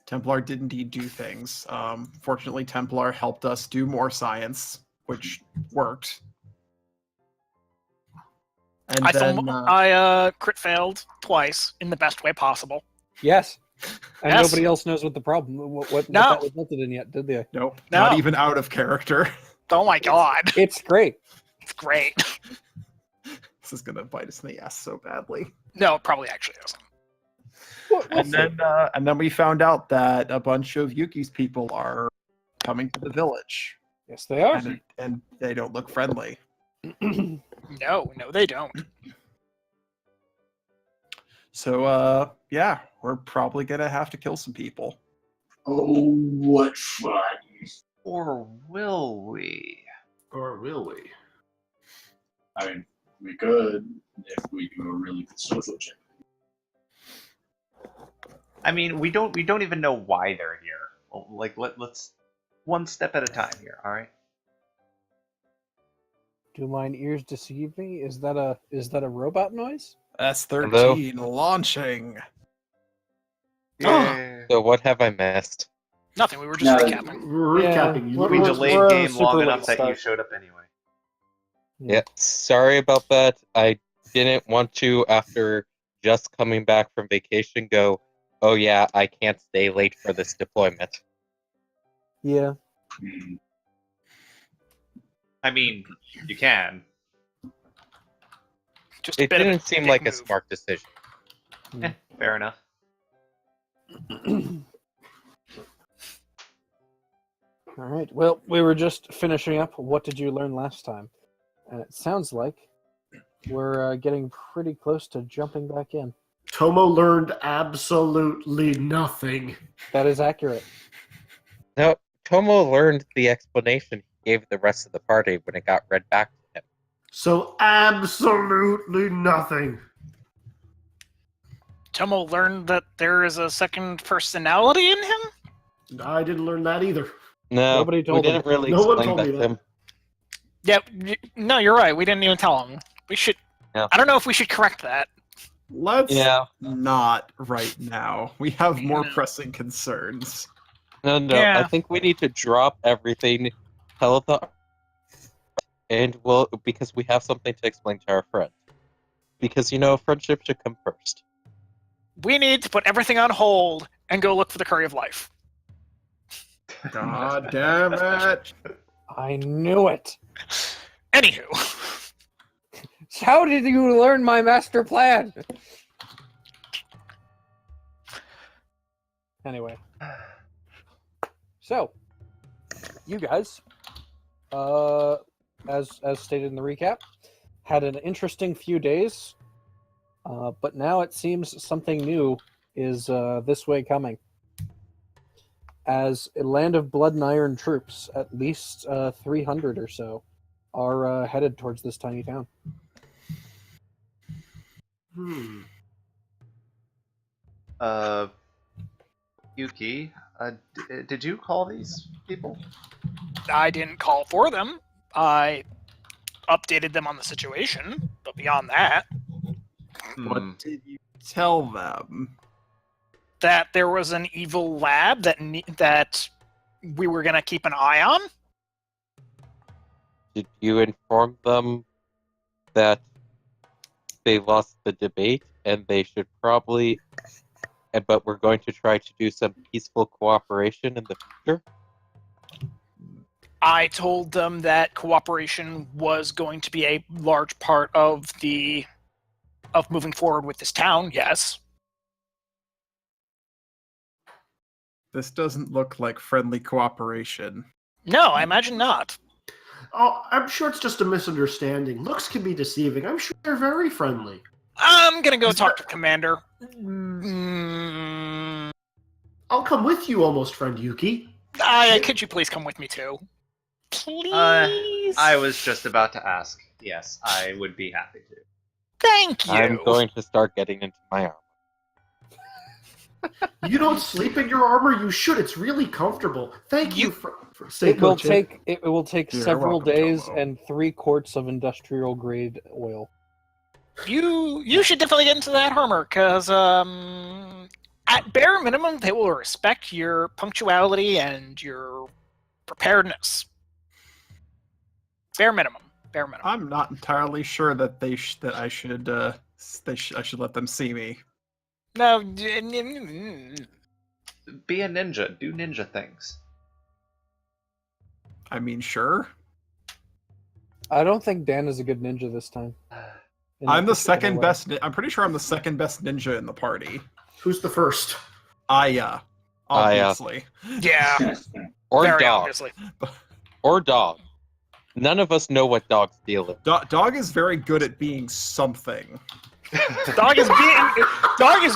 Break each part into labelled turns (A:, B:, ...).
A: Templar did indeed do things. Fortunately, Templar helped us do more science, which worked. And
B: I crit failed twice in the best way possible.
C: Yes. And
B: Yes.
C: nobody else knows what the problem, what
B: No.
C: that resulted in yet, did they?
A: Nope,
B: No.
A: not even out of character.
B: Oh my god.
C: It's great.
B: It's great.
A: This is gonna bite us in the ass so badly.
B: No, it probably actually isn't.
A: And then we found out that a bunch of Yuki's people are coming to the village.
C: Yes, they are.
A: And they don't look friendly.
B: No, they don't.
A: So, yeah, we're probably gonna have to kill some people.
D: Oh, what fun.
E: Or will we?
D: Or will we? I mean, we could if we do a really good social check.
E: I mean, we don't even know why they're here. Like, let's one step at a time here. All right.
C: Do mine ears deceive me? Is that a robot noise?
A: S13 launching.
F: So what have I missed?
B: Nothing, we were just recapping.
D: We're recapping.
C: Yeah,
E: We
D: We're-
E: delayed
D: we're
E: game
D: super
E: long
D: late
E: enough that you
D: start.
E: showed up anyway.
F: Yeah, sorry about that. I didn't want to, after just coming back from vacation, go, oh yeah, I can't stay late for this deployment.
C: Yeah.
E: I mean, you can.
B: Just a
F: It
B: bit of
F: didn't seem like a
B: move.
F: smart decision.
E: Fair enough.
C: All right. Well, we were just finishing up. What did you learn last time? And it sounds like we're getting pretty close to jumping back in.
D: Tomo learned absolutely nothing.
C: That is accurate.
F: No, Tomo learned the explanation he gave the rest of the party when it got read back to him.
D: So absolutely nothing.
B: Tomo learned that there is a second personality in him?
D: I didn't learn that either.
F: No,
C: Nobody told
F: we didn't
C: him.
F: really
D: No one
F: explain
D: told
F: that
D: me
F: to
D: that.
F: him.
B: Yeah, no, you're right. We didn't even tell him. We should...
F: Yeah.
B: I don't know if we should correct that.
A: Let's
F: Yeah.
A: not right now. We have more
B: No.
A: pressing concerns.
F: No,
B: Yeah.
F: I think we need to drop everything, tell the... And we'll, because we have something to explain to our friend. Because, friendship should come first.
B: We need to put everything on hold and go look for the Curry of Life.
A: God damn it.
C: I knew it.
B: Anywho.
C: How did you learn my master plan? Anyway. So, you guys, as stated in the recap, had an interesting few days, but now it seems something new is this way coming. As a land of blood and iron troops, at least 300 or so, are headed towards this tiny town.
E: Yuki, did you call these people?
B: I didn't call for them. I updated them on the situation, but beyond that,
A: What did you tell them?
B: that there was an evil lab that we were going to keep an eye on.
F: Did you inform them that they lost the debate and they should probably... But we're going to try to do some peaceful cooperation in the future?
B: I told them that cooperation was going to be a large part of moving forward with this town, yes.
A: This doesn't look like friendly cooperation.
B: No, I imagine not.
D: Oh, I'm sure it's just a misunderstanding. Looks can be deceiving. I'm sure they're very friendly.
B: I'm going to go
D: Is
B: talk to
D: that-
B: Commander.
D: I'll come with you, almost friend Yuki.
B: Could you please come with me too? Please?
E: I was just about to ask. Yes, I would be happy to.
B: Thank you.
F: I'm going to start getting into my armor.
D: You don't sleep in your armor? You should. It's really comfortable. Thank you for
C: It will
D: Seiko-chan.
C: take
A: You're
C: several
A: welcome,
C: days
A: Tomo.
C: and 3 quarts of industrial grade oil.
B: You should definitely get into that armor, because At bare minimum, they will respect your punctuality and your preparedness. Bare minimum. Bare minimum.
A: I'm not entirely sure that I should let them see me.
B: No.
E: Be a ninja. Do ninja things.
A: I mean, sure.
C: I don't think Dan is a good ninja this time. in
A: I'm
C: that
A: the
C: particular
A: second
C: way.
A: best. I'm pretty sure I'm the second best ninja in the party.
G: Who's the first?
A: Aya, obviously.
B: Yeah,
F: Or
B: very
F: dog.
B: obviously.
F: Or dog. None of us know what dogs deal with.
A: Dog is very good at being something.
B: Dog is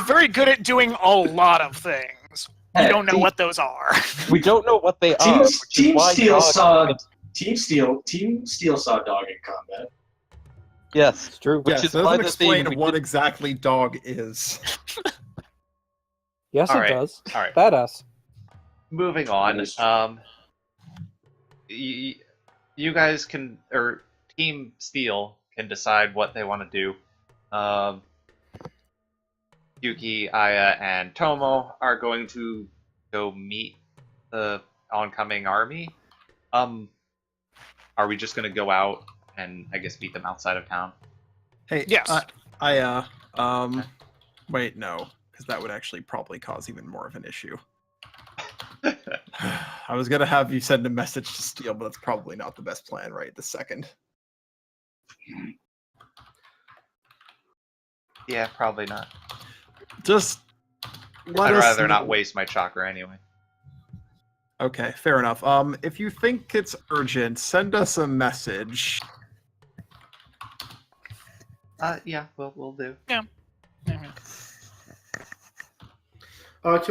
B: very good at doing a lot of things. We don't know what those are.
F: We don't know what they
G: Team,
F: are. Which is
G: Team
F: why
G: Steel
F: dogs-
G: saw Team Steel saw dog in combat.
F: Yes.
C: It's true.
F: Which
A: Yes,
F: is
A: that
F: why
A: doesn't
F: the thing
A: explain
F: we
A: what
F: did-
A: exactly dog is.
C: Yes,
E: All
C: it
E: right.
C: does.
E: All right.
C: Badass.
E: Moving on.
G: That is true.
E: You guys can, or Team Steel can decide what they want to do. Yuki, Aya, and Tomo are going to go meet the oncoming army. Are we just going to go out and, I guess, meet them outside of town?
A: Hey,
B: Yes.
A: Wait, no, because that would actually probably cause even more of an issue. I was gonna have you send a message to Steel, but that's probably not the best plan right this second.
E: Yeah, probably not.
A: Just let
E: I'd
A: us
E: rather not
A: know.
E: waste my chakra anyway.
A: Okay, fair enough. If you think it's urgent, send us a message.
E: Yeah, we'll do.
G: Can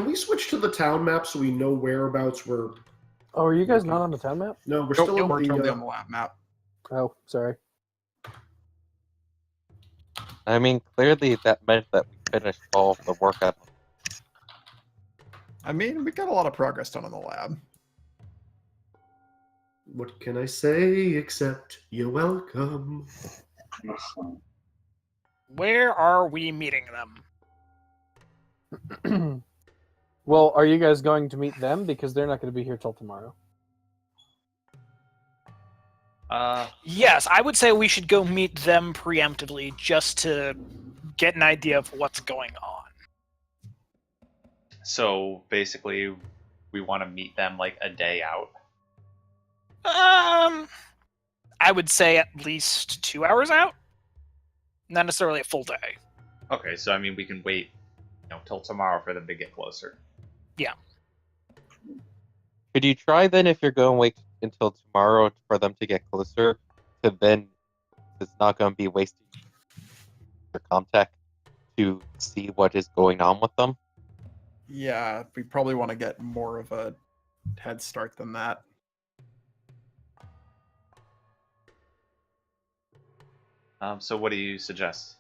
G: we switch to the town map so we know whereabouts we're?
C: Oh, are you guys not on the town map?
G: No, we're
A: Nope,
G: still
A: we're
G: on
A: totally
G: the.
A: on the lab map.
C: Oh, sorry.
F: I mean, clearly that meant that we finished all of the work on.
A: I mean, we got a lot of progress done in the lab.
G: What can I say except you're welcome?
B: Where are we meeting them?
C: Well, are you guys going to meet them? Because they're not going to be here till tomorrow.
B: Yes, I would say we should go meet them preemptively just to get an idea of what's going on.
E: So basically, we want to meet them like a day out.
B: I would say at least 2 hours out. Not necessarily a full day.
E: Okay, so I mean, we can wait, till tomorrow for them to get closer.
F: Could you try then, if you're going to wait until tomorrow for them to get closer, to then, it's not going to be wasting your contact to see what is going on with them?
A: Yeah, we probably want to get more of a head start than that.
E: So what do you suggest?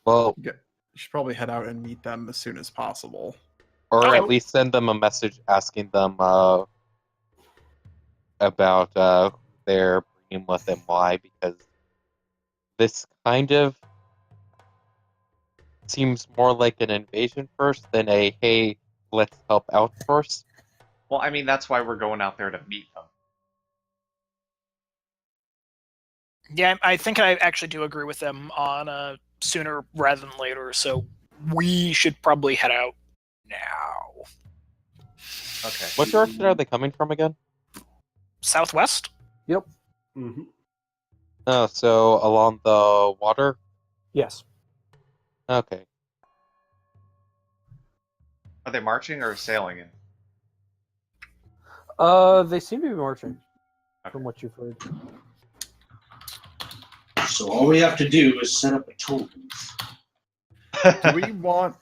F: Well,
A: You should probably head out and meet them as soon as possible.
F: or
B: Okay.
F: at least send them a message asking them about who they're bringing with and why, because this kind of seems more like an invasion first than a, hey, let's help out first.
E: Well, I mean, that's why we're going out there to meet them.
B: Yeah, I think I actually do agree with them on sooner rather than later, so we should probably head out now.
E: Okay.
F: What direction are they coming from again?
B: Southwest?
G: Mm-hmm.
F: Oh, so along the water?
C: Yes.
F: Okay.
E: Are they marching or sailing in?
C: They seem to be marching,
E: Okay.
C: from what you've heard.
G: So all we have to do is set up a toll booth.
A: Do we want?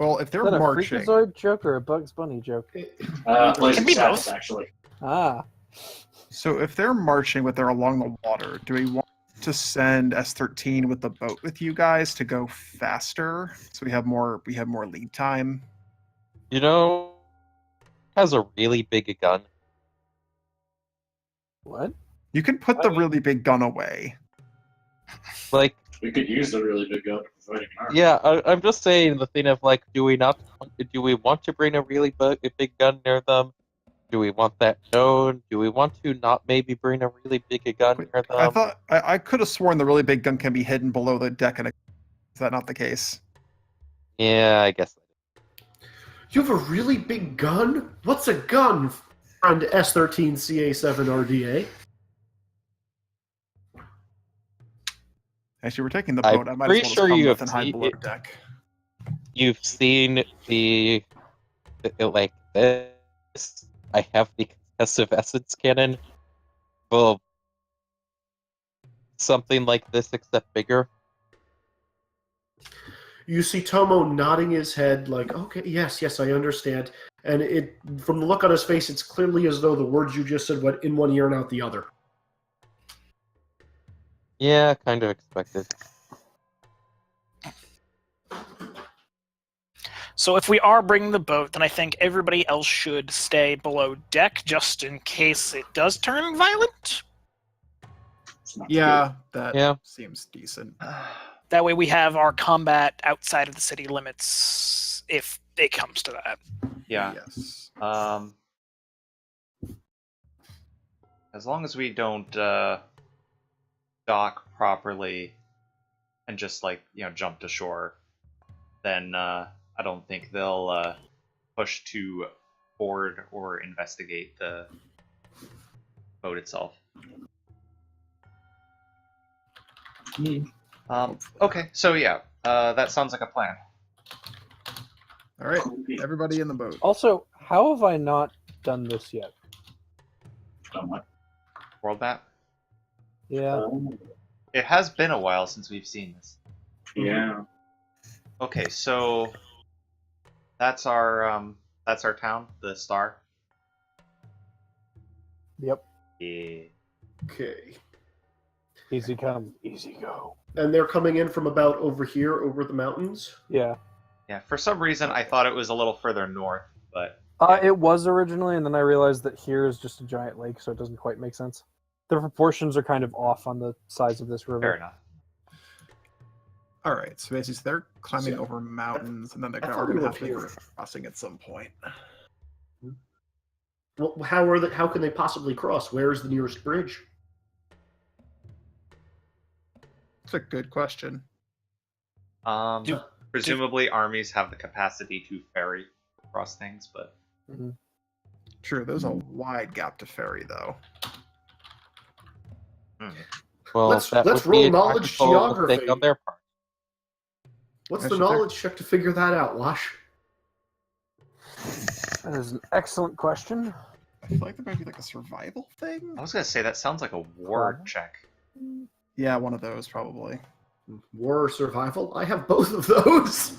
A: Well, if
C: Is
A: they're
C: that a
A: marching,
C: Freakazoid joke or a Bugs Bunny joke?
G: Blazing
B: Can be
G: Saddles,
B: both.
G: actually.
C: Ah.
A: so if they're marching, but they're along the water, do we want to send S13 with the boat with you guys to go faster, so we have more lead time?
F: You know, has a really big gun.
C: What?
A: You can put the really big gun away.
F: Like,
G: We could use the really big gun.
D: fighting an army.
F: Yeah, I'm just saying the thing of like, do we want to bring a really a big gun near them? Do we want that known? Do we want to not maybe bring a really big gun
A: Wait,
F: near them?
A: I thought I could have sworn the really big gun can be hidden below the deck. Is that not the case?
F: Yeah, I guess.
G: You have a really big gun? What's a gun? Friend S13 CA7 RDA.
A: Actually, we're taking the
F: I'm
A: boat. I might as
F: pretty
A: well just
F: sure
A: come
F: you
A: with
F: have
A: and hide
F: seen
A: below
F: it.
A: deck.
F: You've seen like this. I have the concussive essence cannon. Well, something like this except bigger.
G: You see Tomo nodding his head like, okay, yes, I understand. And it, from the look on his face, it's clearly as though the words you just said went in one ear and out the other.
F: Yeah, kind of expected.
B: So if we are bringing the boat, then I think everybody else should stay below deck just in case it does turn violent.
D: It's not
A: Yeah, that
F: Yeah.
A: seems decent.
B: That way we have our combat outside of the city limits if it comes to that.
E: Yeah.
A: Yes.
E: As long as we don't dock properly and just jump to shore, then I don't think they'll push to board or investigate the boat itself. Okay, so yeah, that sounds like a plan.
A: All right,
D: good.
A: everybody in the boat.
C: Also, how have I not done this yet?
D: Done what?
E: World map.
C: Yeah.
E: It has been a while since we've seen this.
D: Yeah.
E: Okay, so that's our town, the Star.
C: Yep.
E: Yeah.
G: Okay.
C: Easy come, easy go.
G: And they're coming in from about over here, over the mountains.
C: Yeah.
E: Yeah. For some reason, I thought it was a little further north, but
C: It was originally, and then I realized that here is just a giant lake, so it doesn't quite make sense. The proportions are kind of off on the size of this river.
E: fair enough.
A: All right, so basically they're climbing
G: So,
A: over mountains, and then they're
G: I thought
A: going
G: we
A: to
G: were
A: have to
G: here.
A: make a crossing at some point.
G: Well, how can they possibly cross? Where is the nearest bridge?
A: It's a good question.
B: Do-
E: Presumably, armies have the capacity to ferry across things, but
A: True, there's a wide gap to ferry, though.
F: Well,
G: Let's
F: that would
G: roll
F: be a
G: knowledge
F: tactical
G: geography.
F: mistake on their part.
G: What's
A: I
G: the
A: should
G: knowledge check to figure that out, Wash?
C: That is an excellent question.
A: I feel like there might be like a survival thing.
E: I was gonna say that sounds like a war
C: Probably.
E: check.
A: Yeah, one of those probably.
G: War or survival? I have both of those.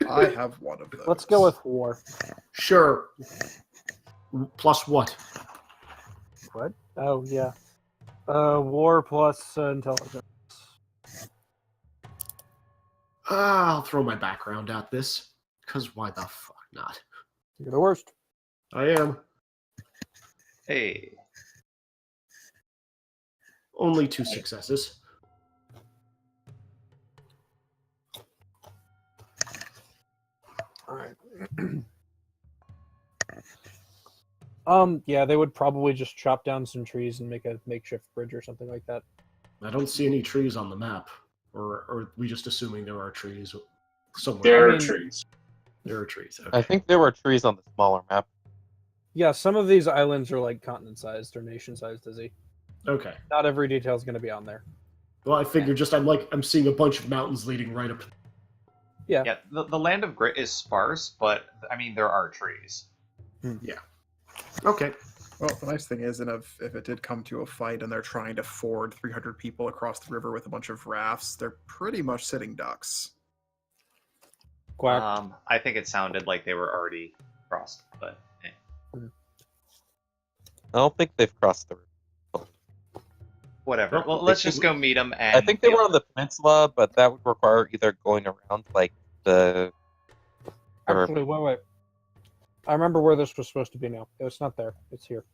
A: I have one of those.
C: Let's go with war.
G: Sure. Plus what?
C: What? Oh, yeah. War plus intelligence.
G: I'll throw my background at this. Because why the fuck not?
C: You're the worst.
G: I am.
E: Hey,
G: Only 2 successes.
C: All right. Yeah, they would probably just chop down some trees and make a makeshift bridge or something like that.
G: I don't see any trees on the map. Or are we just assuming there are trees somewhere?
D: There
C: I
D: are
C: mean-
D: trees.
G: There are trees.
F: I
G: Okay.
F: think there were trees on the smaller map.
C: Yeah, some of these islands are like continent-sized or nation-sized, Izzy.
G: Okay.
C: Not every detail is going to be on there.
G: Well, I figure just I'm seeing a bunch of mountains leading right up.
E: yeah, the land of grit is sparse, but I mean there are trees.
G: Okay.
A: Well, the nice thing is, and if it did come to a fight and they're trying to ford 300 people across the river with a bunch of rafts, they're pretty much sitting ducks.
C: Quack.
E: I think it sounded like they were already crossed, but
F: I don't think they've crossed the river.
E: whatever.
G: Well,
E: Well, let's just go meet them. And
F: I think they were on the peninsula, but that would require either going around like the. Or,
C: Actually, wait. I remember where this was supposed to be now. It's not there. It's here.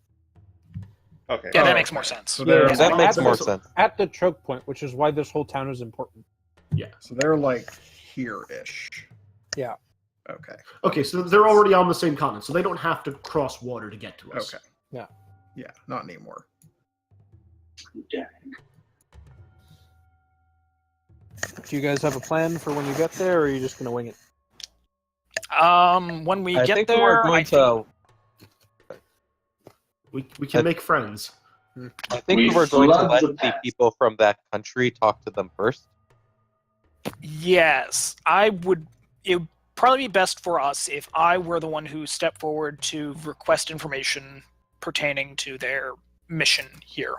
E: Okay.
B: Yeah, that
A: Oh,
B: makes more
A: okay.
B: sense.
A: So
C: Yeah,
A: there's
F: that makes
C: at
F: more
C: the-
F: sense.
C: At the choke point, which is why this whole town is important.
A: So they're like here-ish.
C: Yeah.
A: Okay.
G: Okay, so they're already on the same continent, so they don't have to cross water to get to us.
A: Okay.
C: Yeah.
A: Yeah, not anymore.
D: Yeah.
C: Do you guys have a plan for when you get there, or are you just gonna wing it?
B: When we
F: I
B: get
F: think
B: there,
F: we're going to.
G: We can
F: I-
G: make friends.
F: I think
D: We
F: we're going to
D: flood
F: let
D: the
F: the
D: path.
F: people from that country talk to them first.
B: yes, I would. It would probably be best for us if I were the one who stepped forward to request information pertaining to their mission here.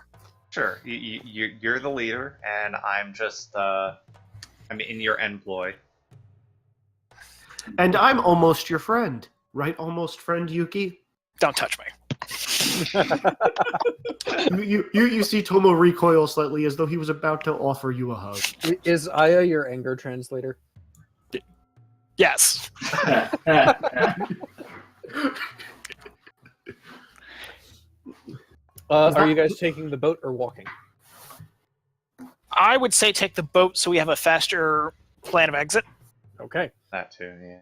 E: Sure, you're the leader, and I'm just I'm in your employ.
G: And I'm almost your friend, right? Almost friend Yuki.
B: Don't touch me.
G: You see Tomo recoil slightly as though he was about to offer you a hug.
C: Is Aya your anger translator?
B: Yes.
C: Are you guys taking the boat or walking?
B: I would say take the boat so we have a faster plan of exit.
C: Okay.
E: That too, yeah.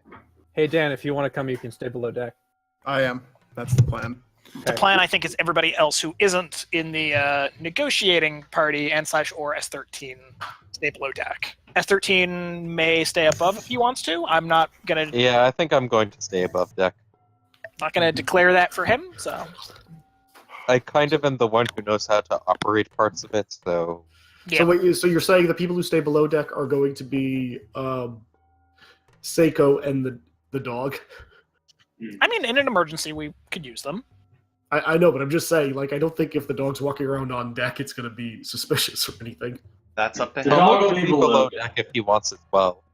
C: Hey Dan, if you want to come, you can stay below deck.
A: I am. That's the plan.
B: The plan, I think, is everybody else who isn't in the negotiating party and / or S13 stay below deck. S13 may stay above if he wants to. I'm not gonna
F: Yeah, I think I'm going to stay above deck.
B: declare that for him. So
F: I kind of am the one who knows how to operate parts of it, so
B: yeah,
G: So wait, so you're saying the people who stay below deck are going to be Seiko and the dog?
B: I mean, in an emergency, we could use them.
G: I know, but I'm just saying, like, I don't think if the dog's walking around on deck, it's going to be suspicious or anything.
E: That's up to
D: The
E: him.
D: dog
F: Tomo
D: will
F: can
D: be
F: be
D: below
F: below
D: deck.
F: deck if he wants as well.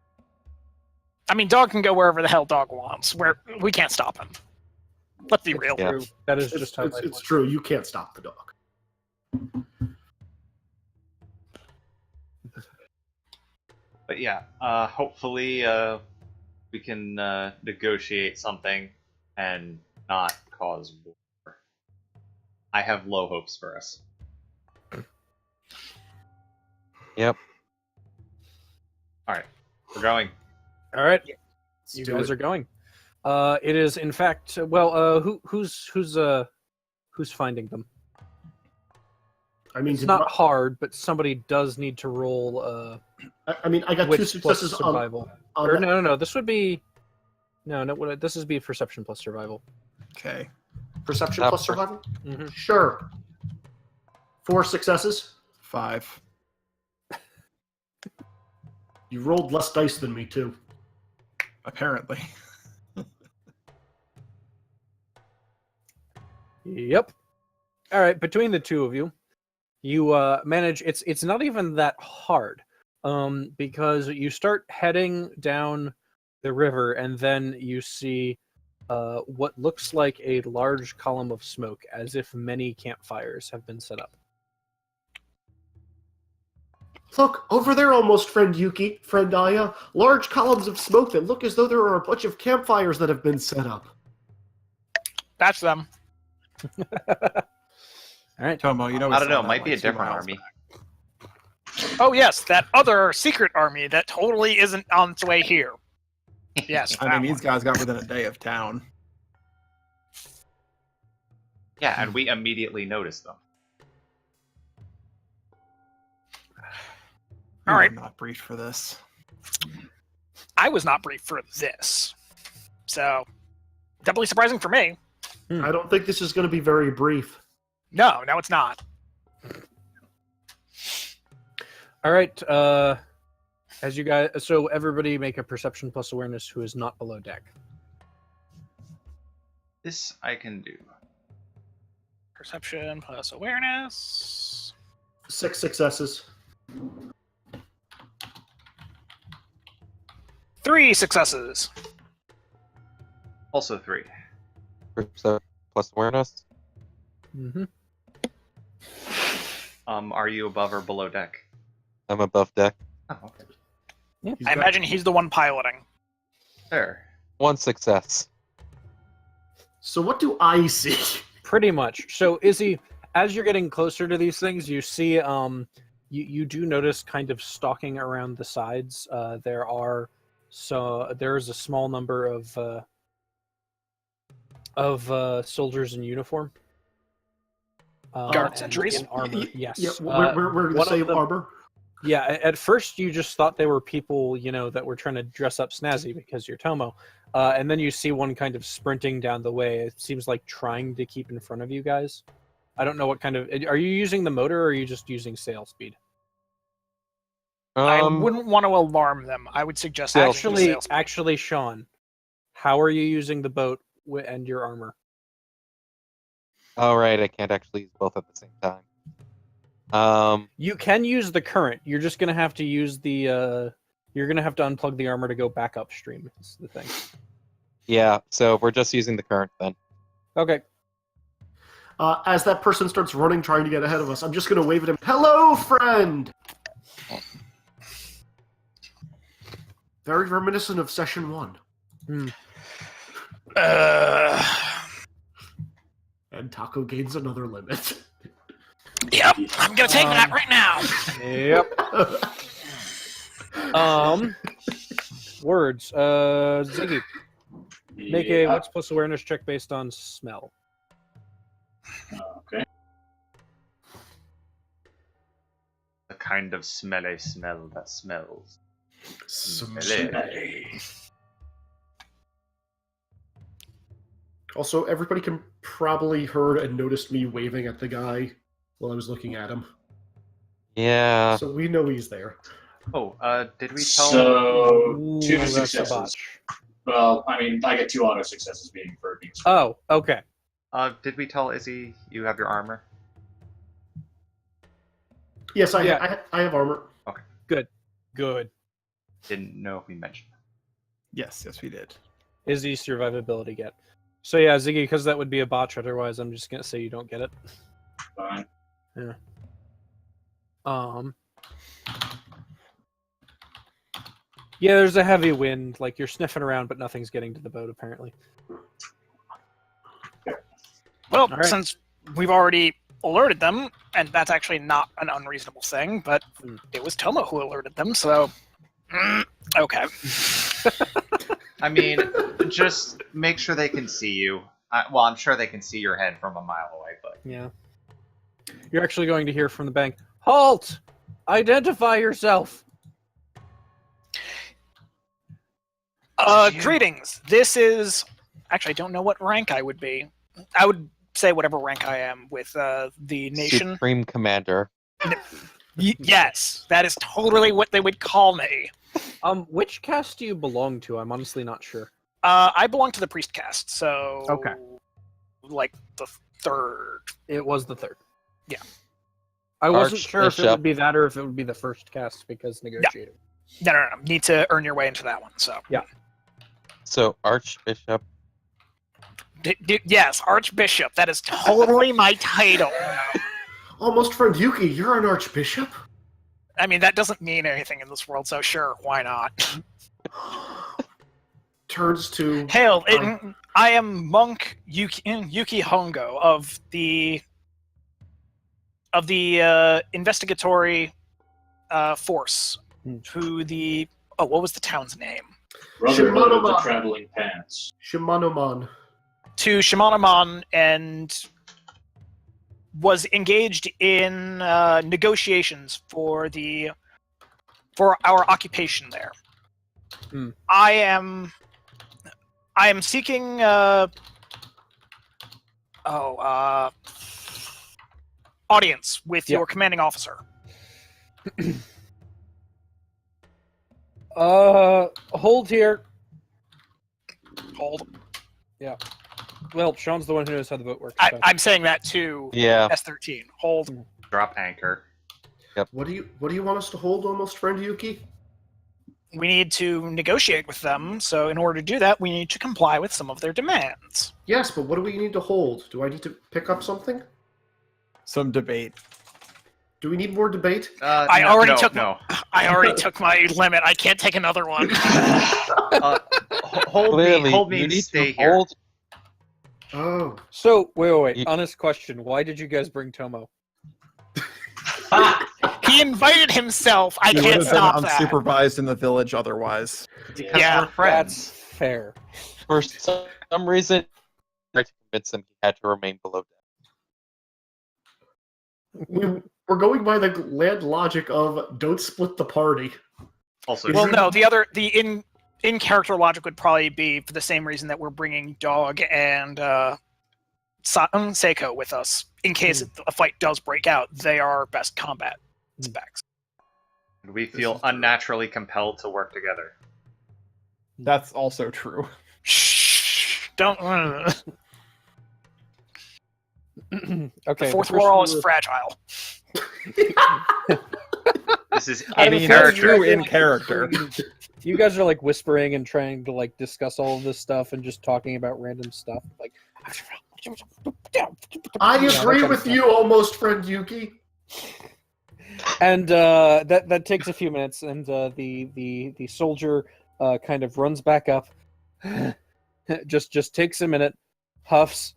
B: I mean, dog can go wherever the hell dog wants. Where we can't stop him. Let's be real.
F: Yeah.
C: True. That is
G: It's,
C: just how
G: it's,
C: life
G: it's
C: works.
G: true. You can't stop the dog.
E: But yeah, hopefully we can negotiate something and not cause war. I have low hopes for us.
F: Yep.
E: Alright, we're going.
C: All right.
G: Let's
C: You
G: do
C: guys
G: it.
C: are going. It is in fact. Well, who's finding them?
G: I mean,
C: It's
G: to
C: not hard, but somebody does need to roll.
G: I mean, I got two
C: Wits plus
G: successes
C: survival.
G: on
C: Or
G: that.
C: no. This would be. No. This is be perception plus survival.
A: Okay.
G: Perception
F: Not
G: plus
F: per-
G: survival?
C: Mhm.
G: Sure. 4 successes.
A: 5.
G: You rolled less dice than me, too.
A: Apparently.
C: Yep. All right. Between the two of you, you manage. It's not even that hard, because you start heading down the river, and then you see what looks like a large column of smoke, as if many campfires have been set up.
G: Look, over there almost, friend Yuki, friend Aya. Large columns of smoke that look as though there are a bunch of campfires that have been set up.
B: That's them.
C: All right.
A: Tomo, you know.
E: I don't know, it might be a different army.
B: Oh yes, that other secret army that totally isn't on its way here. Yes.
A: I
B: that
A: mean, these
B: one.
A: guys got within a day of town.
E: Yeah, and we immediately noticed them.
B: All right.
A: I'm not briefed for this.
B: I was not briefed for this, so definitely surprising for me.
G: I don't think this is going to be very brief.
B: No, it's not.
C: All right. As you guys, so everybody make a perception plus awareness who is not below deck.
E: This I can do.
B: Perception plus awareness.
G: 6 successes.
B: 3 successes.
E: Also 3.
F: Perception plus awareness.
C: Mm-hmm.
E: Are you above or below deck?
F: I'm above deck.
E: Oh, okay.
G: He's
B: I
G: got-
B: imagine he's the one piloting.
E: There.
F: 1 success.
G: So what do I see?
C: Pretty much. So Izzy, as you're getting closer to these things, you see you do notice kind of stalking around the sides. There's a small number of soldiers in uniform.
B: Guard
C: and
B: sentries?
C: in armor. Yes.
G: Yeah, we're the
C: one of
G: same
C: them-
G: armor.
C: Yeah, at first you just thought they were people, that were trying to dress up snazzy because you're Tomo. And then you see one kind of sprinting down the way. It seems like trying to keep in front of you guys. I don't know what kind of... Are you using the motor or are you just using sail speed?
B: I wouldn't want to alarm them. I would suggest
C: Actually, Sean, how are you using the boat and your armor?
F: All right, I can't actually use both at the same time.
C: You can use the current. You're just gonna have to use the. You're gonna have to unplug the armor to go back upstream. Is the thing.
F: Yeah, so we're just using the current then.
C: Okay.
G: As that person starts running, trying to get ahead of us, I'm just going to wave at him. Hello, friend! Very reminiscent of session 1. And Taco gains another limit.
B: Yep, I'm gonna take that right now.
C: Yep. Words. Ziggy. Make a wits plus awareness check based on smell.
D: Okay.
E: The kind of smelly smell that smells.
A: Smelly.
G: Also, everybody can probably heard and noticed me waving at the guy while I was looking at him.
F: Yeah.
G: So we know he's there.
E: Oh, did we tell?
D: So, two
C: that's a
D: successes.
C: botch.
D: Well, I mean, I get 2 auto successes being for being.
C: Oh, okay.
E: Did we tell Izzy you have your armor?
G: Yes, I
C: Yeah.
G: have armor.
C: Good.
E: Didn't know if we mentioned.
A: Yes, we did.
C: Is the survivability get? So yeah, Ziggy, because that would be a botch. Otherwise, I'm just gonna say you don't get it.
D: Fine.
C: Yeah. Yeah, there's a heavy wind. Like you're sniffing around, but nothing's getting to the boat apparently.
B: Well,
C: All right.
B: since we've already alerted them, and that's actually not an unreasonable thing, but it was Tomo who alerted them, so... okay.
E: I mean, just make sure they can see you. Well, I'm sure they can see your head from a mile away, but
C: Yeah. You're actually going to hear from the bank. Halt! Identify yourself.
B: Greetings. This is... Actually, I don't know what rank I would be. I would say whatever rank I am with the nation.
F: Supreme Commander.
B: Yes, that is totally what they would call me.
C: Which caste do you belong to? I'm honestly not sure.
B: I belong to the priest caste, so...
C: Okay.
B: Like the 3rd.
C: It was the 3rd.
B: Yeah.
C: I wasn't sure if it
F: Archbishop.
C: would be that or if it would be the first caste because negotiating.
B: No. Need to earn your way into that one, so...
F: So, Archbishop.
B: Yes, Archbishop. That is totally my title.
G: Almost friend Yuki, you're an archbishop?
B: I mean, that doesn't mean anything in this world, so sure, why not?
G: Turns to...
B: Hail, I am Monk Yuki Hongo of the investigatory force to the... Oh, what was the town's name?
D: Brotherhood of the
G: Shimanoman.
D: Traveling Pants.
G: Shimanoman.
B: To Shimanoman, and was engaged in negotiations for our occupation there. I am seeking audience with your commanding officer.
C: Hold here.
B: Hold.
C: Yeah. Well, Sean's the one who knows how the boat works. so.
B: I'm saying that to
F: Yeah.
B: S13. Hold.
E: drop anchor.
G: What do you want us to hold, almost friend Yuki?
B: We need to negotiate with them, so in order to do that, we need to comply with some of their demands.
G: Yes, but what do we need to hold? Do I need to pick up something?
A: Some debate.
G: Do we need more debate?
B: I already took
E: no.
B: I already took my limit. I can't take another one.
E: Hold me. Hold me
F: you
E: and
F: need
E: stay
F: to
E: here.
F: hold.
G: Oh.
C: So, wait.
F: You-
C: Honest question. Why did you guys bring Tomo?
B: He invited himself. I
A: He would
B: can't
A: have been
B: stop that.
A: unsupervised in the village otherwise.
E: Because
B: Yeah,
E: we're friends.
C: That's fair.
F: For some reason, I tried to convince him he had to remain below deck.
G: We're going by the land logic of don't split the party.
E: Also,
B: Well, no, the in character logic would probably be for the same reason that we're bringing Dog and Seiko with us in case a fight does break out. They are best combat specs.
E: we feel unnaturally compelled to work together.
A: That's also true.
B: Shh! Don't.
C: Okay.
B: The fourth
C: first
B: wall is
C: rule-
B: fragile.
E: This is
C: I
E: in
C: mean,
A: That's
E: character.
A: true in character.
C: You guys are like whispering and trying to like discuss all of this stuff and just talking about random stuff. Like,
G: I
C: that
G: agree
C: kind of
G: with
C: stuff.
G: you, almost friend Yuki.
C: And that takes a few minutes, and the soldier kind of runs back up, just takes a minute, puffs,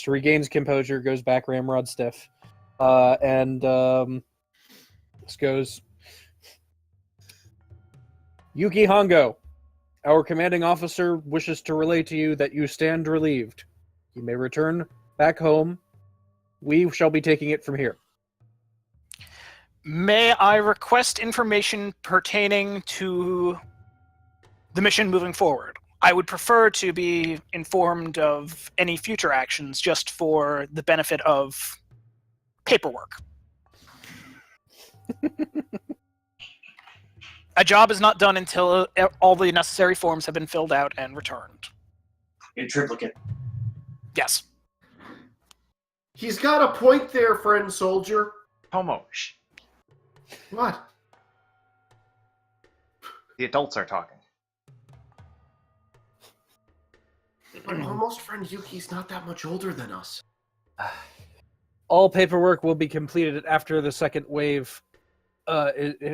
C: regains composure, goes back ramrod stiff, and this goes. Yuki Hongo, our commanding officer wishes to relay to you that you stand relieved. You may return back home. We shall be taking it from here.
B: May I request information pertaining to the mission moving forward? I would prefer to be informed of any future actions just for the benefit of paperwork. A job is not done until all the necessary forms have been filled out and returned.
D: In triplicate.
B: Yes.
G: He's got a point there, friend soldier.
E: Homo, shh.
G: What?
E: The adults are talking.
G: But almost friend Yuki's not that much older than us.
C: All paperwork will be completed after the second wave.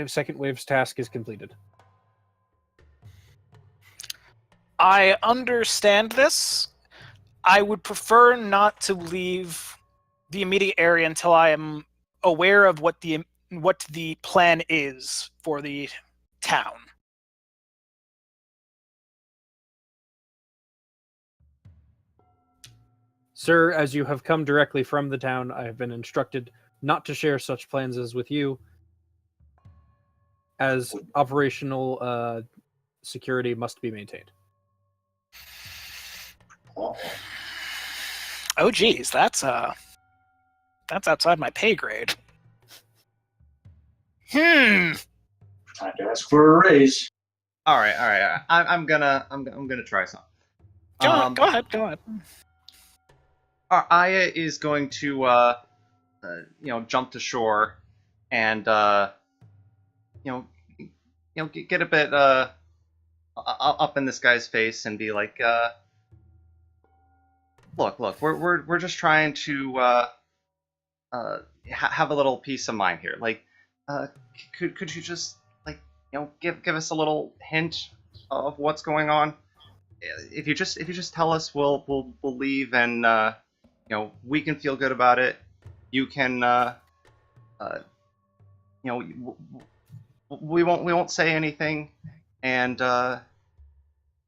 C: Second wave's task is completed.
B: I understand this. I would prefer not to leave the immediate area until I am aware of what the plan is for the town.
C: Sir, as you have come directly from the town, I have been instructed not to share such plans as with you, as operational security must be maintained.
B: Oh, geez, that's outside my pay grade.
D: Time to ask for a raise.
E: All right. I'm gonna try something.
B: Go ahead.
E: Aya is going to jump to shore and get a bit up in this guy's face and be like, look, we're just trying to have a little peace of mind here. Like, could you just give us a little hint of what's going on? If you just tell us, we'll leave, and we can feel good about it. You can we won't say anything, and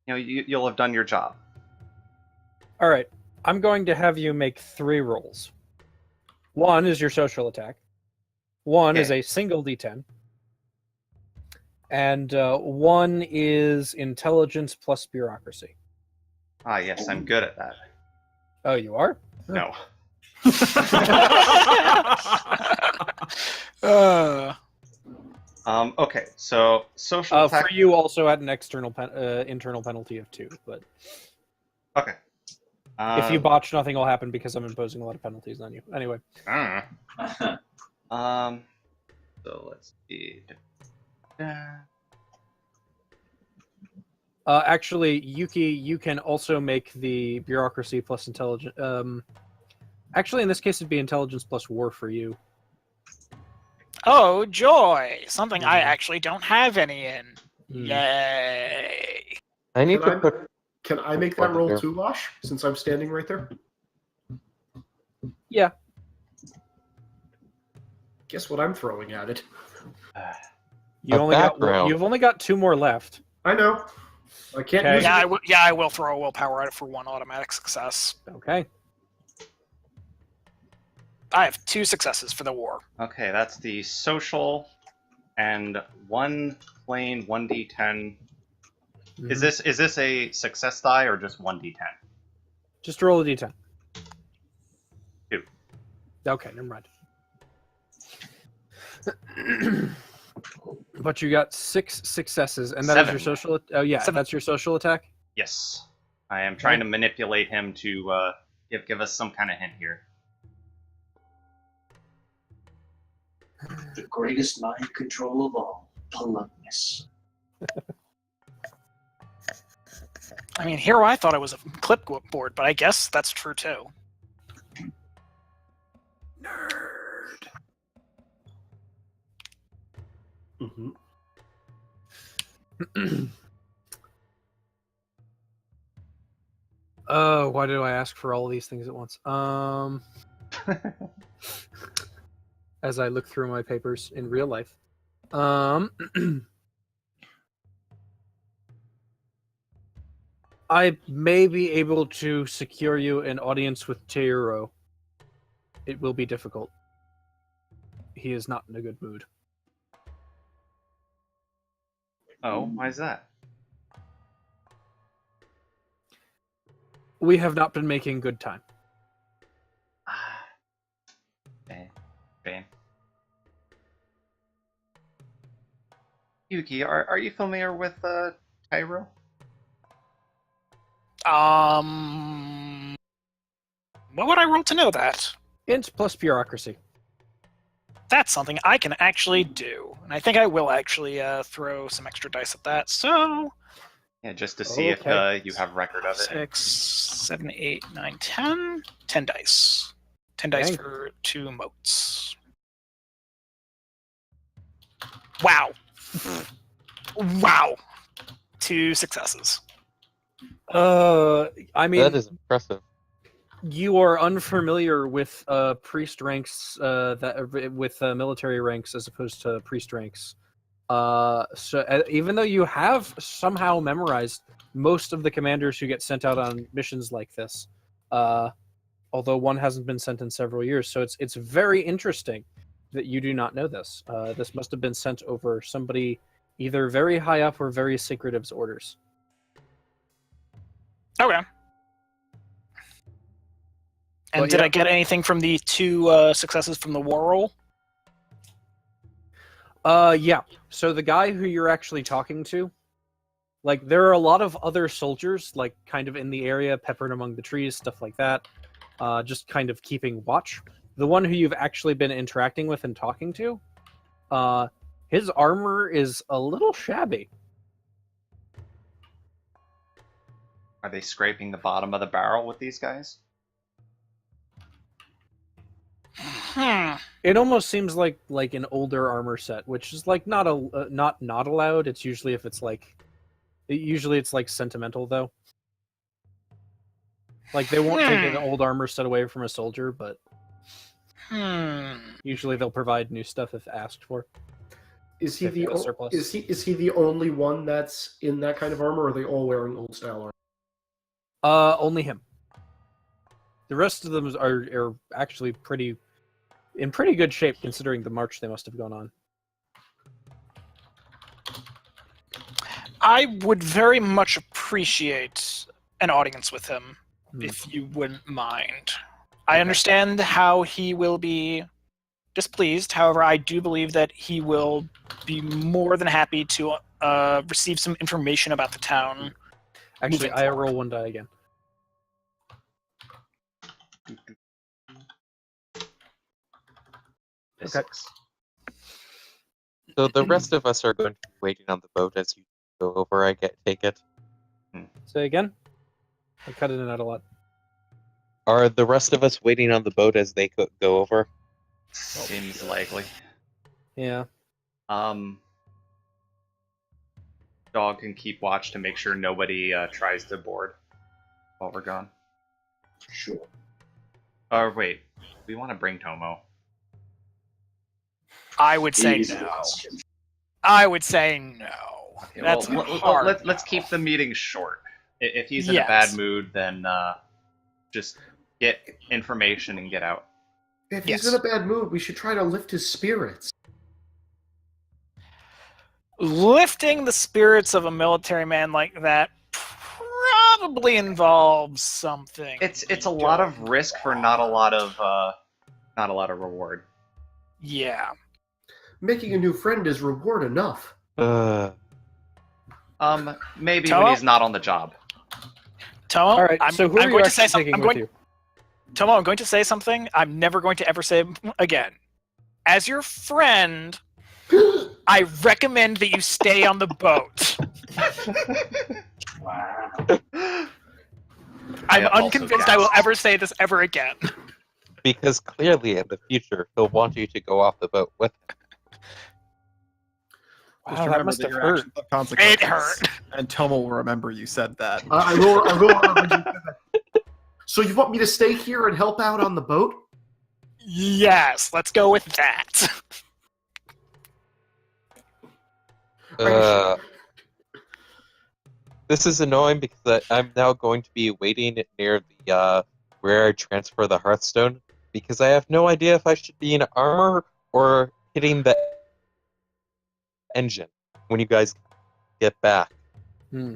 E: you'll have done your job.
C: All right, I'm going to have you make 3 rolls. 1 is your social attack. 1 is
E: Okay.
C: a single D10. And 1 is intelligence plus bureaucracy.
E: Ah, yes, I'm good at that.
C: Oh, you are?
E: No. Okay, so social attack.
C: For you, also at an internal penalty of 2. But
E: Okay.
C: if you botch, nothing will happen because I'm imposing a lot of penalties on you. Anyway.
E: So let's see.
C: Actually, Yuki, you can also make the bureaucracy plus intelligence. Actually, in this case, it'd be intelligence plus war for you.
B: Oh, joy! Something I actually don't have any in.
C: Hmm.
B: Yay!
F: I need
G: Can
F: to
G: I-
F: put.
G: Can I make that roll too, Wash? Since I'm standing right there?
C: Yeah.
G: Guess what I'm throwing at it?
C: You
F: A
C: only got
F: background.
C: you've only got 2 more left.
G: I know. I can't
C: Okay.
G: use
B: Yeah,
G: it.
B: I will throw a willpower at it for 1 automatic success.
C: Okay.
B: I have 2 successes for the war.
E: Okay, that's the social and 1 plain 1d10. Is this a success die or just 1d10?
C: Just roll a d10?
E: 2.
C: Okay, never mind. But you got 6 successes, and that is
E: 7.
C: your social. Oh yeah,
B: 7.
C: that's your social attack.
E: Yes. I am trying to manipulate him to give us some kind of hint here.
D: The greatest mind control of all, politeness.
B: I mean, here I thought it was a clipboard, but I guess that's true too. Nerd.
C: Oh, why did I ask for all these things at once? As I look through my papers in real life. I may be able to secure you an audience with Teiro. It will be difficult. He is not in a good mood.
E: Oh, why is that?
C: We have not been making good time.
E: Bane. Yuki, are you familiar with Tyro?
B: What would I roll to know that?
C: Int plus bureaucracy.
B: That's something I can actually do. And I think I will actually throw some extra dice at that. So,
E: Yeah, just to see if you have record of it.
B: 6, 7, 8, 9, 10. 10 dice. 10 dice
C: Dang.
B: for 2 motes. Wow. Wow. 2 successes.
C: I mean,
F: That is impressive.
C: you are unfamiliar with priest ranks with military ranks as opposed to priest ranks. So even though you have somehow memorized most of the commanders who get sent out on missions like this, although one hasn't been sent in several years, so it's very interesting that you do not know this. This must have been sent over somebody either very high up or very secretive's orders.
B: Okay. And
C: But
B: did
C: yeah.
B: I get anything from the 2 successes from the war roll?
C: Yeah. So the guy who you're actually talking to, like, there are a lot of other soldiers, like, kind of in the area, peppered among the trees, stuff like that, just kind of keeping watch. The one who you've actually been interacting with and talking to, his armor is a little shabby.
E: Are they scraping the bottom of the barrel with these guys?
C: It almost seems like an older armor set, which is like not allowed. It's usually if it's like, usually it's like sentimental though. Like they won't take an old armor set away from a soldier, but usually they'll provide new stuff if asked for.
G: Is he
C: If
G: the
C: you have a surplus.
G: is he the only one that's in that kind of armor, or are they all wearing old style armor?
C: Only him. The rest of them are actually in pretty good shape considering the march they must have gone on.
B: I would very much appreciate an audience with him, if you wouldn't mind. I understand how he will be displeased. However, I do believe that he will be more than happy to receive some information about the town.
C: Actually,
B: moving
C: I
B: forward.
C: roll 1 die again. Okay.
F: So the rest of us are going to be waiting on the boat as you go over. Take it.
C: Say again? I cut it in out a lot.
F: Are the rest of us waiting on the boat as they go over?
E: Seems likely.
C: Yeah.
E: Dog can keep watch to make sure nobody tries to board while we're gone.
D: Sure.
E: Or wait, we want to bring Tomo.
B: I would say
D: Easy
B: no.
D: question.
B: I would say no.
E: Okay,
B: That's
E: well,
B: a hard
E: let's
B: no.
E: keep the meeting short. If he's in a bad mood, then just get information and get out.
G: If
B: Yes.
G: he's in a bad mood, we should try to lift his spirits.
B: Lifting the spirits of a military man like that probably involves something.
E: It's a lot of risk for not a lot of reward.
B: Yeah.
G: Making a new friend is reward enough.
E: Maybe
B: Tomo?
E: when he's not on the job.
B: Tomo,
C: All right.
B: I'm
C: So who are you
B: going to say
C: actually
B: something.
C: taking with you?
B: Tomo, I'm going to say something I'm never going to ever say again. As your friend, I recommend that you stay on the boat.
D: Wow.
B: I'm
E: also
B: unconvinced I will
E: gasped.
B: ever say this ever again.
F: Because clearly in the future he'll want you to go off the boat with him.
A: Just
C: Wow, that
A: remember
C: must
A: that
C: have
A: your
C: hurt.
A: actions have consequences.
B: It hurt.
A: And Tomo will remember you said that.
G: I will remember you said that. So you want me to stay here and help out on the boat?
B: Yes, let's go with that.
F: This is annoying because I'm now going to be waiting near the where I transfer the Hearthstone because I have no idea if I should be in armor or hitting the engine when you guys get back.
C: Hmm.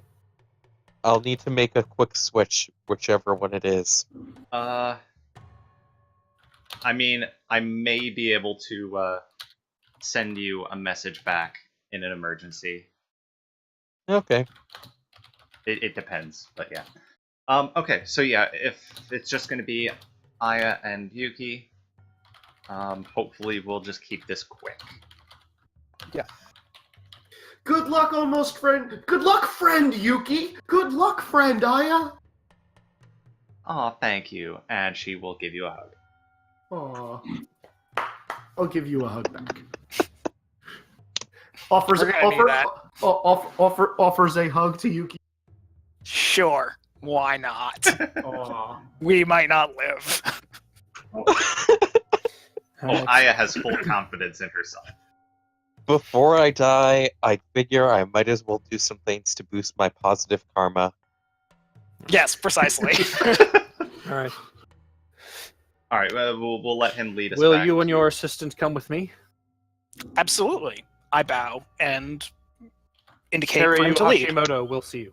F: I'll need to make a quick switch, whichever one it is.
E: I mean, I may be able to send you a message back in an emergency.
F: Okay.
E: It depends, but yeah. Okay, so yeah, if it's just going to be Aya and Yuki, hopefully we'll just keep this quick.
G: Good luck, almost friend. Good luck, friend Yuki. Good luck, friend Aya.
E: Aw, thank you, and she will give you a hug.
G: Aw. I'll give you a hug back. Offers
B: We're gonna need that.
G: offers a hug to Yuki.
B: Sure, why not?
G: Aw.
B: We might not live.
E: Oh, Aya has full confidence in herself.
F: Before I die, I figure I might as well do some things to boost my positive karma.
B: Yes, precisely.
C: All right.
E: All right, we'll let him lead us.
C: Will
E: back
C: you and
E: to-
C: your assistant come with me?
B: Absolutely. I bow and indicate for him
C: Terry
B: to lead.
C: Hashimoto, we'll see you.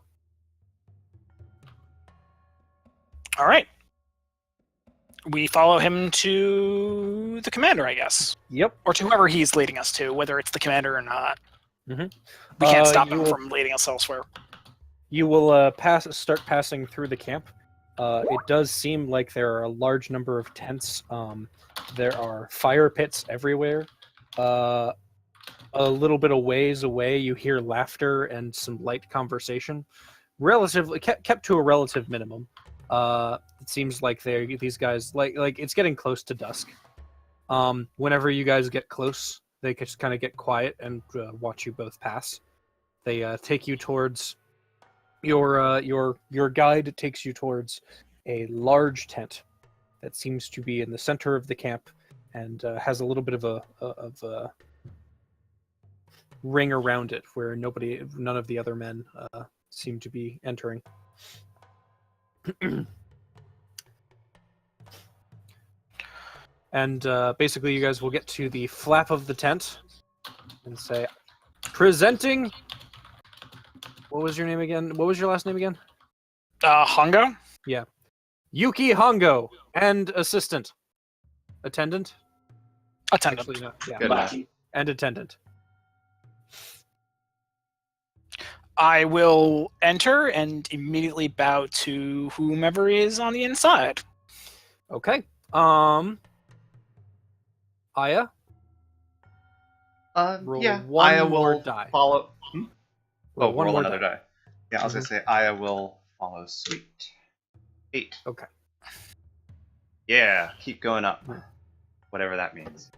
B: All right. We follow him to the commander, I guess.
C: Yep.
B: Or to whoever he's leading us to, whether it's the commander or not.
C: Mhm.
B: We can't stop
C: you
B: him
C: will-
B: from leading us elsewhere.
C: You will start passing through the camp. It does seem like there are a large number of tents. There are fire pits everywhere. A little bit of ways away, you hear laughter and some light conversation. Relatively kept to a relative minimum. It seems like these guys like it's getting close to dusk. Whenever you guys get close, they just kind of get quiet and watch you both pass. They take you towards your guide takes you towards a large tent that seems to be in the center of the camp and has a little bit of a ring around it where none of the other men seem to be entering. And basically you guys will get to the flap of the tent and say, presenting... What was your name again? What was your last name again?
B: Hongo?
C: Yuki Hongo and assistant. Attendant?
B: Attendant.
C: Actually, no. Yeah.
E: Good enough.
C: And attendant.
B: I will enter and immediately bow to whomever is on the inside.
C: Okay. Aya? Roll
E: Yeah,
C: one
E: Aya
C: more
E: will
C: die.
E: follow.
C: Roll one
E: roll
C: more
E: another die. Yeah, I was gonna say Aya will follow suit. 8.
C: Okay.
E: Yeah, keep going up. Whatever that means.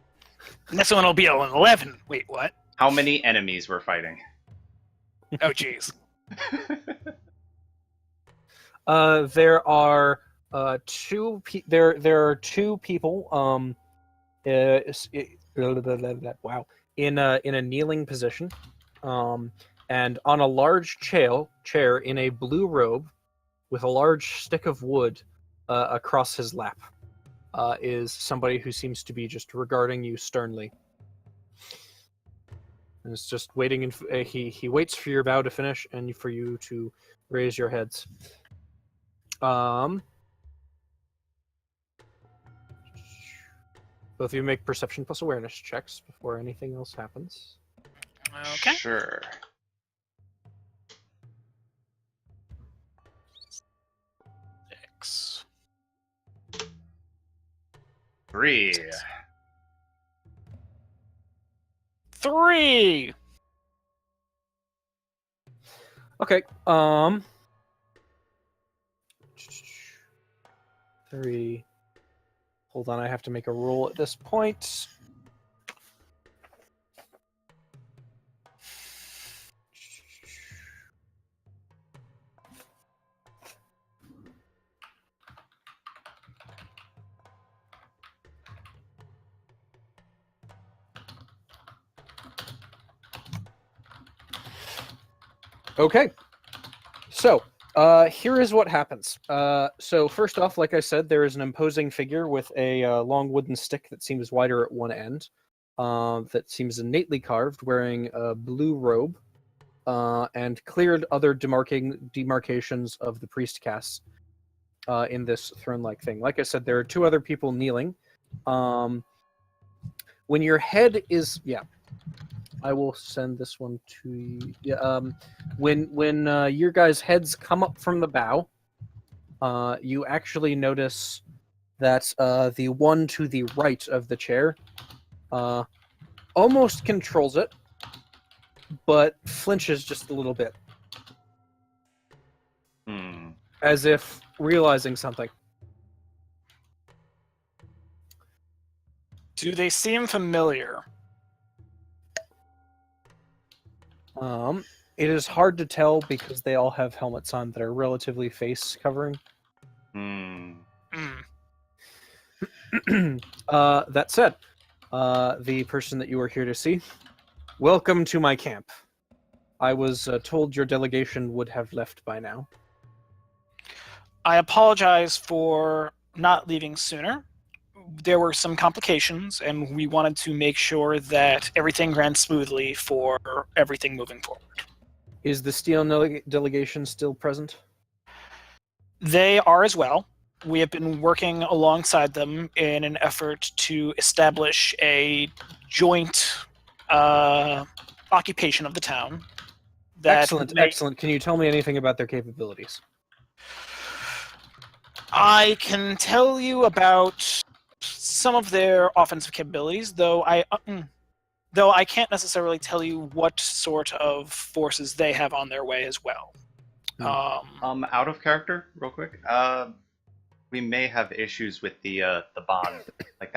B: Next one will be an 11. Wait, what?
E: How many enemies we're fighting?
B: Oh, jeez.
C: There are two. There are two people. wow, in a kneeling position, and on a large chair in a blue robe with a large stick of wood across his lap, is somebody who seems to be just regarding you sternly. And it's just waiting. He waits for your bow to finish and for you to raise your heads. Both of you make perception plus awareness checks before anything else happens.
B: Okay.
E: Sure.
B: Six.
E: 3.
B: 3.
C: Okay. 3. Hold on, I have to make a roll at this point. Okay. So, here is what happens. So first off, like I said, there is an imposing figure with a long wooden stick that seems wider at one end, that seems innately carved, wearing a blue robe, and cleared other demarcations of the priest casts in this throne-like thing. Like I said, there are 2 other people kneeling. When your head is... Yeah. I will send this one to you. Yeah, when your guys' heads come up from the bow, you actually notice that the one to the right of the chair almost controls it, but flinches just a little bit, as if realizing something.
B: Do they seem familiar?
C: It is hard to tell because they all have helmets on that are relatively face covering. That said, the person that you are here to see, welcome to my camp. I was told your delegation would have left by now.
B: I apologize for not leaving sooner. There were some complications, and we wanted to make sure that everything ran smoothly for everything moving forward.
C: Is the Steel delegation still present?
B: They are as well. We have been working alongside them in an effort to establish a joint occupation of the town.
C: Excellent. Can you tell me anything about their capabilities?
B: I can tell you about some of their offensive capabilities, though I can't necessarily tell you what sort of forces they have on their way as well.
E: Out of character, real quick. We may have issues with the bond. Like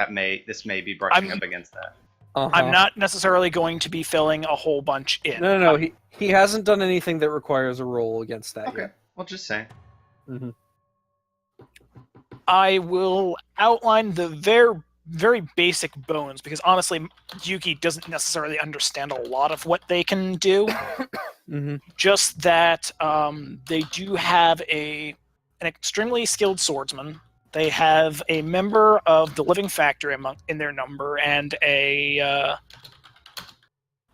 E: this may be brushing up against that.
B: I'm not necessarily going to be filling a whole bunch in.
C: No. He hasn't done anything that requires a roll against that
E: Okay,
C: yet.
E: well, just saying.
C: Mm-hmm.
B: I will outline the very, very basic bones, because honestly, Yuki doesn't necessarily understand a lot of what they can do.
C: Mm-hmm.
B: Just that they do have an extremely skilled swordsman. They have a member of the Living Factory in their number, and an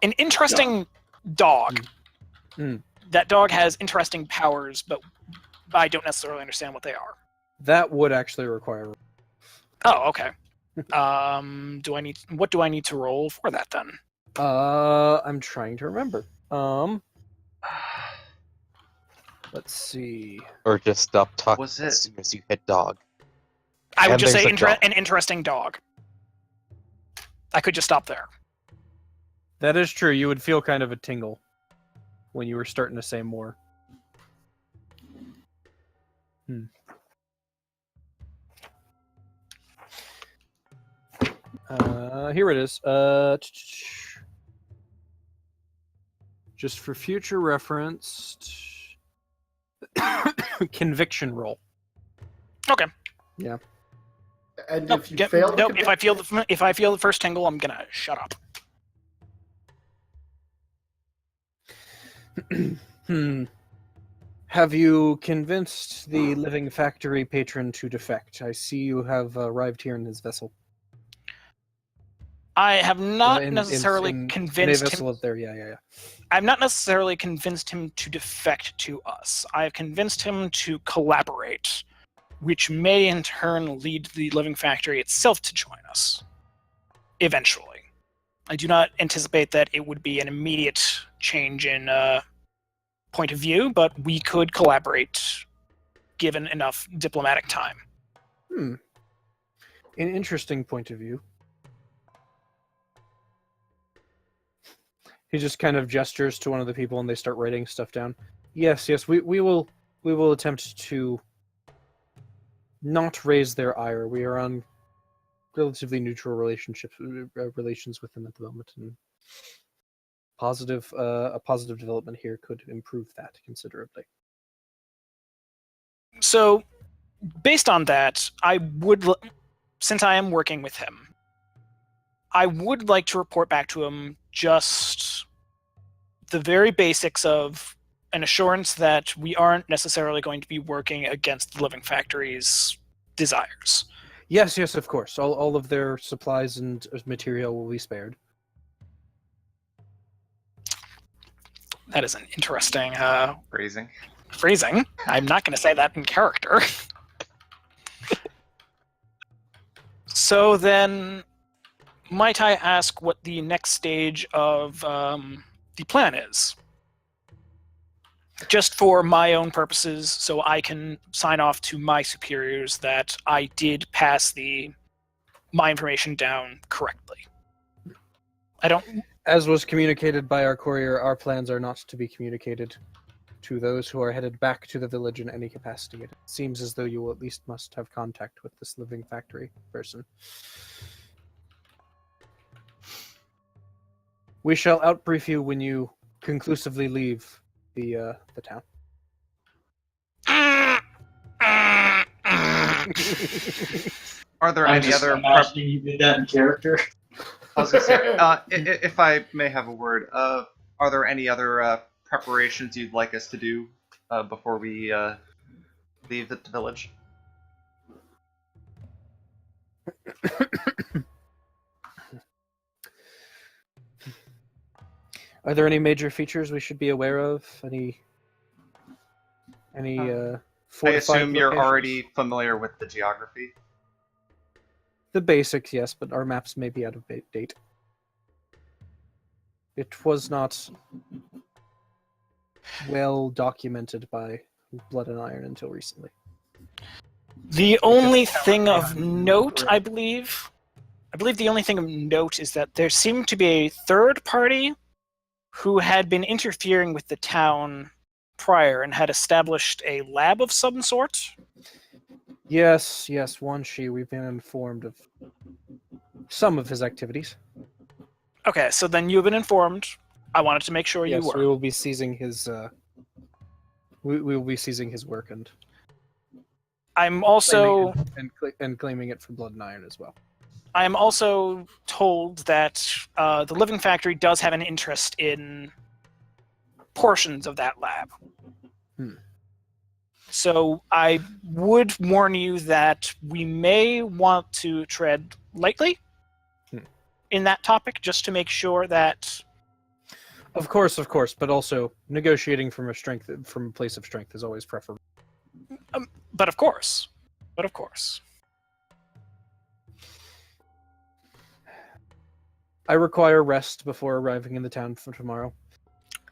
B: interesting dog. That dog has interesting powers, but I don't necessarily understand what they are.
C: That would actually require.
B: Oh, okay. What do I need to roll for that then?
C: I'm trying to remember. Let's see.
F: Or just stop talking
E: Was it-
F: as soon as you hit dog.
B: I would
F: And
B: just say
F: there's a dog.
B: an interesting dog. I could just stop there.
C: That is true. You would feel kind of a tingle when you were starting to say more. Here it is. Just for future reference, conviction roll.
B: Okay.
C: Yeah.
G: And
B: Nope,
G: if you fail to
B: nope.
G: convince,
B: If I feel the first tingle, I'm gonna shut up.
C: Have you convinced the living factory patron to defect? I see you have arrived here in his vessel.
B: I have not
C: in
B: necessarily
C: a
B: convinced him.
C: vessel up there. Yeah.
B: I've not necessarily convinced him to defect to us. I have convinced him to collaborate, which may in turn lead the living factory itself to join us. Eventually. I do not anticipate that it would be an immediate change in point of view, but we could collaborate given enough diplomatic time.
C: An interesting point of view. He just kind of gestures to one of the people, and they start writing stuff down. Yes, we will attempt to not raise their ire. We are on relatively neutral relations with them at the moment, and a positive development here could improve that considerably.
B: So, based on that, since I am working with him, I would like to report back to him just the very basics of an assurance that we aren't necessarily going to be working against the living factory's desires.
C: Yes, of course. All of their supplies and material will be spared.
B: That is an interesting
E: Phrasing.
B: I'm not going to say that in character. So then, might I ask what the next stage of the plan is? Just for my own purposes, so I can sign off to my superiors that I did pass my information down correctly.
C: As was communicated by our courier, our plans are not to be communicated to those who are headed back to the village in any capacity. It seems as though you will at least must have contact with this living factory person. We shall outbrief you when you conclusively leave the town.
E: Are there
D: I'm
E: any
D: just
E: other
D: imagining you did that in character.
E: I was gonna say, if I may have a word, are there any other preparations you'd like us to do before we leave the village?
C: Are there any major features we should be aware of? Any
E: I
C: fortified
E: assume you're
C: locations?
E: already familiar with the geography.
C: The basics, yes, but our maps may be out of date. It was not well documented by Blood and Iron until recently.
B: The only thing of note, I believe the only thing of note is that there seemed to be a third party who had been interfering with the town prior and had established a lab of some sort.
C: Yes, we've been informed of some of his activities.
B: Okay, so then you've been informed. I wanted to make sure you
C: Yes,
B: were.
C: we will be seizing his. We will be seizing his work and
B: I'm also
C: claiming it for Blood and Iron as well.
B: I am also told that the Living Factory does have an interest in portions of that lab. So I would warn you that we may want to tread lightly in that topic, just to make sure that.
C: Of course, but also negotiating from a place of strength is always preferable.
B: But of course.
C: I require rest before arriving in the town for tomorrow.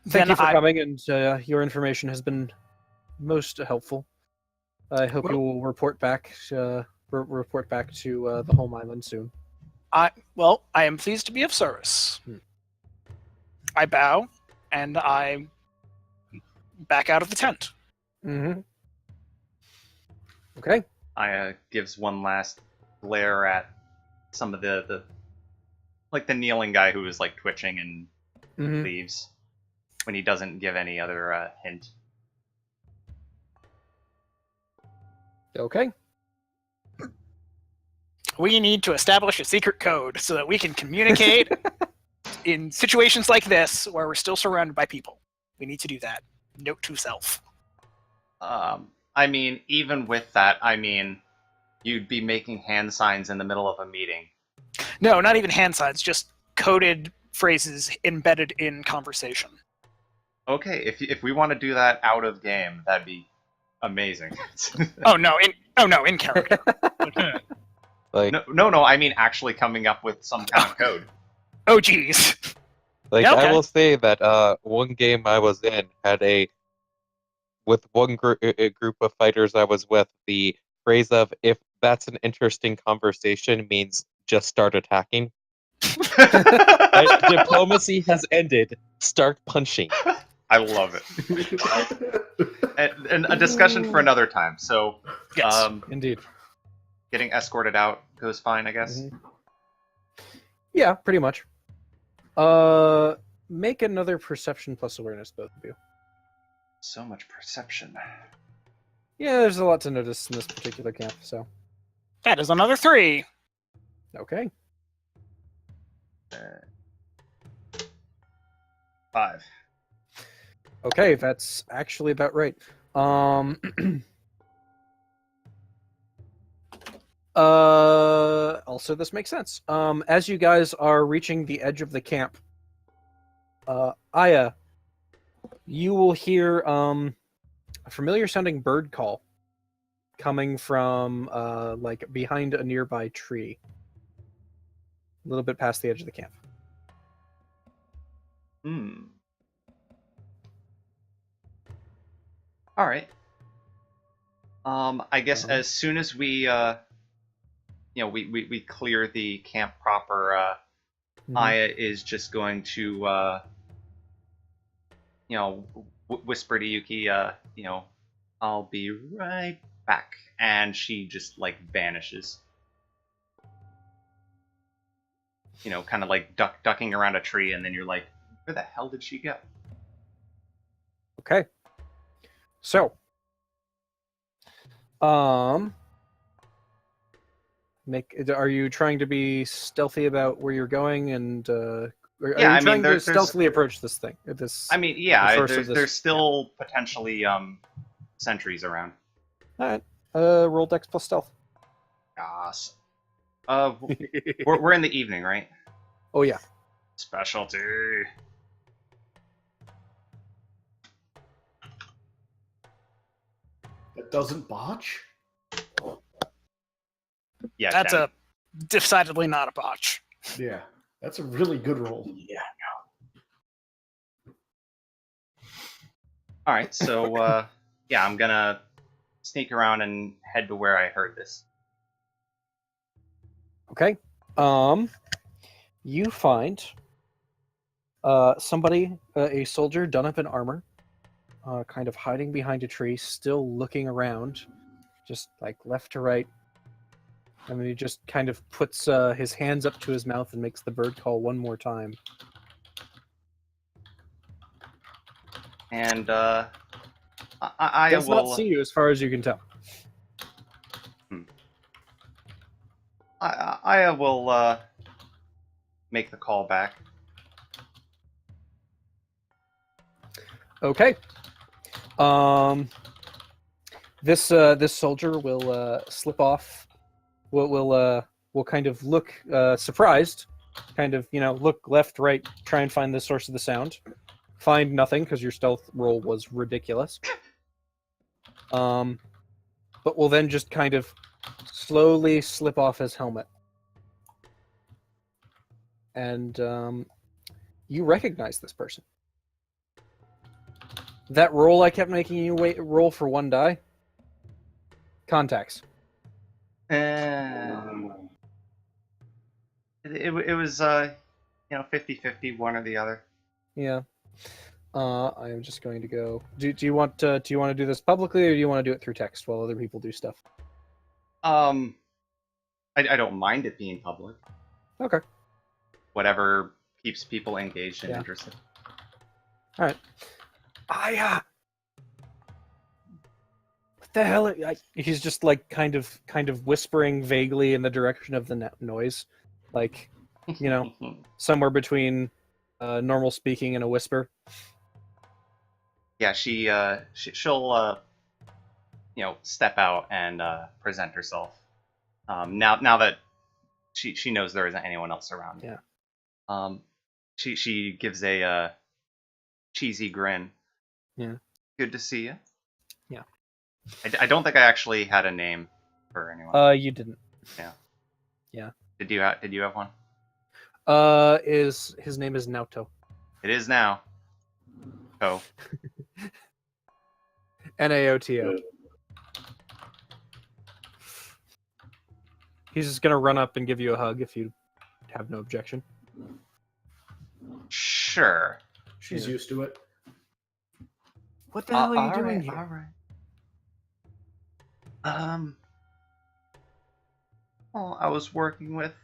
C: Thank
B: Then
C: you for coming, and your information has been most helpful. I hope you will report back to the home island soon.
B: I am pleased to be of service. I bow, and I back out of the tent.
C: Mm-hmm. Okay.
E: Aya gives one last glare at some of the kneeling guy who is like twitching and leaves when he doesn't give any other hint.
C: Okay.
B: We need to establish a secret code so that we can communicate in situations like this where we're still surrounded by people. We need to do that. Note to self.
E: I mean, even with that, I mean, you'd be making hand signs in the middle of a meeting.
B: No, not even hand signs, just coded phrases embedded in conversation.
E: Okay, if we want to do that out of game, that'd be amazing.
B: In character.
F: Like,
E: No, I mean actually coming up with some kind of code.
B: Oh, geez.
F: like
B: Yeah, okay.
F: I will say that one game I was in had with one group of fighters I was with, the phrase of "if that's an interesting conversation" means just start attacking. Diplomacy has ended. Start punching.
E: I love it. And a discussion for another time. So,
B: Yes.
C: Indeed.
E: getting escorted out goes fine, I guess.
C: Mhm. Yeah, pretty much. Make another perception plus awareness, both of you.
E: So much perception.
C: Yeah, there's a lot to notice in this particular camp, so.
B: That is another 3.
C: Okay.
E: 5.
C: Okay, that's actually about right. Also this makes sense. As you guys are reaching the edge of the camp, Aya, you will hear a familiar sounding bird call coming from like behind a nearby tree. A little bit past the edge of the camp.
E: All right. I guess as soon as we, we clear the camp proper, Aya is just going to, whisper to Yuki, I'll be right back, and she just like vanishes. Kind of like ducking around a tree, and then you're like, where the hell did she go?
C: Okay. So, are you trying to be stealthy about where you're going, and are you trying to stealthily approach this thing?
E: I mean, yeah, there's still potentially sentries around.
C: All right. Roll Dex plus stealth.
E: Gosh. We're in the evening, right?
C: Oh yeah.
E: Specialty.
G: That doesn't botch?
E: Yeah,
B: That's
E: 10.
B: a decidedly not a botch.
G: Yeah, that's a really good roll.
E: Yeah. All right, so yeah, I'm gonna sneak around and head to where I heard this.
C: Okay. You find somebody, a soldier done up in armor, kind of hiding behind a tree, still looking around, just like left to right. And then he just kind of puts his hands up to his mouth and makes the bird call one more time.
E: And I
C: Does
E: will
C: not see you as far as you can tell.
E: I will make the call back.
C: Okay. This soldier will slip off. Will kind of look surprised, kind of look left, right, try and find the source of the sound. Find nothing because your stealth roll was ridiculous. But will then just kind of slowly slip off his helmet. And you recognize this person. That roll I kept making you roll for one die. Contacts.
E: It was 50-50, one or the other.
C: Yeah. I am just going to go. Do you want to do this publicly, or do you want to do it through text while other people do stuff?
E: I don't mind it being public.
C: Okay.
E: Whatever keeps people engaged and
C: Yeah.
E: interested.
C: All right. the hell? He's just like kind of whispering vaguely in the direction of the noise, like somewhere between normal speaking and a whisper.
E: Yeah, she'll step out and present herself. Now that she knows there isn't anyone else around.
C: Yeah.
E: She gives a cheesy grin.
C: Yeah.
E: Good to see you.
C: Yeah.
E: I don't think I actually had a name for anyone.
C: You didn't.
E: Yeah.
C: Yeah.
E: Did you have one?
C: His name is Naoto.
E: It is now. Oh.
C: Naoto. He's just gonna run up and give you a hug if you have no objection.
E: Sure.
G: She's used to it.
C: What the hell are you doing
E: right,
C: here?
E: All right. Well, I was working with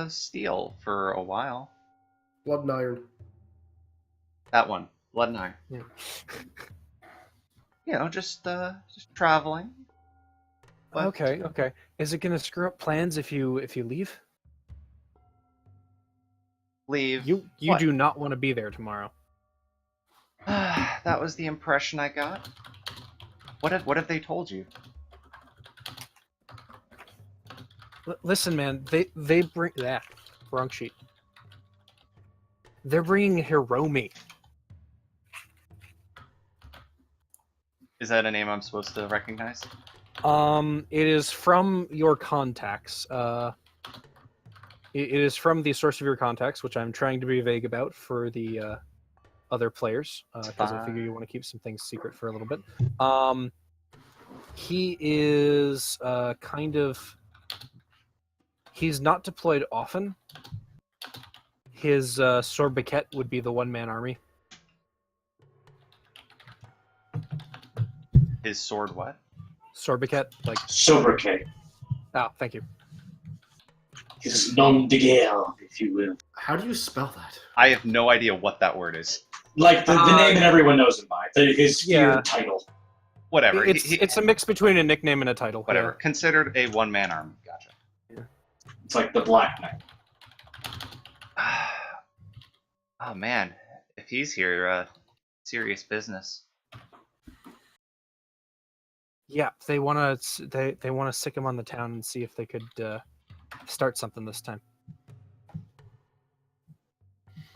E: steel for a while.
G: Blood and iron.
E: That one, Blood and Iron.
C: Yeah.
E: Just traveling. But
C: Okay. Is it gonna screw up plans if you leave?
E: leave.
C: You
E: What?
C: do not want to be there tomorrow.
E: That was the impression I got. What have they told you?
C: Listen, man. They bring that wrong sheet. They're bringing Hiromi.
E: Is that a name I'm supposed to recognize?
C: It is from your contacts. It is from the source of your contacts, which I'm trying to be vague about for the other players, because I figure you want to keep some things secret for a little bit. He is he's not deployed often. His Sorbiquet would be the one-man army.
E: His sword what?
C: Sorbiquet, like...
D: Sobriquet.
C: Oh, thank you.
D: His nom de guerre, if you will.
G: How do you spell that?
E: I have no idea what that word is.
D: Like the name that everyone knows him by. His feared title.
E: Whatever.
C: It's a mix between a nickname and a title.
E: Whatever.
C: Yeah.
E: Considered a one-man army. Gotcha.
D: It's like the Black Knight.
E: Oh man, if he's here, serious business.
C: Yeah, they want to sick him on the town and see if they could start something this time.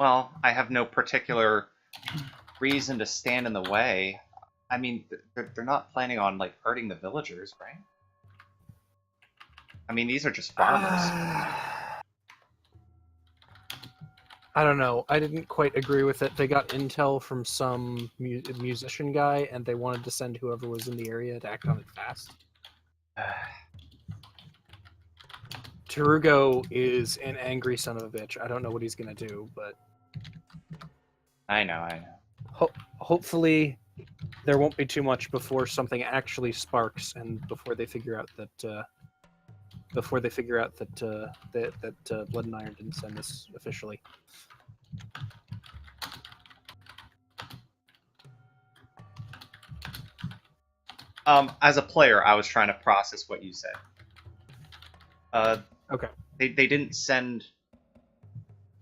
E: Well, I have no particular reason to stand in the way. I mean, they're not planning on like hurting the villagers, right? I mean, these are just farmers.
C: I don't know. I didn't quite agree with it. They got intel from some musician guy, and they wanted to send whoever was in the area to act on it fast. Tarugo is an angry son of a bitch. I don't know what he's gonna do, but
E: I know.
C: hopefully there won't be too much before something actually sparks, and before they figure out that Blood and Iron didn't send this officially.
E: As a player, I was trying to process what you said.
C: Okay.
E: They didn't send,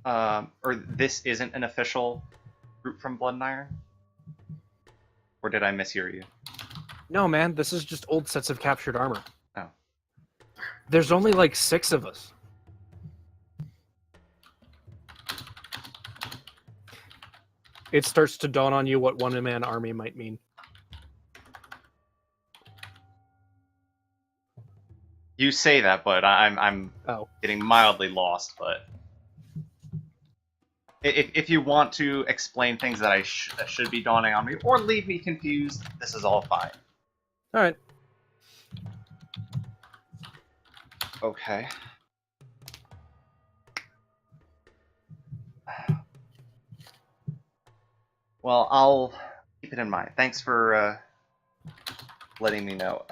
E: or this isn't an official group from Blood and Iron? Or did I mishear you?
C: No, man, this is just old sets of captured armor.
E: Oh.
C: There's only like 6 of us. It starts to dawn on you what one-man army might mean.
E: You say that, but I'm getting mildly lost. But if you want to explain things that that should be dawning on me, or leave me confused, this is all fine.
C: All right.
E: Okay. Well, I'll keep it in mind. Thanks for letting me know.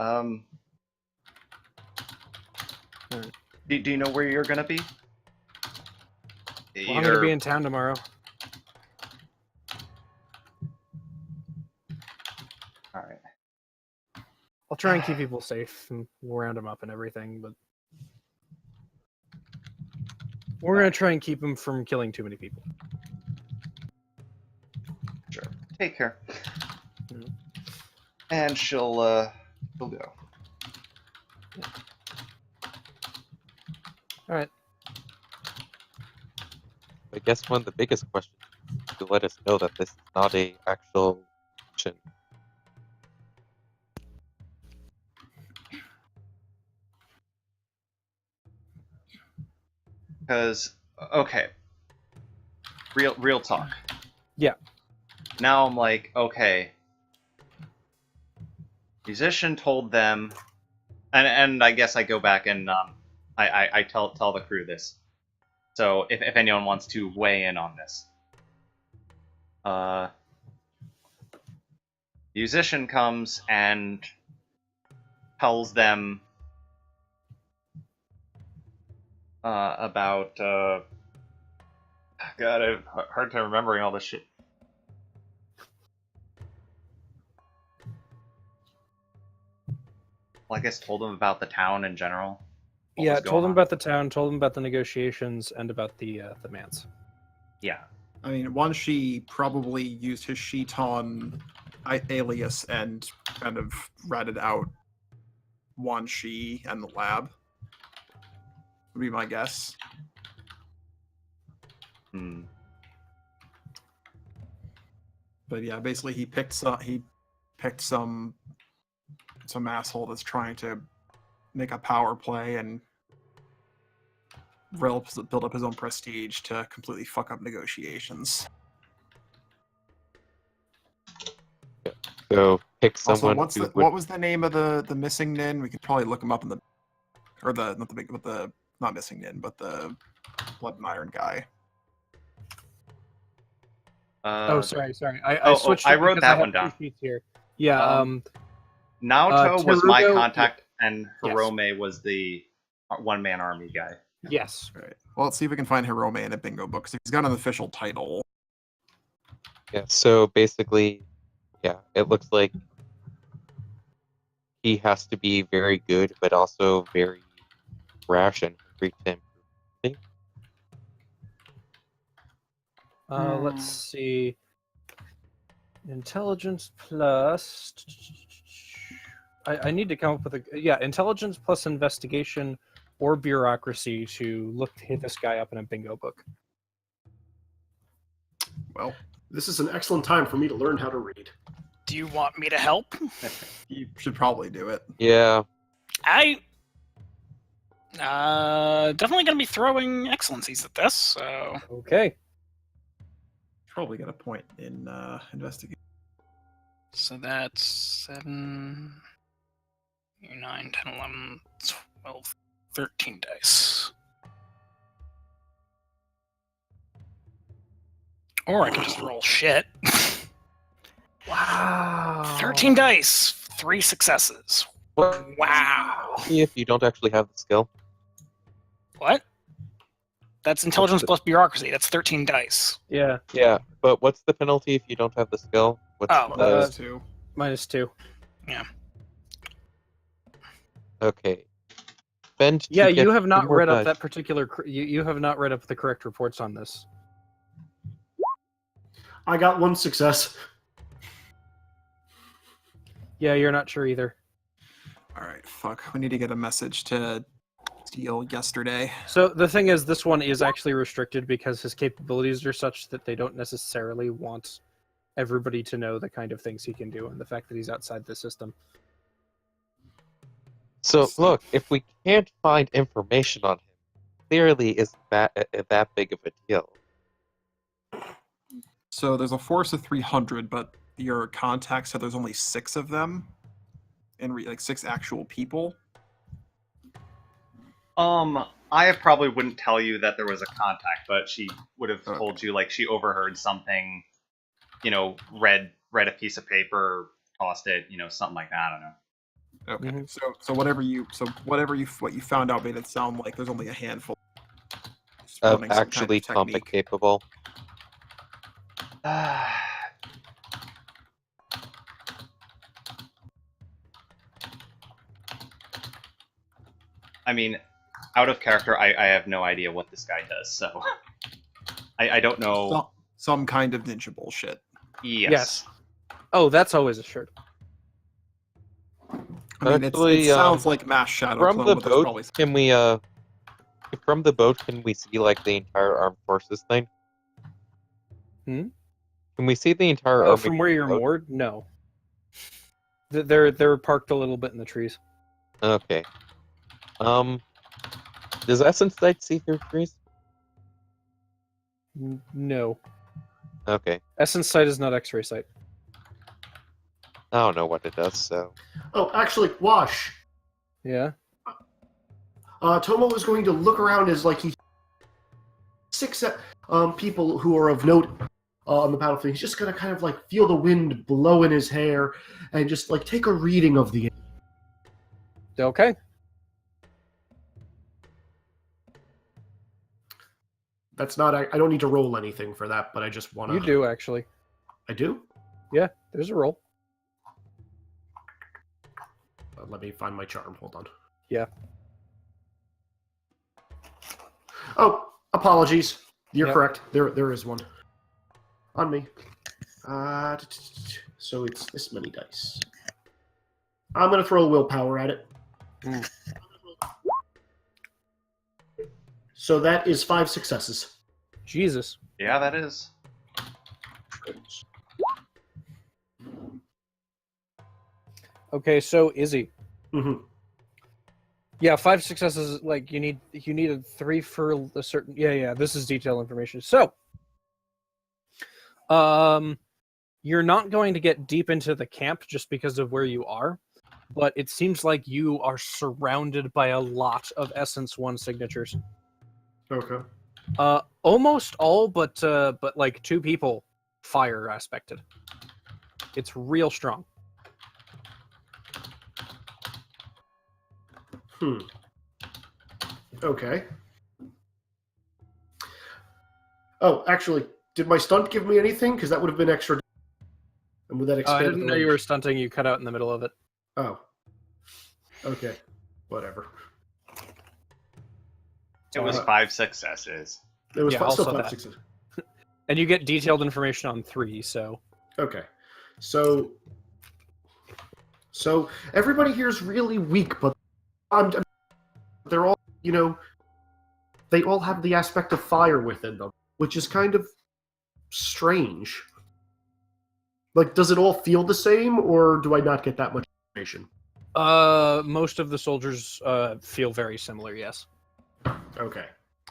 E: Do you know where you're gonna be?
C: Well, I'm gonna be in town tomorrow.
E: All right.
C: try and keep people safe, and we'll round them up and everything, but we're gonna try and keep them from killing too many people.
E: Sure. Take care.
C: Mhm.
E: And she'll go.
C: All right.
F: I guess one of the biggest questions is to let us know that this is not a actual mission.
E: Because okay, real talk.
C: Yeah.
E: Now I'm like, okay. Musician told them, and I guess I go back and I tell the crew this. So if anyone wants to weigh in on this, musician comes and tells them about God, I have a hard time remembering all this shit. Well, I guess told them about the town in general. What
C: Yeah,
E: was
C: told
E: going
C: them
E: on.
C: about the town, told them about the negotiations, and about the manse.
E: Yeah.
A: I mean, Wan Shi probably used his Shiton alias and kind of ratted out Wan Shi and the lab. Would be my guess.
E: Hmm.
A: But yeah, basically he picked some asshole that's trying to make a power play and build up his own prestige to completely fuck up negotiations.
F: So pick
A: Also,
F: someone who would.
A: what was the name of the missing nin? We could probably look him up in the not missing nin, but the blood and iron guy.
C: Sorry. I switched.
E: I
C: it
E: wrote
C: because
E: that
C: I
E: one
C: have two
E: down.
C: sheets here. Yeah.
E: Naoto was my
C: Terugo-
E: contact, and
C: Yes.
E: Hirome was the one-man army guy.
C: Yes.
A: All right. Well, let's see if we can find Hirome in a bingo book. 'Cause he's got an official title.
F: Yeah. So basically, yeah, it looks like he has to be very good, but also very rash and hungry to improve.
C: Let's see. Intelligence plus. I need to come up with intelligence plus investigation or bureaucracy to hit this guy up in a bingo book.
A: Well,
G: This is an excellent time for me to learn how to read.
B: Do you want me to help?
A: you should probably do it.
F: Yeah.
B: I definitely going to be throwing excellencies at this. So
C: Okay.
A: Probably get a point in investigation.
B: so that's 7, 9, 10, 11, 12, 13 dice. Or I can just roll shit.
C: Wow.
B: 13 dice, 3 successes. Wow.
F: See if you don't actually have the skill.
B: What? That's intelligence plus bureaucracy. That's 13 dice.
C: Yeah.
F: Yeah, but what's the penalty if you don't have the skill? What's
B: Oh,
F: the...
A: Two.
C: -2.
F: Okay. Spend.
C: Yeah,
F: to get
C: you have not
F: 2 more
C: read up
F: dice.
C: that particular. You have not read up the correct reports on this.
G: I got 1 success.
C: Yeah, you're not sure either.
A: All right, fuck. We need to get a message to Steel yesterday.
C: So the thing is, this one is actually restricted because his capabilities are such that they don't necessarily want everybody to know the kind of things he can do and the fact that he's outside the system.
F: So look, if we can't find information on him, clearly isn't that big of a deal.
A: So there's a force of 300, but your contact said there's only 6 of them, and like 6 actual people.
E: I probably wouldn't tell you that there was a contact, but she would have
A: Okay.
E: told you like she overheard something, read a piece of paper, tossed it, something like that. I don't know.
A: Okay.
C: Mhm.
A: So what you found out made it sound like there's only a handful
F: Of
A: running some kind
F: actually
A: of
F: combat
A: technique.
F: capable.
E: I mean, out of character, I have no idea what this guy does, so I don't know.
A: Some kind of ninja bullshit.
E: Yes.
C: Oh, that's always assured.
A: I mean,
F: Actually,
A: it sounds like mass shadow
F: From
A: clone,
F: the
A: but there's
F: boat,
A: probably
F: can we from the boat can we see like the entire armed forces thing?
C: Hmm?
F: Can we see the entire
C: Oh,
F: army?
C: from where you're
F: boat?
C: moored? No. They're parked a little bit in the trees.
F: Okay. Does Essence Sight see through trees?
C: No.
F: Okay.
C: Essence sight is not X-ray sight.
F: I don't know what it does, so.
G: Oh, actually, Wash.
C: Yeah.
G: Tomo was going to look around as like he six people who are of note on the battlefield. He's just gonna kind of like feel the wind blow in his hair and just like take a reading of the.
C: Okay.
G: That's not. I don't need to roll anything for that, but I just want to.
C: You do actually.
G: I do.
C: Yeah. There's a roll.
G: Let me find my charm. Hold on.
C: Yeah.
G: Oh, apologies. You're
C: Yep.
G: correct. There is one on me. So it's this many dice. I'm gonna throw a willpower at it.
C: Mm.
G: So that is 5 successes.
C: Jesus.
E: Yeah, that is.
C: Okay, so Izzy.
G: hmm
C: Yeah, 5 successes. Like you needed 3 for a certain. Yeah. This is detailed information. So, you're not going to get deep into the camp just because of where you are, but it seems like you are surrounded by a lot of Essence 1 signatures.
G: Okay.
C: Almost all, but like 2 people fire aspected. It's real strong.
G: Okay. Oh, actually, did my stunt give me anything? Because that would have been extra. And would that
C: I
G: expand?
C: didn't know you were stunting. You cut out in the middle of it.
G: Oh. Okay. Whatever.
E: It was 5 successes.
G: It was
C: Yeah,
G: still
C: also
G: 5
C: that.
G: successes.
C: And you get detailed information on 3, so...
G: Okay. So everybody here is really weak, but they're all, they all have the aspect of fire within them, which is kind of strange. Like, does it all feel the same, or do I not get that much information?
C: Most of the soldiers feel very similar, yes.
G: Okay.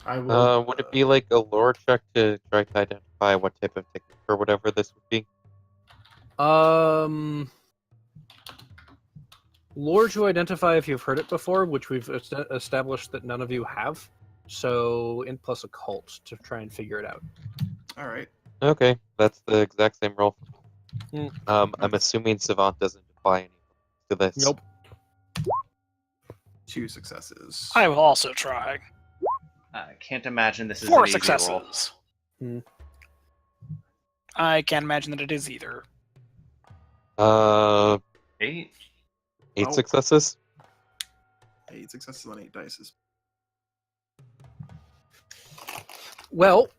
G: I will.
F: Would it be like a lore check to try to identify what type of technique or whatever this would be?
C: Lore to identify if you've heard it before, which we've established that none of you have. So, int plus occult to try and figure it out.
A: all right.
F: Okay, that's the exact same roll.
C: Hmm.
F: I'm assuming Savant doesn't apply anything to this.
C: Nope.
A: 2 successes.
B: I will also try.
E: I can't imagine this is
B: 4
E: an easy roll.
B: successes.
C: Hmm.
B: I can't imagine that it is either.
E: 8?
F: 8
A: Oh.
F: successes.
A: 8 successes on 8 dice.
C: Well,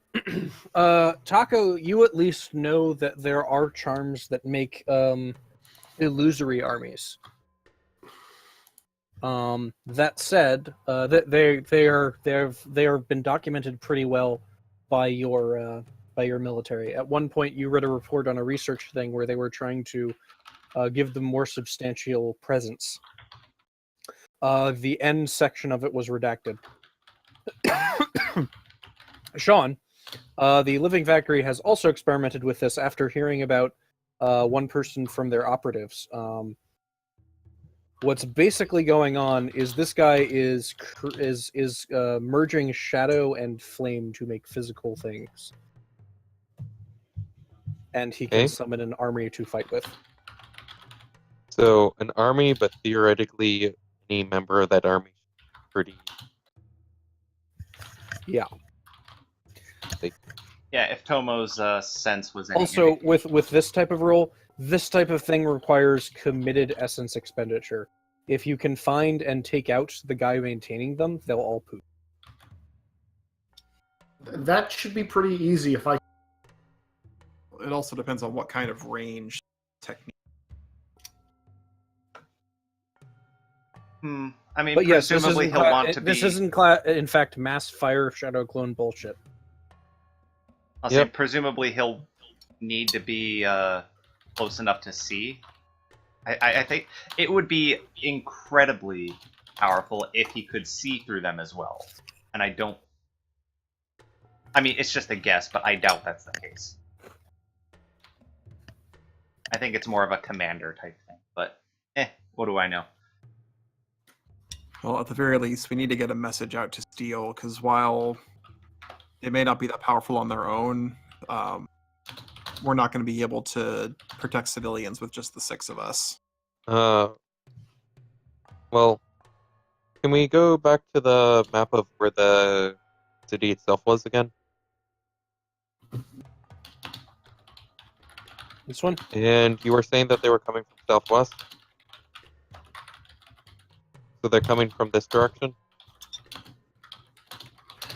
C: Taco, you at least know that there are charms that make illusory armies. That said, that they have been documented pretty well by your military. At one point, you read a report on a research thing where they were trying to give them more substantial presence. The end section of it was redacted. Sean, the Living Factory has also experimented with this after hearing about one person from their operatives. What's basically going on is this guy is merging shadow and flame to make physical things, and he can
F: Okay.
C: summon an army to fight with.
F: So an army, but theoretically, any member of that army is pretty.
C: Yeah.
E: Yeah, if Tomo's sense was any
C: Also,
E: indication.
C: with this type of role, this type of thing requires committed essence expenditure. if you can find and take out the guy maintaining them, they'll all poop.
G: That should be pretty easy if I.
A: It also depends on what kind of range technique.
E: I mean,
C: But yes, this
E: presumably
C: isn't,
E: he'll want to be.
C: this isn't in fact mass fire shadow clone bullshit.
E: I'll say presumably he'll need to be close enough to see. I think it would be incredibly powerful if he could see through them as well. And I don't. I mean, it's just a guess, but I doubt that's the case. I think it's more of a commander type thing, but what do I know?
A: Well, at the very least, we need to get a message out to Steel, because while they may not be that powerful on their own, we're not going to be able to protect civilians with just the 6 of us.
F: Well, can we go back to the map of where the city itself was again?
C: This one?
F: And you were saying that they were coming from southwest? So they're coming from this direction?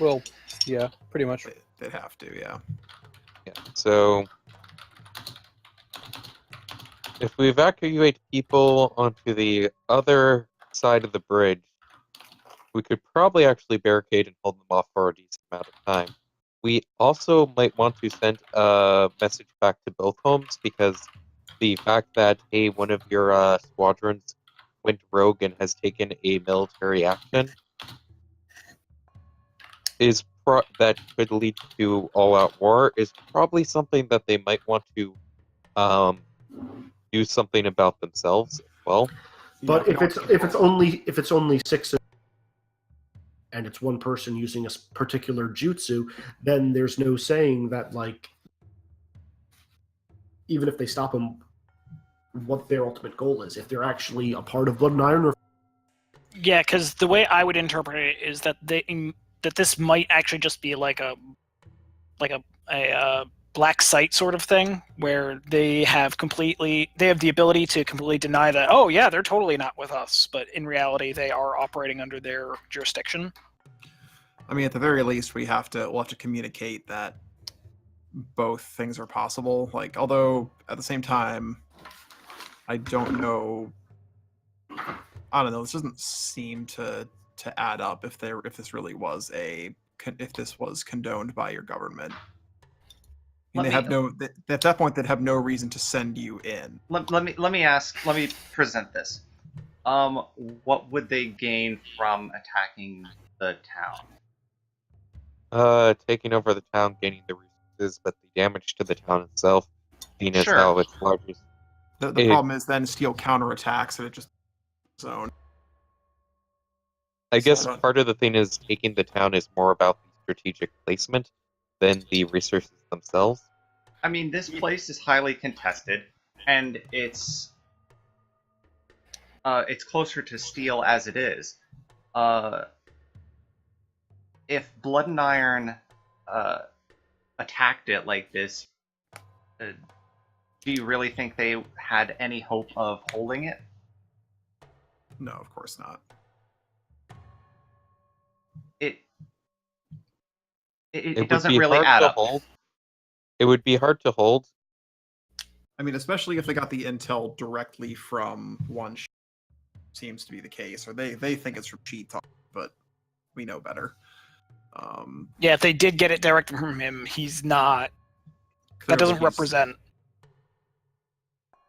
C: Well, yeah, pretty much.
A: They'd have to, yeah.
F: Yeah, so if we evacuate people onto the other side of the bridge, we could probably actually barricade and hold them off for a decent amount of time. We also might want to send a message back to both homes, because the fact that one of your squadrons went rogue and has taken a military action is that could lead to all-out war is probably something that they might want to do something about themselves as well.
G: But if it's only 6 and it's one person using a particular jutsu, then there's no saying that, like, even if they stop them, what their ultimate goal is. If they're actually a part of Blood and Iron, or
B: Yeah, because the way I would interpret it is that that this might actually just be like a black site sort of thing, where they have the ability to completely deny that, oh yeah, they're totally not with us, but in reality they are operating under their jurisdiction.
A: I mean, at the very least, we'll have to communicate that both things are possible. Like, although at the same time, I don't know. This doesn't seem to add up if this really was if this was condoned by your government. I mean, at that point they'd have no reason to send you in.
E: Let me present this. What would they gain from attacking the town?
F: Taking over the town, gaining the resources, but the damage to the town itself, being as
E: Sure.
F: how it's largest.
A: The problem is then Steel counterattacks and it just zone.
F: I guess
A: So-
F: part of the thing is taking the town is more about the strategic placement than the resources themselves.
E: I mean, this place is highly contested, and it's closer to Steel as it is. If Blood and Iron attacked it like this, do you really think they had any hope of holding it?
A: No, of course not.
E: It doesn't really add up.
F: It would be hard to hold.
A: I mean, especially if they got the intel directly from one. Seems to be the case, or they think it's from Cheetah, but we know better.
B: Yeah, if they did get it direct from him, he's not. That doesn't represent.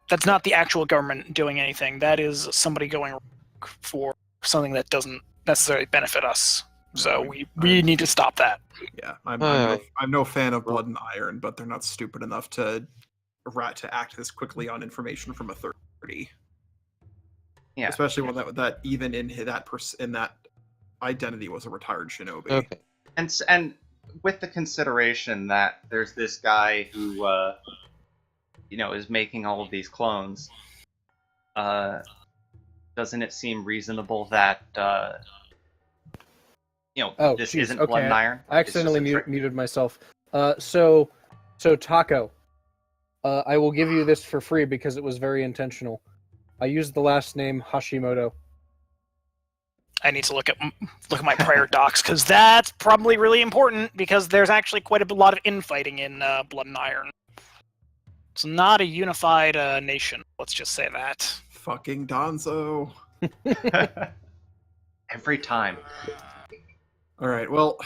B: That's not the actual government doing anything. That is somebody going for something that doesn't necessarily benefit us. So we need to stop that.
A: Yeah, I'm no fan of Blood and Iron, but they're not stupid enough to act this quickly on information from a third party.
E: Yeah,
A: especially when that even in that identity was a retired shinobi.
F: Okay.
E: And with the consideration that there's this guy who is making all of these clones, doesn't it seem reasonable that this
C: geez,
E: isn't
C: okay.
E: Blood and Iron?
C: I accidentally muted myself. So Taco, I will give you this for free because it was very intentional. I used the last name Hashimoto.
B: I need to look at my prayer docs because that's probably really important because there's actually quite a lot of infighting in Blood and Iron. It's not a unified nation. Let's just say that.
A: Fucking Donzo.
E: Every time.
A: All right. Well,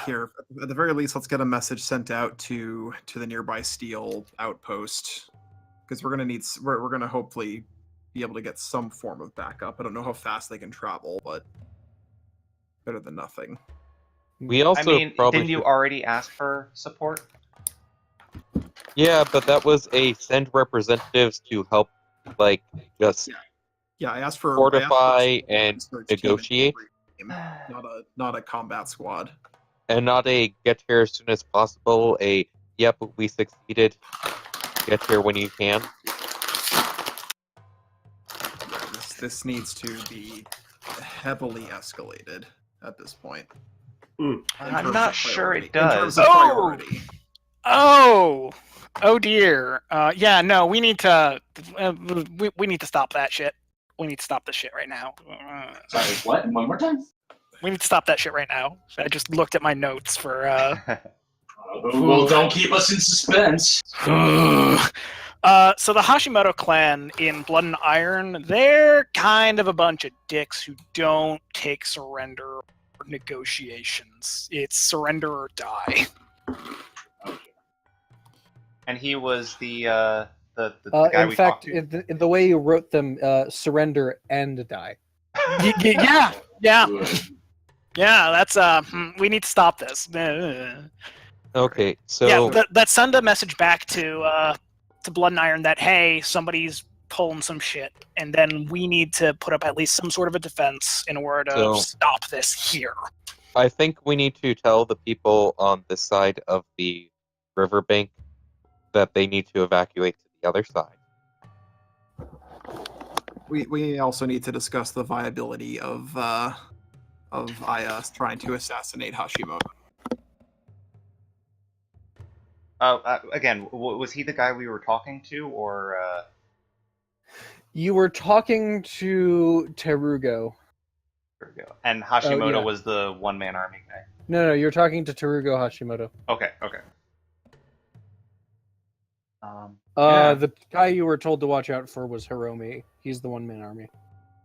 A: here at the very least, let's get a message sent out to the nearby steel outpost because we're gonna hopefully be able to get some form of backup. I don't know how fast they can travel, but better than nothing.
F: We also
E: I mean,
F: probably
E: didn't you
F: should-
E: already ask for support?
F: Yeah, but that was a send representatives to help, like, just
A: Yeah, I asked for
F: fortify and
A: research team
F: negotiate,
A: team, not a combat squad.
F: and not a get here as soon as possible. A yep, we succeeded. Get here when you can.
A: This needs to be heavily escalated at this point.
G: Mm.
A: In
E: I'm
A: terms
E: not
A: of
E: sure
A: priority.
E: it
A: In terms
E: does.
A: of
B: Oh!
A: priority.
B: Oh dear. Yeah, no, we need to we need to stop that shit. We need to stop this shit right now.
D: Sorry, what? One more time?
B: We need to stop that shit right now. I just looked at my notes for
D: Well, don't keep us in suspense.
B: So the Hashimoto clan in Blood and Iron, they're kind of a bunch of dicks who don't take surrender or negotiations. It's surrender or die.
E: And he was the guy
C: In
E: we
C: fact,
E: talked to.
C: in the way you wrote them, surrender and die.
B: Yeah.
D: Good.
B: Yeah, that's we need to stop this.
F: Okay, so
B: Yeah, let's send a message back to Blood and Iron that hey, somebody's pulling some shit, and then we need to put up at least some sort of a defense in order to
F: So-
B: stop this here.
F: I think we need to tell the people on this side of the riverbank that they need to evacuate to the other side.
A: We also need to discuss the viability of Aya trying to assassinate Hashimoto.
E: Again, was he the guy we were talking to, or
C: You were talking to Terugo.
E: there we go. And Hashimoto
C: yeah.
E: was the one-man army guy.
C: No, you're talking to Terugo Hashimoto.
E: Okay. Yeah.
C: The guy you were told to watch out for was Hiromi. He's the one-man army.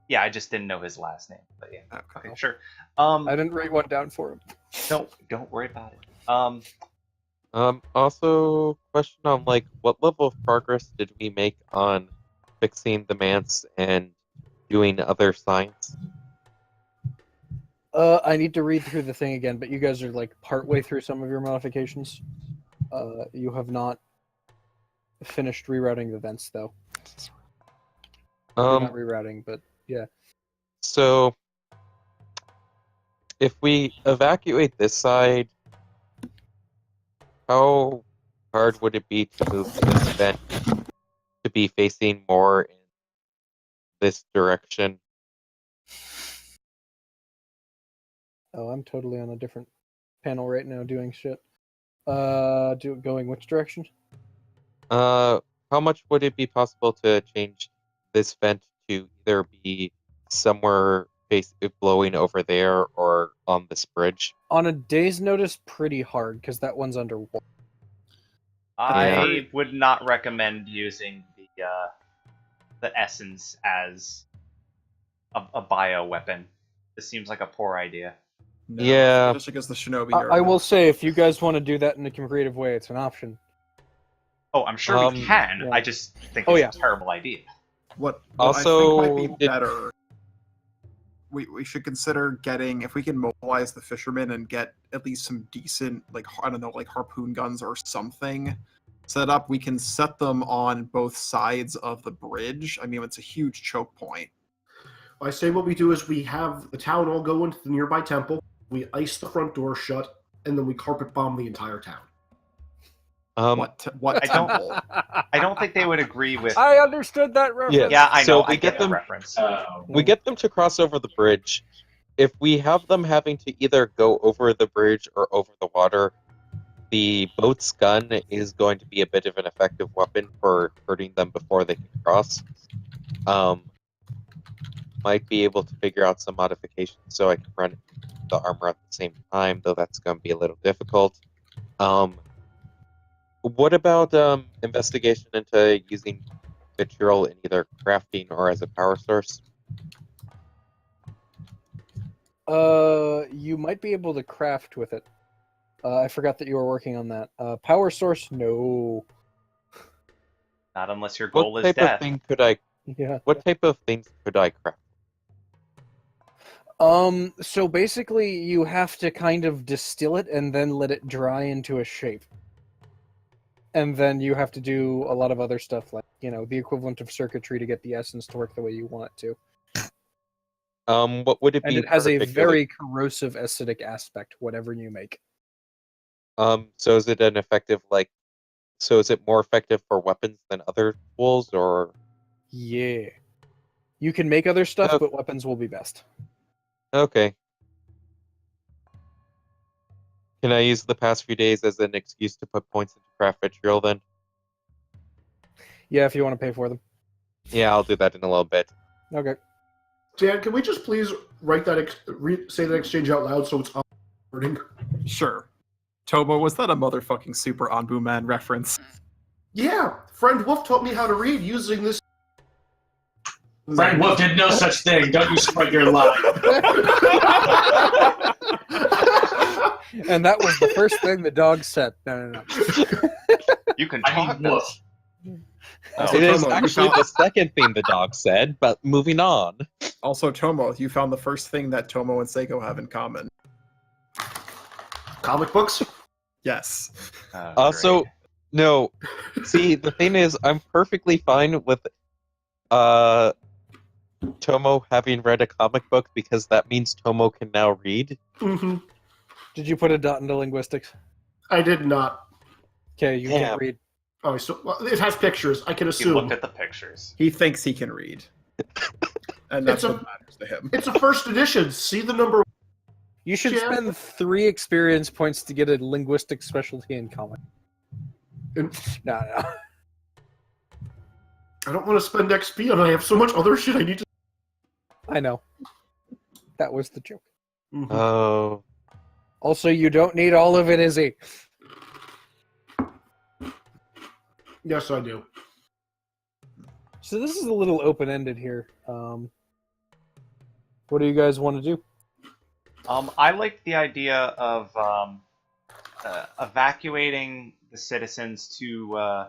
E: Yeah, I just didn't know his last name, but yeah.
A: Okay.
E: Okay, sure.
C: I didn't write one down for him.
E: Don't worry about it.
F: Also, question on, like, what level of progress did we make on fixing the manse and doing other science?
C: I need to read through the thing again, but you guys are like partway through some of your modifications. You have not finished rerouting the vents, though. You're not rerouting, but yeah.
F: So, if we evacuate this side, how hard would it be to move this vent to be facing more in this direction?
C: Oh, I'm totally on a different panel right now doing shit. Going which direction?
F: How much would it be possible to change this vent to either be somewhere blowing over there or on this bridge?
C: On a day's notice, pretty hard, because that one's underwater.
E: I would not recommend using the essence as a bio weapon. This seems like a poor idea.
A: No,
F: Yeah.
A: Just because the shinobi
C: I will say, if you guys want to do that in a creative way, it's an option.
E: Oh, I'm sure we can.
C: yeah.
E: I just think
C: Oh,
E: it's
C: yeah.
E: a terrible idea.
A: What
F: Also,
A: I think might be better. We should consider getting, if we can mobilize the fishermen and get at least some decent, like, I don't know, like harpoon guns or something set up. We can set them on both sides of the bridge. I mean, it's a huge choke point.
G: I say what we do is we have the town all go into the nearby temple, we ice the front door shut, and then we carpet bomb the entire town.
A: What
E: I don't-
A: temple?
E: I don't think they would agree with.
C: I understood that reference.
E: Yeah, I
F: So
E: know.
F: we
E: I
F: get
E: get the
F: them-
E: reference.
F: We get them to cross over the bridge. If we have them having to either go over the bridge or over the water, the boat's gun is going to be a bit of an effective weapon for hurting them before they can cross. might be able to figure out some modifications so I can run the armor at the same time, though that's going to be a little difficult. What about investigation into using vitriol in either crafting or as a power source?
C: You might be able to craft with it. I forgot that you were working on that. Power source, no.
E: Not unless your goal
F: What
E: is
F: type
E: death.
F: of thing could I?
C: Yeah.
F: What type of things could I craft?
C: So basically you have to kind of distill it and then let it dry into a shape. And then you have to do a lot of other stuff like, the equivalent of circuitry to get the essence to work the way you want it to.
F: What would it
C: And
F: be?
C: it has a
F: particularly-
C: very corrosive acidic aspect, whatever you make.
F: So is it an effective So is it more effective for weapons than other tools, or?
C: Yeah. You can make other stuff,
F: Oh.
C: but weapons will be best.
F: Okay. Can I use the past few days as an excuse to put points into craft vitriol then?
C: Yeah, if you want to pay for them.
F: Yeah, I'll do that in a little bit.
C: Okay.
G: Dan, can we just please write that, say that exchange out loud so it's on recording?
A: Sure. Tomo, was that a motherfucking Super Anbu Man reference?
G: Yeah, friend Wolf taught me how to read using this.
D: Frank Wolf did no such thing. Don't you spread your lie.
C: And that was the first thing the dog said. No.
E: You can
D: I
E: talk.
D: mean, Wolf.
A: Also,
F: It is
A: Tomo, you
F: actually
A: found-
F: the second thing the dog said, but moving on.
A: Also, Tomo, you found the first thing that Tomo and Seiko have in common.
G: Comic books?
A: Yes.
F: Also, no. See, the thing is, I'm perfectly fine with Tomo having read a comic book because that means Tomo can now read.
G: Mm-hmm.
C: Did you put a dot into linguistics?
G: I did not.
C: Okay, you
F: Damn.
C: can't read.
G: Oh, so well, it has pictures. I can
E: He
G: assume.
E: looked at the pictures.
A: He thinks he can read. And that's
G: It's
A: what matters to him.
G: It's a first edition. See the number.
C: You should
G: Yeah.
C: spend 3 experience points to get a linguistic specialty in comic.
G: In-
C: No.
G: I don't want to spend XP on it. I have so much other shit I need to.
C: I know. That was the joke.
G: Mhm.
F: Oh.
C: Also, you don't need all of it, Izzy.
G: Yes, I do.
C: So this is a little open-ended here. What do you guys want to do?
E: I like the idea of evacuating the citizens to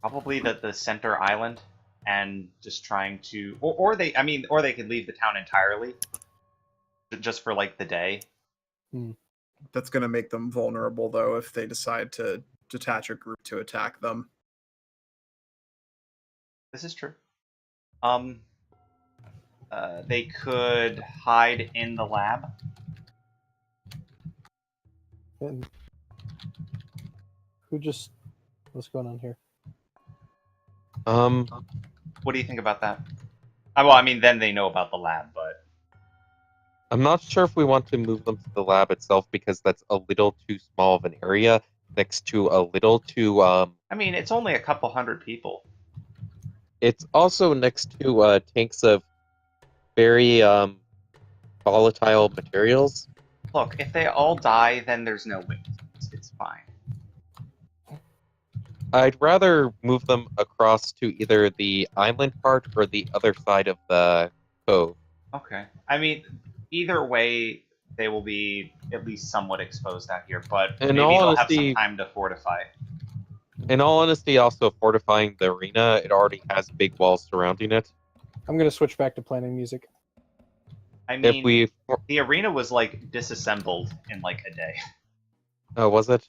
E: probably the center island, and just trying to, or they could leave the town entirely, just for like the day.
A: That's going to make them vulnerable, though, if they decide to detach a group to attack them.
E: This is true. They could hide in the lab.
C: And what's going on here?
E: What do you think about that? Well, I mean, then they know about the lab, but
F: I'm not sure if we want to move them to the lab itself because that's a little too small of an area next to a little too
E: I mean, it's only a couple hundred people.
F: It's also next to tanks of very volatile materials.
E: Look, if they all die, then there's no witnesses. It's fine.
F: I'd rather move them across to either the island part or the other side of the cove.
E: Okay. I mean, either way, they will be at least somewhat exposed out here, but
F: In
E: maybe
F: all
E: they'll have some
F: honesty-
E: time to fortify.
F: In all honesty, also fortifying the arena, it already has big walls surrounding it.
C: I'm going to switch back to planning music.
E: I
F: If
E: mean,
F: we...
E: the arena was like disassembled in like a day.
F: Oh, was it?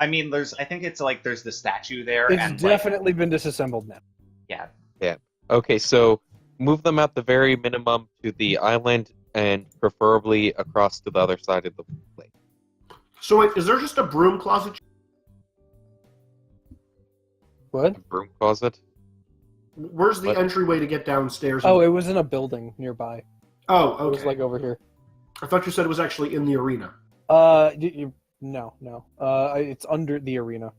E: I mean, I think it's like there's the statue there,
C: It's
E: and
C: definitely been disassembled now.
E: yeah,
F: Okay, so move them at the very minimum to the island and preferably across to the other side of the lake.
G: So wait, is there just a broom closet?
C: What?
F: A broom closet?
G: Where's the
F: What?
G: entryway to get downstairs?
C: Oh, it was in a building nearby.
G: Oh,
C: It was
G: okay.
C: like over here.
G: I thought you said it was actually in the arena.
C: No. It's under the arena.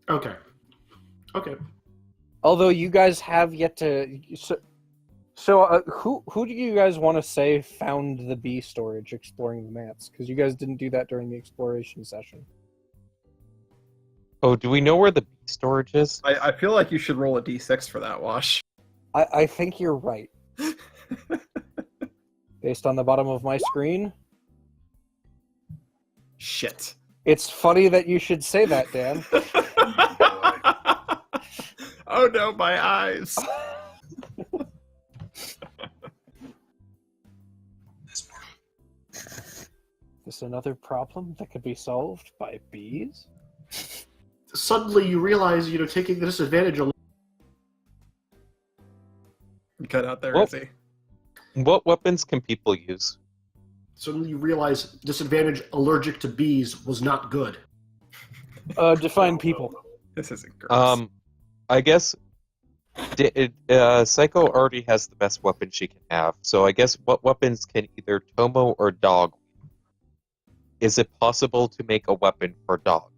G: Okay. Okay.
C: Although you guys have yet to. So who do you guys want to say found the bee storage exploring the mats? Because you guys didn't do that during the exploration session.
F: Oh, do we know where the bee storage is?
A: I feel like you should roll a d6 for that, Wash.
C: I think you're right. Based on the bottom of my screen.
A: Shit.
C: It's funny that you should say that, Dan.
A: Oh no, my eyes.
C: This another problem that could be solved by bees?
G: Suddenly you realize, taking this advantage of
A: You cut out there,
F: Well-
A: Izzy.
F: What weapons can people use?
G: suddenly you realize disadvantage allergic to bees was not good.
C: Define people.
A: This isn't gross.
F: I guess Psycho already has the best weapon she can have. So I guess what weapons can either Tomo or Dog? Is it possible to make a weapon for Dog?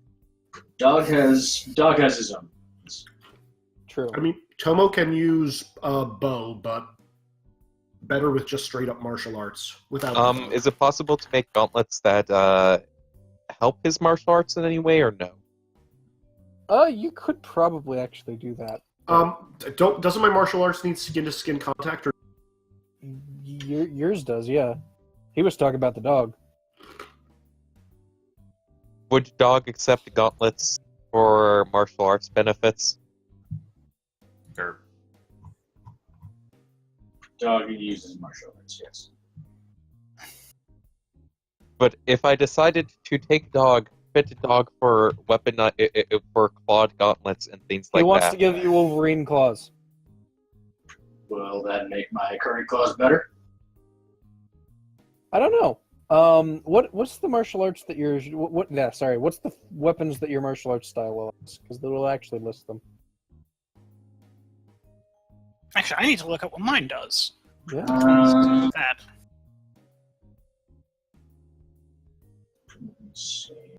D: Dog has his own.
C: True.
G: I mean, Tomo can use a bow, but better with just straight up martial arts without. the bow.
F: Is it possible to make gauntlets that help his martial arts in any way, or no?
C: You could probably actually do that.
G: Doesn't my martial arts need skin to skin contact? Or
C: Yours does, yeah. He was talking about the dog.
F: Would Dog accept gauntlets for martial arts benefits?
E: Sure.
D: Dog uses martial arts, yes.
F: But if I decided to take fit Dog for weapon, for clawed gauntlets and things
C: He
F: like
C: wants
F: that,
C: to give you Wolverine claws.
D: Will that make my current claws better?
C: I don't know. What's the martial arts that you're what's the weapons that your martial arts style will list? Because they will actually list them.
B: Actually, I need to look up what mine does.
C: Yeah.
B: That.
D: Let's see.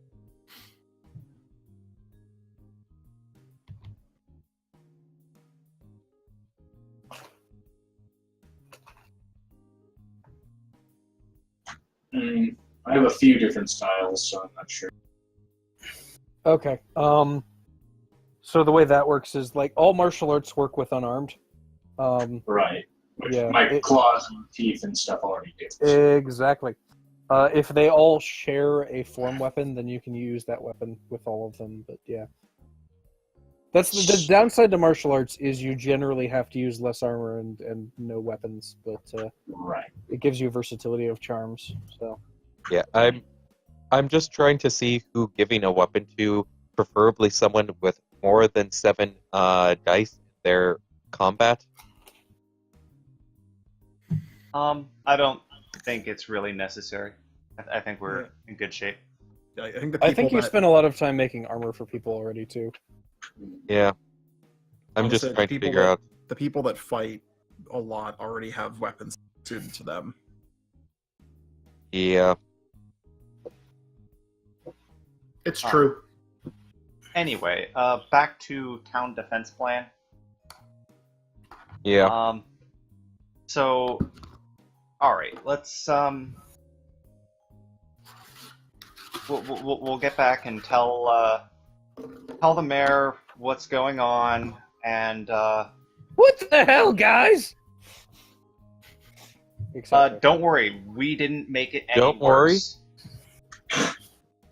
D: I have a few different styles, so I'm not sure.
C: Okay. So the way that works is like all martial arts work with unarmed.
D: Right. Which
C: Yeah,
D: my
C: it-
D: claws and teeth and stuff already do.
C: Exactly. If they all share a form weapon, then you can use that weapon with all of them. But yeah, that's the downside to martial arts is you generally have to use less armor and no weapons, but
D: Right.
C: it gives you versatility of charms. So
F: yeah, I'm just trying to see who giving a weapon to, preferably someone with more than 7 dice in their combat.
E: I don't think it's really necessary. I think we're
A: Yeah.
E: in good shape.
A: I think the people
C: I think you
A: that,
C: spent a lot of time making armor for people already too.
F: Yeah, I'm
A: Honestly,
F: just
A: the
F: trying to
A: people
F: figure
A: that-
F: out.
A: the people that fight a lot already have weapons suited to them.
F: Yeah,
G: it's true.
E: Anyway, back to town defense plan.
F: yeah.
E: So, all right, let's we'll get back and tell the mayor what's going on, and
C: What the hell, guys?
E: don't worry, we didn't make it any
F: Don't worry.
E: worse.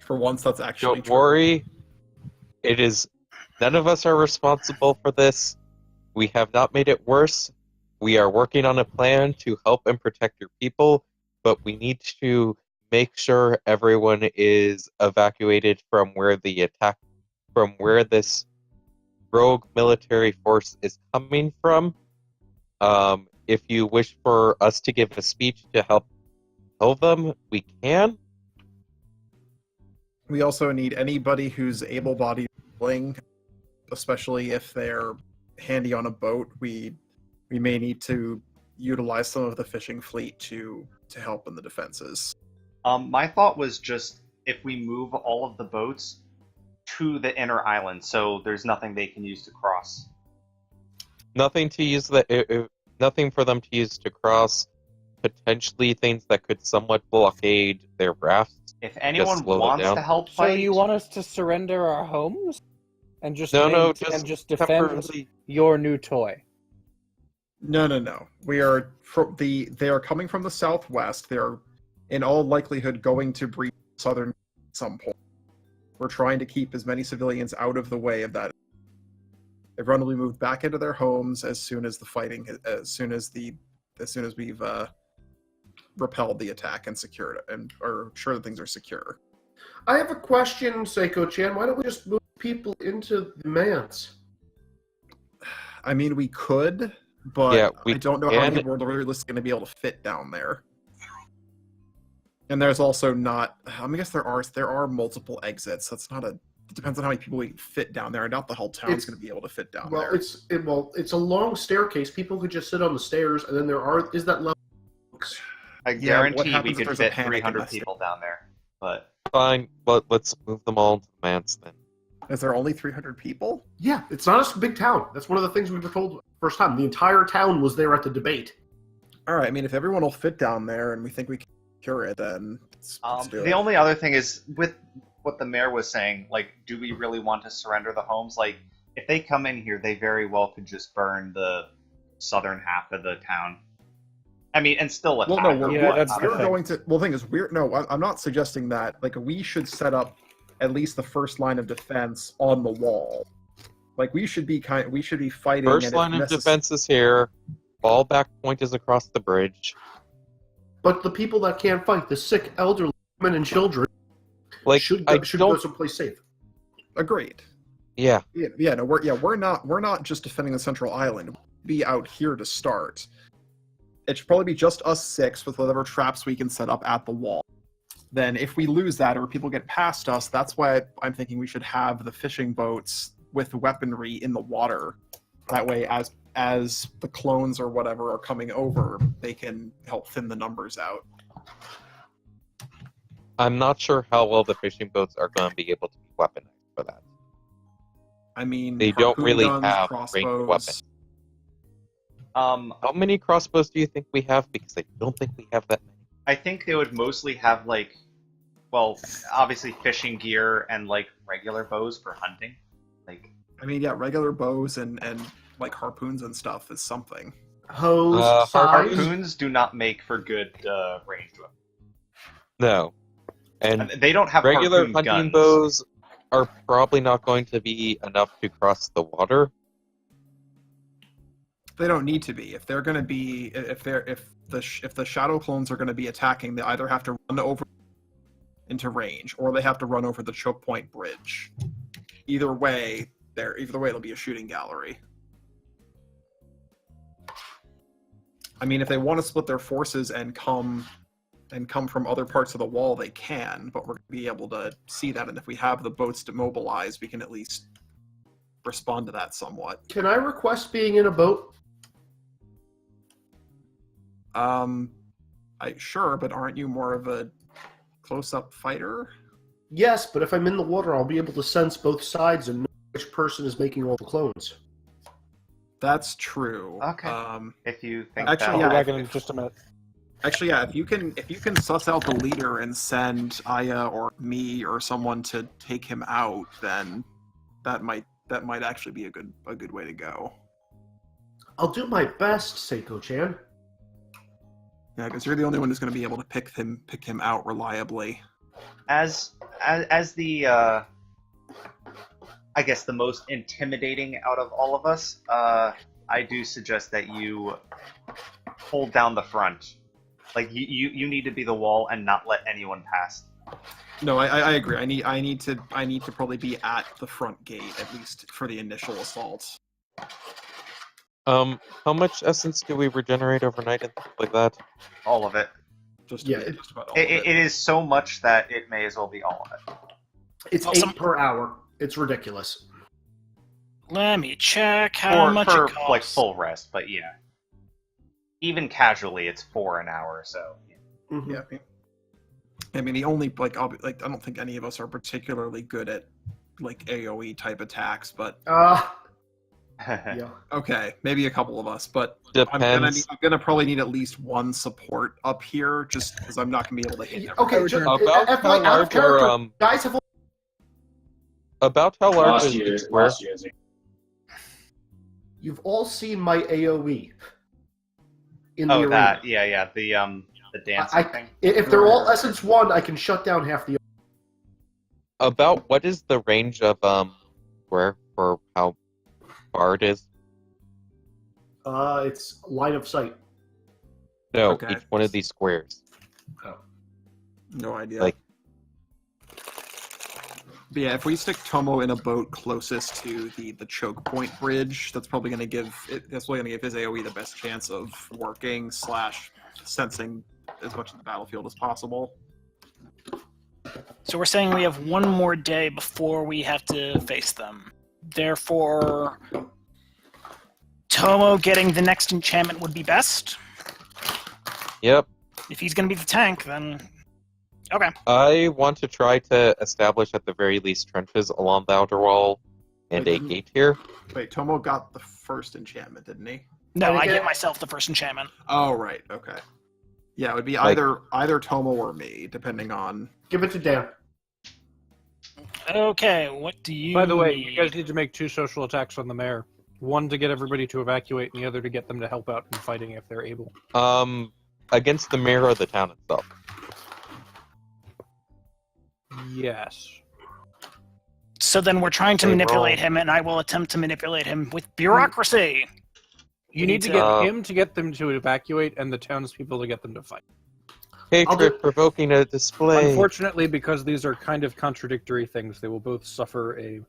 A: For once, that's actually
F: Don't
A: true.
F: worry. It is. None of us are responsible for this. We have not made it worse. We are working on a plan to help and protect your people, but we need to make sure everyone is evacuated from where this rogue military force is coming from. If you wish for us to give a speech to help kill them, we can.
A: We also need anybody who's able-bodied, willing, especially if they're handy on a boat. We may need to utilize some of the fishing fleet to help in the defenses.
E: My thought was just if we move all of the boats to the inner island, so there's nothing they can use to cross.
F: nothing to use nothing for them to use to cross. Potentially things that could somewhat blockade their rafts.
E: If anyone
F: slow them
E: wants
F: down.
E: to help
C: So
E: fight,
C: you want us to surrender our homes and just
F: No,
C: and just defend
F: temporarily.
C: your new toy?
A: No. We are they are coming from the southwest. They are, in all likelihood, going to breach southern at some point. We're trying to keep as many civilians out of the way of that. Everyone will be moved back into their homes as soon as the fighting, as soon as we've repelled the attack and secured it, and are sure that things are secure.
G: I have a question, Seiko-chan. Why don't we just move people into the manse?
A: I mean, we could, but
F: Yeah, we
A: I don't know how many
F: can.
A: people are realistically going to be able to fit down there. And there's also not. I guess there are multiple exits. That's not a. It depends on how many people we can fit down there. I doubt the whole town's going to be able to fit down there.
G: It's a long staircase. People could just sit on the stairs, and then is that level.
E: I
A: Yeah, what
E: guarantee we
A: happens if
E: could
A: there's a
E: fit
A: panic in
E: 300
A: that
E: people down there. But
F: Fine, but let's move them all into the manse then.
A: Is there only 300 people?
G: Yeah, it's not a big town. That's one of the things we were told first time. The entire town was there at the debate.
A: All right. I mean, if everyone will fit down there, and we think we can cure it, then let's do
E: the
A: it.
E: only other thing is with what the mayor was saying, like, do we really want to surrender the homes? Like, if they come in here, they very well could just burn the southern half of the town. I mean, and still attack.
A: Well, no,
C: we're
A: going to. Well, the thing is, I'm not suggesting that. Like, we should set up at least the first line of defense on the wall. Like, we should be fighting.
F: First line of defense is here. Fallback point is across the bridge.
G: But the people that can't fight, the sick, elderly, women, and children,
F: Like,
G: should
F: I
G: go
F: don't.
G: someplace safe.
A: Agreed.
F: Yeah,
A: No, we're not just defending the central island. We'll be out here to start. It should probably be just us 6 with whatever traps we can set up at the wall. Then, if we lose that or people get past us, that's why I'm thinking we should have the fishing boats with weaponry in the water. That way, as the clones or whatever are coming over, they can help thin the numbers out.
F: I'm not sure how well the fishing boats are going to be able to be weaponized for that.
A: I mean,
F: They don't
A: harpoon
F: really
A: guns,
F: have
A: crossbows.
F: ranged weapons.
E: How
F: many crossbows do you think we have? Because I don't think we have that many.
E: I think they would mostly have, like, well, obviously fishing gear and, like, regular bows for hunting. Like,
A: I mean, yeah, regular bows and like harpoons and stuff is something.
G: Hose, size.
E: harpoons do not make for good ranged weapons.
F: No. And
E: They don't have
F: regular
E: harpoon
F: hunting
E: guns.
F: bows are probably not going to be enough to cross the water.
A: They don't need to be. If they're going to be, if the shadow clones are going to be attacking, they either have to run over into range or they have to run over the choke point bridge. Either way, it'll be a shooting gallery. I mean, if they want to split their forces and come from other parts of the wall, they can, but we're going to be able to see that, and if we have the boats demobilized, we can at least respond to that somewhat.
G: Can I request being in a boat?
A: Sure, but aren't you more of a close-up fighter?
G: Yes, but if I'm in the water, I'll be able to sense both sides and know which person is making all the clones.
A: That's true.
E: Okay. If you think
A: Actually,
C: I'll
A: yeah,
C: be back in just a minute.
A: Actually, yeah, if you can suss out the leader and send Aya or me or someone to take him out, then that might actually be a good way to go.
G: I'll do my best, Seiko-chan.
A: Yeah, because you're the only one who's going to be able to pick him out reliably.
E: as the I guess the most intimidating out of all of us, I do suggest that you hold down the front. Like you need to be the wall and not let anyone pass.
A: No, I agree. I need to probably be at the front gate at least for the initial assault.
F: How much essence do we regenerate overnight and things like that?
E: All of it.
A: Just about all of
E: It is so much that it may as well be all of it.
G: It's
B: Awesome.
G: 8 per hour. It's ridiculous.
B: Let me check how much
E: for
B: it costs.
E: like full rest, but yeah. Even casually, it's 4 an hour. So
G: Mhm.
A: Yeah. I mean, the only I don't think any of us are particularly good at like AOE type attacks, but
G: Yeah.
A: Okay, maybe a couple of us, but
F: Depends.
A: I'm gonna probably need at least one support up here, just because I'm not gonna be able to hit everything.
G: Okay,
C: return.
F: About
G: FYI,
F: how
G: out of
F: large
G: character,
F: are
G: guys have
F: about how large is the square?
D: Lost you, Izzy.
G: you've all seen my AOE in the
E: Oh,
G: arena.
E: that. Yeah. The dancing thing.
G: If they're all Essence 1, I can shut down half the.
F: About what is the range of square for how far it is?
G: It's line of sight.
F: No,
A: Okay.
F: each one of these squares.
A: No idea.
F: Like-
A: But yeah, if we stick Tomo in a boat closest to the choke point bridge, that's probably gonna give his AOE the best chance of working / sensing as much of the battlefield as possible.
B: So we're saying we have one more day before we have to face them. Therefore, Tomo getting the next enchantment would be best.
F: Yep.
B: If he's going to be the tank, then... Okay.
F: I want to try to establish at the very least trenches along the outer wall and a
A: Wait,
F: gate here.
A: Wait, Tomo got the first enchantment, didn't he?
B: No, I
G: Okay.
B: get myself the first enchantment.
A: Oh, right. Okay. Yeah, it would be
F: Like-
A: either Tomo or me, depending on.
G: Give it to Dan.
B: Okay, what do you
C: By the way,
B: need?
C: you guys need to make 2 social attacks on the mayor. One to get everybody to evacuate, and the other to get them to help out in fighting if they're able.
F: Against the mayor of the town itself.
C: Yes.
B: So then we're trying to
F: They
B: manipulate
F: roll.
B: him, and I will attempt to manipulate him with bureaucracy.
C: You need to get him to get them to evacuate, and the townspeople to get them to fight.
F: Hatred provoking a display.
C: Unfortunately, because these are kind of contradictory things, they will both suffer a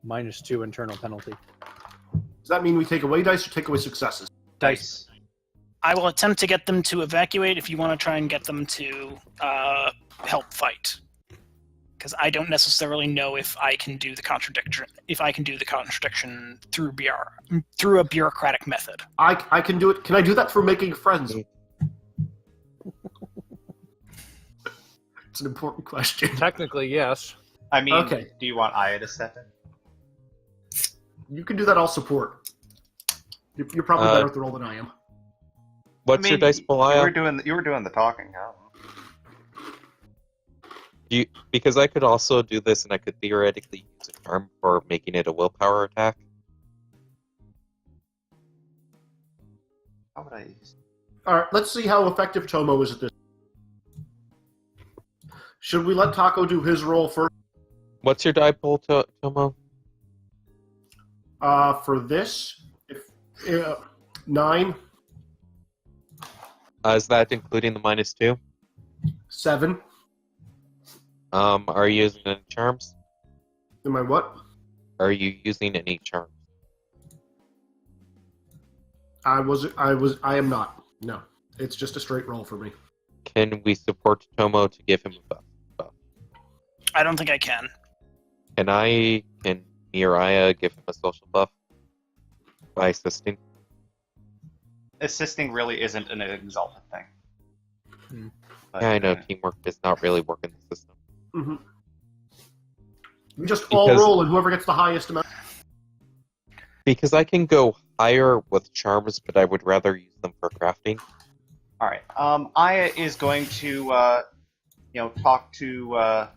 C: -2 internal penalty.
G: Does that mean we take away dice or take away successes?
E: Dice.
B: I will attempt to get them to evacuate if you want to try and get them to help fight. Because I don't necessarily know if I can do the contradiction. If I can do the contradiction through through a bureaucratic method.
G: I can do it. Can I do that for making friends? It's an important question.
C: Technically, yes.
E: I mean,
G: Okay.
E: do you want Aya to step in?
G: You can do that. I'll support. You're probably better at the roll than I am.
F: What's your dice pool, Aya?
E: You were doing the talking. Huh?
F: Because I could also do this, and I could theoretically use a charm for making it a willpower attack.
E: How would I use?
G: All right. Let's see how effective Tomo is at this. Should we let Taco do his roll first?
F: What's your die pool, Tomo?
G: For this, 9,
F: Is that including the -2?
G: 7.
F: Are you using any charms?
G: Am I what?
F: Are you using any charms?
G: I am not. No. It's just a straight roll for me.
F: Can we support Tomo to give him a buff?
B: I don't think I can.
F: Can me or Aya give him a social buff by assisting?
E: Assisting really isn't an exalted thing.
C: Hmm.
E: But,
F: Yeah, I know teamwork does not really work in the system.
G: Mm-hmm. We just all
F: Because-
G: roll, and whoever gets the highest amount.
F: Because I can go higher with charms, but I would rather use them for crafting.
E: All right. Aya is going to, talk to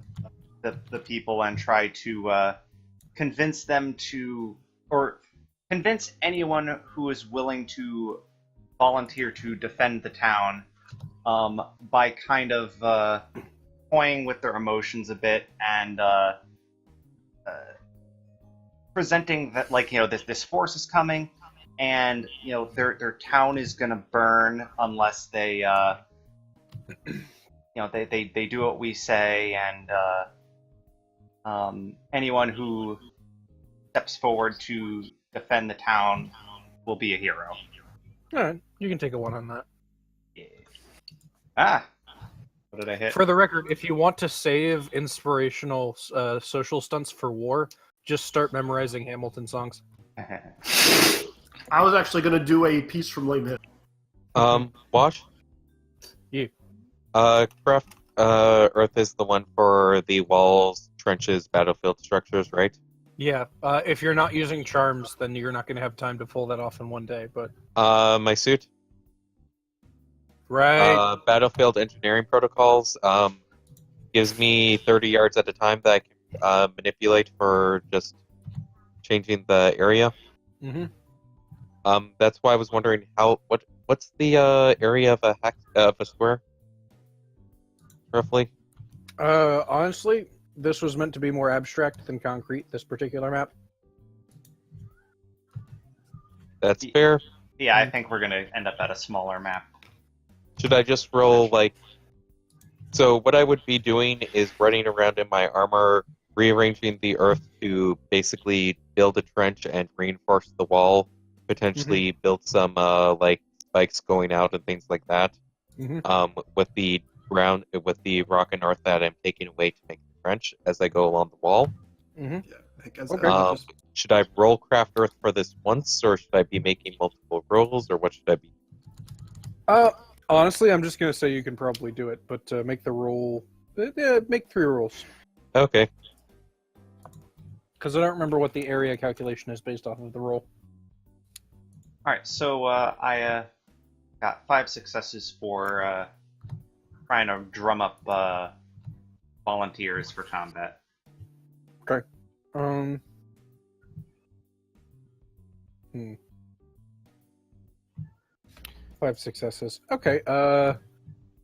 E: the people and try to convince them to, or convince anyone who is willing to volunteer to defend the town, by kind of toying with their emotions a bit and presenting that, this force is coming, and their town is gonna burn unless they they do what we say, and anyone who steps forward to defend the town will be a hero.
C: Alright, you can take a 1 on that.
E: Yeah. Ah, what did I hit?
C: For the record, if you want to save inspirational social stunts for war, just start memorizing Hamilton songs.
G: I was actually going to do a piece from Les Mis.
F: Wash?
C: You.
F: Earth is the one for the walls, trenches, battlefield structures, right?
C: Yeah, if you're not using charms, then you're not going to have time to pull that off in one day. But
F: My suit.
C: right,
F: Battlefield engineering protocols gives me 30 yards at a time that I can manipulate for just changing the area.
C: hmm
F: That's why I was wondering what's the area of a square, roughly.
C: honestly, this was meant to be more abstract than concrete. This particular map.
F: That's fair.
E: Yeah, I think we're gonna end up at a smaller map.
F: Should I just roll like? So what I would be doing is running around in my armor, rearranging the earth to basically build a trench and reinforce the wall, potentially build some like spikes going out and things like that.
C: Mhm.
F: With the rock and earth that I'm taking away to make the trench as I go along the wall.
C: hmm
A: Yeah, I guess
C: Okay.
F: Should I roll craft earth for this once, or should I be making multiple rolls, or what should I be?
C: Honestly, I'm just going to say you can probably do it, but make the roll. Make 3 rolls.
F: Okay.
C: Because I don't remember what the area calculation is based off of the roll.
E: All right, so I got 5 successes for trying to drum up volunteers for combat.
C: Um. 5 successes. Okay.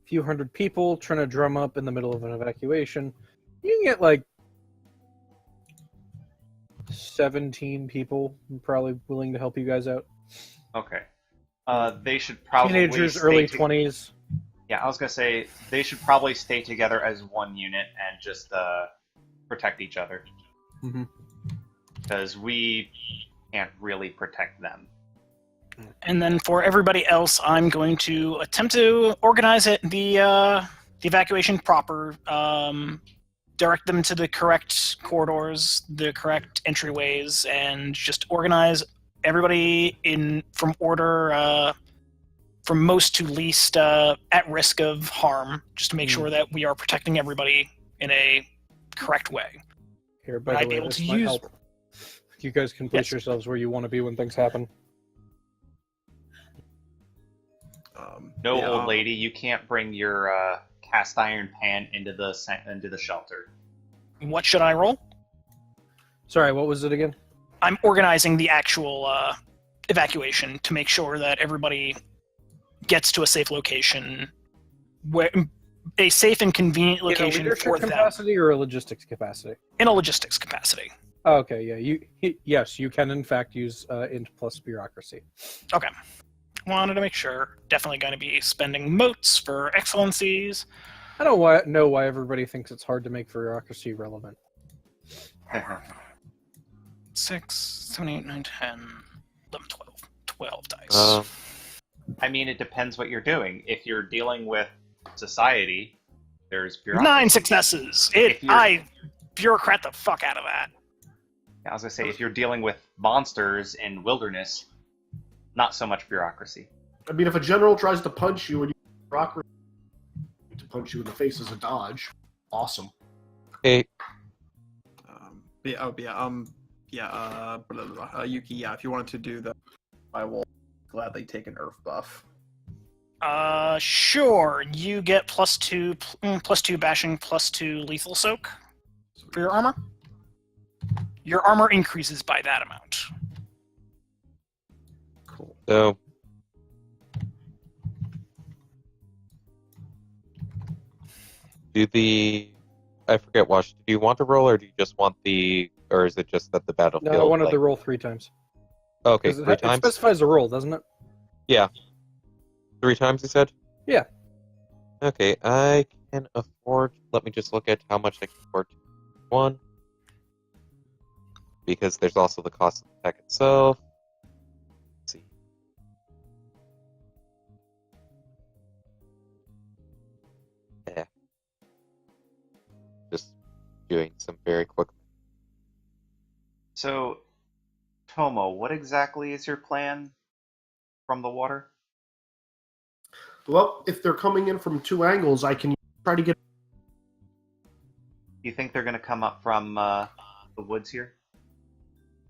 C: Few hundred people trying to drum up in the middle of an evacuation. You can get like 17 people probably willing to help you guys out.
E: Okay. They should probably
C: Teenagers,
E: stay
C: early
E: to-
C: 20s.
E: Yeah, I was gonna say they should probably stay together as one unit and just protect each other.
C: Mhm.
E: Because we can't really protect them.
B: And then for everybody else, I'm going to attempt to organize the evacuation proper, direct them to the correct corridors, the correct entryways, and just organize everybody from order, from most to least at risk of harm, just to make sure that we are protecting everybody in a correct way.
C: Here,
B: Would
C: by
B: I
C: the
B: be
C: way,
B: able
C: this
B: to
C: might
B: use-
C: help. You guys can place
B: Yes.
C: yourselves where you want to be when things happen.
E: No,
A: yeah,
E: old lady, you can't bring your cast iron pan into the shelter.
B: What should I roll?
C: Sorry, what was it again?
B: I'm organizing the actual evacuation to make sure that everybody gets to a safe location, a safe and convenient
C: In a
B: location
C: leadership
B: for them
C: capacity or a logistics capacity?
B: in a logistics capacity.
C: Oh, okay, yeah. Yes, you can in fact use int plus bureaucracy.
B: Okay. Wanted to make sure. Definitely going to be spending motes for excellencies.
C: I don't know why everybody thinks it's hard to make bureaucracy relevant.
B: 6, 7, 8, 9, 10, 11, 12. 12 dice.
E: I mean, it depends what you're doing. If you're dealing with society, there's bureaucracy.
B: 9 successes.
E: If you're-
B: I bureaucrat the fuck out of that.
E: I was gonna say, if you're dealing with monsters in wilderness, not so much bureaucracy.
G: I mean, if a general tries to punch you and you bureaucracy to punch you in the face as a dodge, awesome.
F: Hey,
A: blah, blah, blah. Yuki, yeah, if you wanted to do that, I will gladly take an earth buff.
B: Sure. You get +2 bashing, +2 lethal soak for your armor. Your armor increases by that amount.
A: Cool.
F: so I forget, Wash, do you want to roll, or do you just want or is it just that the battlefield?
C: No, I wanted to roll 3 times.
F: Okay,
C: 'Cause
F: three
C: it
F: times?
C: specifies a roll, doesn't it?
F: 3 times, you said?
C: Yeah.
F: Okay, I can afford... Let me just look at how much I can afford to one. Because there's also the cost of the tech itself. Let's see. Yeah. Just doing some very quick...
E: So, Tomo, what exactly is your plan from the water?
G: Well, if they're coming in from 2 angles, I can try to get.
E: You think they're gonna come up from the woods here?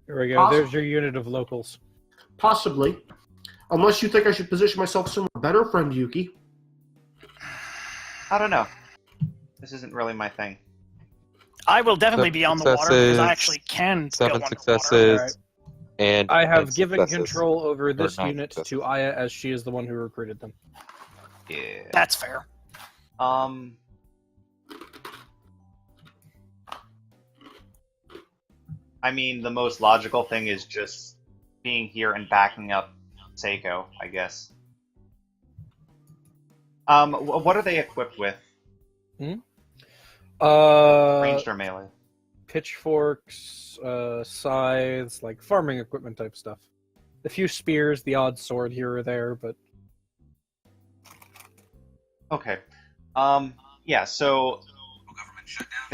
C: There we go.
G: Awesome.
C: There's your unit of locals.
G: Possibly. Unless you think I should position myself somewhere better, friend Yuki.
E: I don't know. This isn't really my thing.
B: I will definitely
F: Seven
B: be on the water because I
F: successes,
B: actually can go
F: 7
B: underwater.
F: successes,
C: Alright.
F: and
C: I have
F: 10
C: given
F: successes.
C: control over this
F: 9
C: unit
F: successes.
C: to Aya, as she is the one who recruited them.
E: Yeah.
B: That's fair.
E: I mean, the most logical thing is just being here and backing up Seiko, I guess. What are they equipped with? Ranged or melee?
C: Pitchforks, scythes, like farming equipment type stuff. A few spears, the odd sword here or there, but
E: Okay. Yeah. So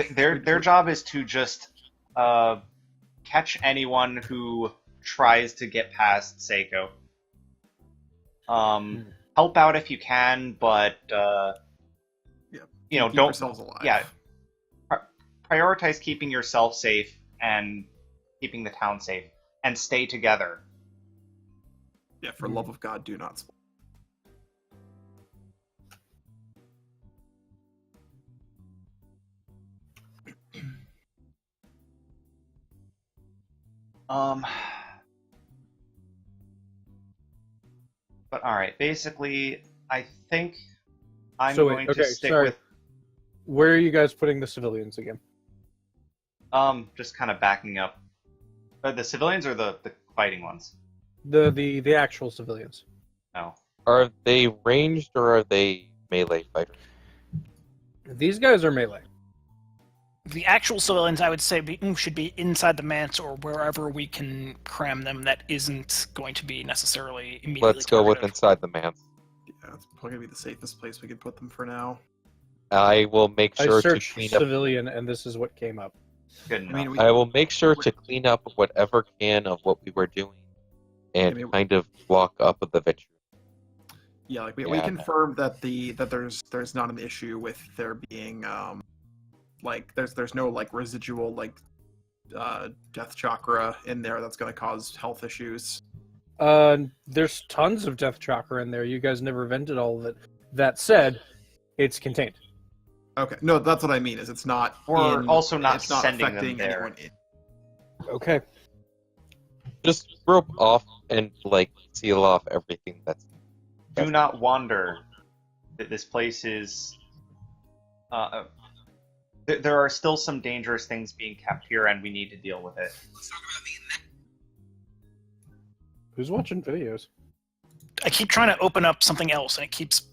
E: their job is to just catch anyone who tries to get past Seiko. Help out if you can, but you know,
A: Keep
E: don't.
A: yourselves alive.
E: Yeah. Prioritize keeping yourself safe and keeping the town safe, and stay together.
A: Yeah, for love of God, do not split.
E: But all right, basically, I think I'm
C: So wait,
E: going
C: okay,
E: to stick
C: sorry.
E: with
C: where are you guys putting the civilians again?
E: just kind of backing up. The civilians or the fighting ones?
C: The actual civilians.
E: No.
F: Are they ranged or are they melee fighters?
C: These guys are melee.
B: The actual civilians, I would say, should be inside the manse or wherever we can cram them that isn't going to be necessarily immediately
F: Let's go with
B: targeted.
F: inside the manse.
A: Yeah, it's probably gonna be the safest place we could put them for now.
F: I will make sure
C: I
F: to
C: searched
F: clean up.
C: civilian, and this is what came up.
E: Good enough.
A: mean, we-
F: I will make sure to clean up whatever can of what we were doing, and
A: I mean-
F: kind of block up the victory.
A: Yeah, like we
F: Yeah,
A: confirmed that there's not an issue with there being like there's no like residual like death chakra in there that's gonna cause health issues.
C: There's tons of death chakra in there. You guys never vented all of it. That said, it's contained.
A: Okay, no, that's what I mean. Is it's not
E: Or also not
A: it's not
E: sending them
A: affecting
E: there.
A: anyone in-
C: Okay.
F: Just rope off and like seal off everything that's.
E: Do not wander. This place is. There are still some dangerous things being kept here, and we need to deal with it.
C: Who's watching videos?
B: I keep trying to open up something else, and it keeps...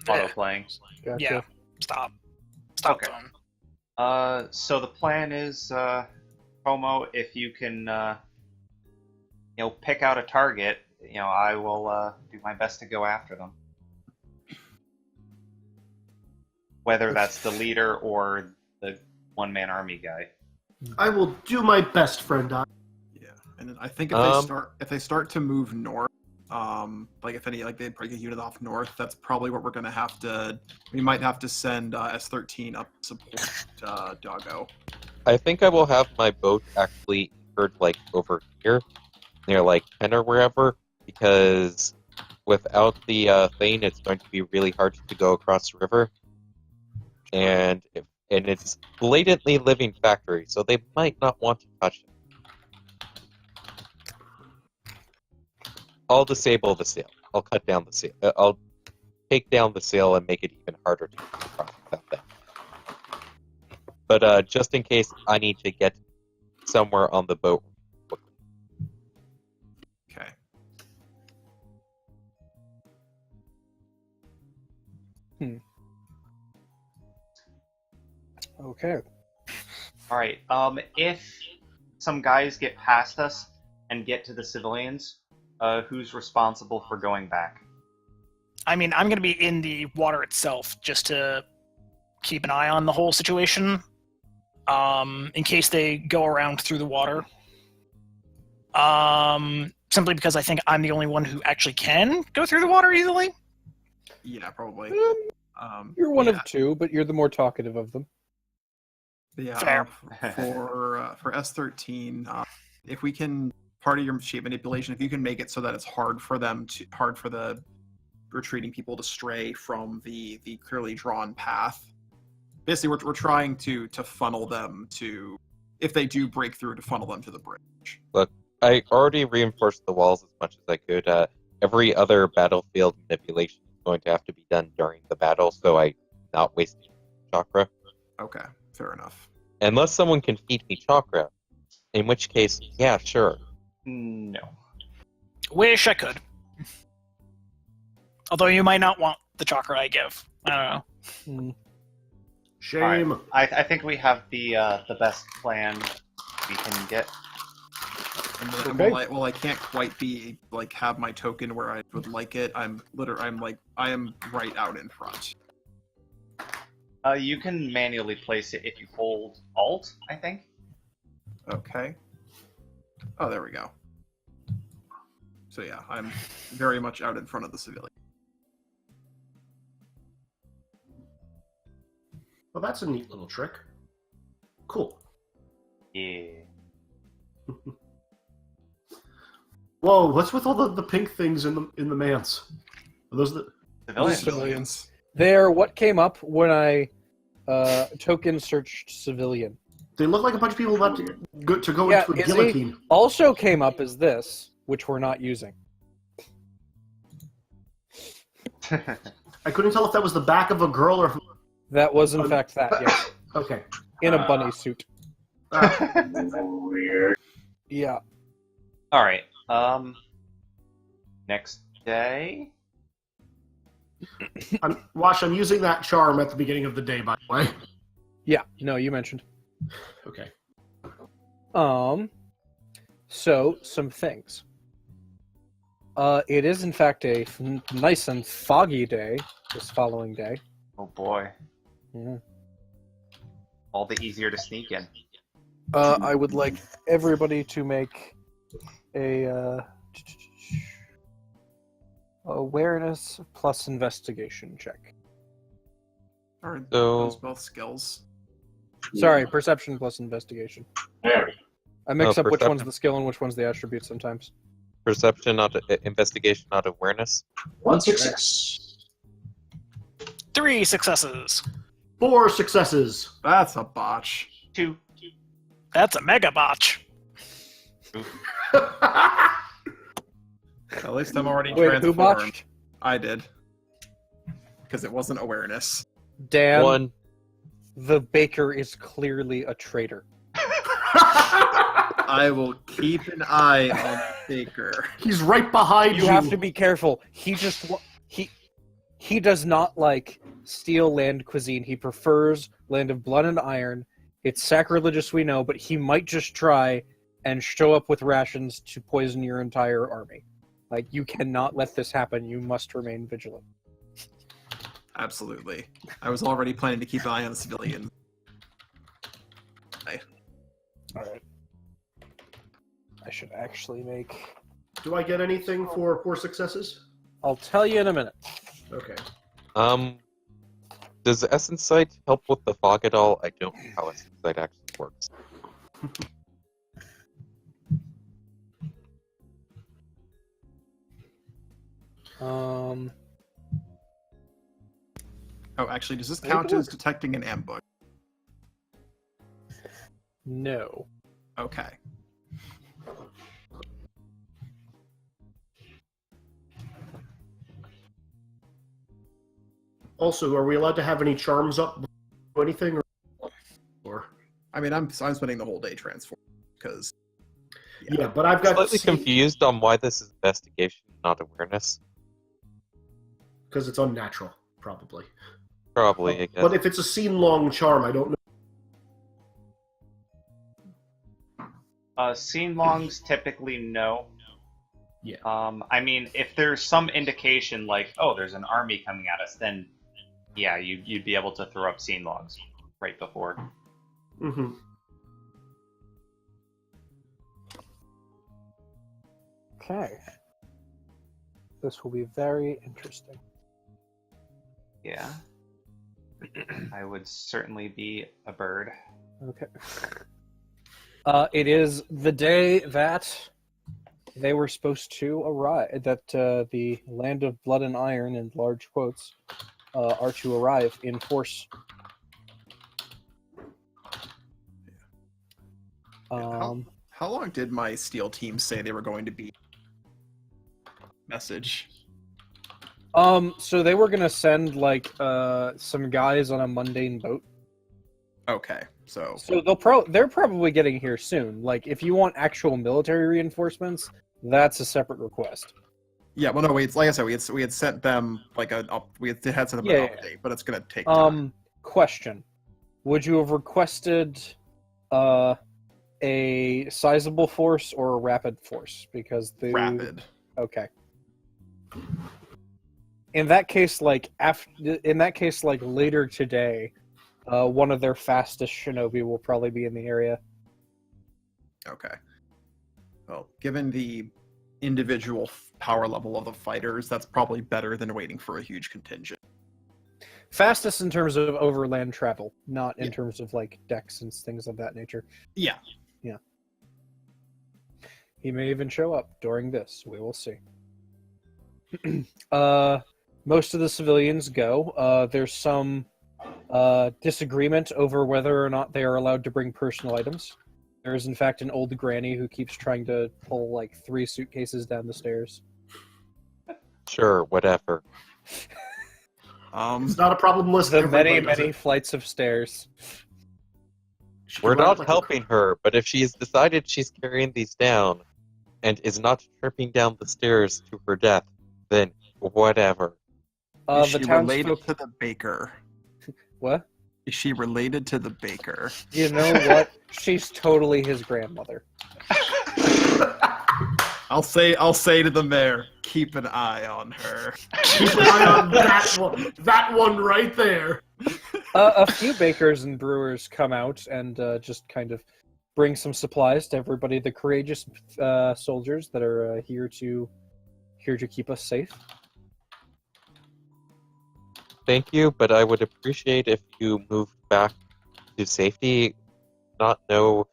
E: Auto playing.
C: Gotcha.
B: Yeah, stop. Stop
E: Okay.
B: phone.
E: So the plan is, Homo, if you can, pick out a target, I will do my best to go after them. Whether that's the leader or the one-man army guy.
G: I will do my best, friend.
A: Yeah, and then I think if they start to move north, like if any like they break a unit off north, that's probably what we're gonna have to. We might have to send S13 up to support Doggo.
F: I think I will have my boat actually anchored like over here, near like Penn or wherever, because without the thing, it's going to be really hard to go across the river. And it's blatantly living factory, so they might not want to touch it. I'll disable the sail. I'll cut down the sail. I'll take down the sail and make it even harder to get across that thing. But just in case I need to get somewhere on the boat quickly.
A: Okay.
C: Okay.
E: All right. If some guys get past us and get to the civilians, who's responsible for going back?
B: I mean, I'm going to be in the water itself just to keep an eye on the whole situation, in case they go around through the water. Simply because I think I'm the only one who actually can go through the water easily.
A: Yeah, probably.
C: You're one
A: yeah.
C: of two, but you're the more talkative of them.
A: Yeah,
B: Fair.
A: for S13, if we can, part of your shape manipulation, if you can make it so that it's hard for the retreating people to stray from the clearly drawn path. Basically, we're trying to funnel them to, if they do break through, to funnel them to the bridge.
F: Look, I already reinforced the walls as much as I could. Every other battlefield manipulation is going to have to be done during the battle, so I'm not wasting chakra.
A: Okay, fair enough.
F: Unless someone can feed me chakra, in which case, yeah, sure.
E: No.
B: Wish I could. Although you might not want the chakra I give. I don't know.
G: Shame.
E: Alright, I think we have the best plan we can get.
A: And
C: Okay.
A: while I can't quite be have my token where I would like it, I am right out in front.
E: You can manually place it if you hold Alt, I think.
A: Okay. Oh, there we go. So yeah, I'm very much out in front of the civilian.
G: Well, that's a neat little trick. Cool.
E: Yeah.
G: Whoa, what's with all the pink things in the manse? Are those the...
E: Civilians.
A: Civilians.
C: They're what came up when I token searched civilian.
G: They look like a bunch of people about to go
C: Yeah,
G: into a
C: is he-
G: guillotine.
C: Also came up as this, which we're not using.
G: I couldn't tell if that was the back of a girl or...
C: That was in fact that, yes.
G: Okay.
C: In a bunny suit.
D: Weird.
C: Yeah.
E: Alright, next day?
G: I'm using that charm at the beginning of the day, by the way.
C: Yeah, no, you mentioned.
G: Okay.
C: So, some things. It is in fact a nice and foggy day this following day.
E: Oh boy.
C: Yeah.
E: All the easier to sneak in.
C: I would like everybody to make a awareness plus investigation check.
A: Are
F: So-
A: those both skills?
C: Sorry, perception plus investigation.
D: There.
C: I mix
F: Oh,
C: up which one's
F: perception.
C: the skill and which one's the attribute sometimes.
F: Perception, not investigation, not awareness.
D: 1 success.
B: 3 successes.
G: 4 successes.
A: That's a botch.
E: 2.
B: That's a mega botch.
A: At least I'm already
C: Wait,
A: transformed.
C: who botched?
A: I did. Because it wasn't awareness.
C: Dan,
F: One.
C: the baker is clearly a traitor.
A: I will keep an eye on the baker.
G: He's right behind you.
C: You have to be careful. He just he does not like steel land cuisine. He prefers land of blood and iron. It's sacrilegious, we know, but he might just try and show up with rations to poison your entire army. Like, you cannot let this happen. You must remain vigilant.
A: Absolutely. I was already planning to keep an eye on the civilians.
C: Alright. I should actually make...
G: Do I get anything for 4 successes?
C: I'll tell you in a minute.
G: Okay.
F: Does Essence Sight help with the fog at all? I don't know how Essence Sight actually works.
A: Oh, actually, does this
C: I think
A: count
C: it
A: as
C: works.
A: detecting an ambush?
C: No.
A: Okay.
G: Also, are we allowed to have any charms up or anything? Or
A: I mean, I'm spending the whole day transformed because
G: yeah, but I've got
F: Slightly confused on why this is investigation, not awareness.
G: because it's unnatural, probably.
F: Probably, I guess.
G: But if it's a scene-long charm, I don't know.
E: Scene longs typically no.
G: Yeah.
E: I mean, if there's some indication like, oh, there's an army coming at us, then yeah, you'd be able to throw up scene logs right before.
G: Mm-hmm.
C: Okay. This will be very interesting.
E: Yeah. I would certainly be a bird.
C: Okay. It is the day that they were supposed to arrive. That the land of blood and iron, in large quotes, are to arrive in force.
A: How long did my steel team say they were going to be? Message.
C: So they were gonna send like some guys on a mundane boat.
A: Okay, so
C: So they're probably getting here soon. Like, if you want actual military reinforcements, that's a separate request.
A: yeah, well, no, like I said, we had sent them like we had sent them
C: Yeah,
A: an
C: yeah.
A: update, but it's gonna take time.
C: Question: would you have requested a sizable force or a rapid force? Because the
A: Rapid.
C: Okay. In that case, like later today, one of their fastest shinobi will probably be in the area.
A: Okay. Well, given the individual power level of the fighters, that's probably better than waiting for a huge contingent.
C: Fastest in terms of overland travel, not in
A: Yeah.
C: terms of like decks and things of that nature.
A: Yeah.
C: He may even show up during this. We will see. Most of the civilians go. There's some disagreement over whether or not they are allowed to bring personal items. There is, in fact, an old granny who keeps trying to pull like 3 suitcases down the stairs.
F: Sure, whatever.
G: It's not a problem list.
C: The
G: everybody
C: many,
G: does
C: many
G: it.
C: flights of stairs.
G: She
F: We're
G: can ride
F: not
G: like a
F: helping her, but if she's decided she's carrying these down and is not tripping down the stairs to her death, then whatever.
A: Is
C: The
A: she
C: townsfolk.
A: related to the baker?
C: What?
A: Is she related to the baker?
C: You know what? She's totally his grandmother.
A: I'll say to the mayor, keep an eye on her.
G: Keep an eye on that one. That one right there.
C: A few bakers and brewers come out and just kind of bring some supplies to everybody. The courageous soldiers that are here to keep us safe.
F: Thank you, but I would appreciate if you moved back to safety. Not know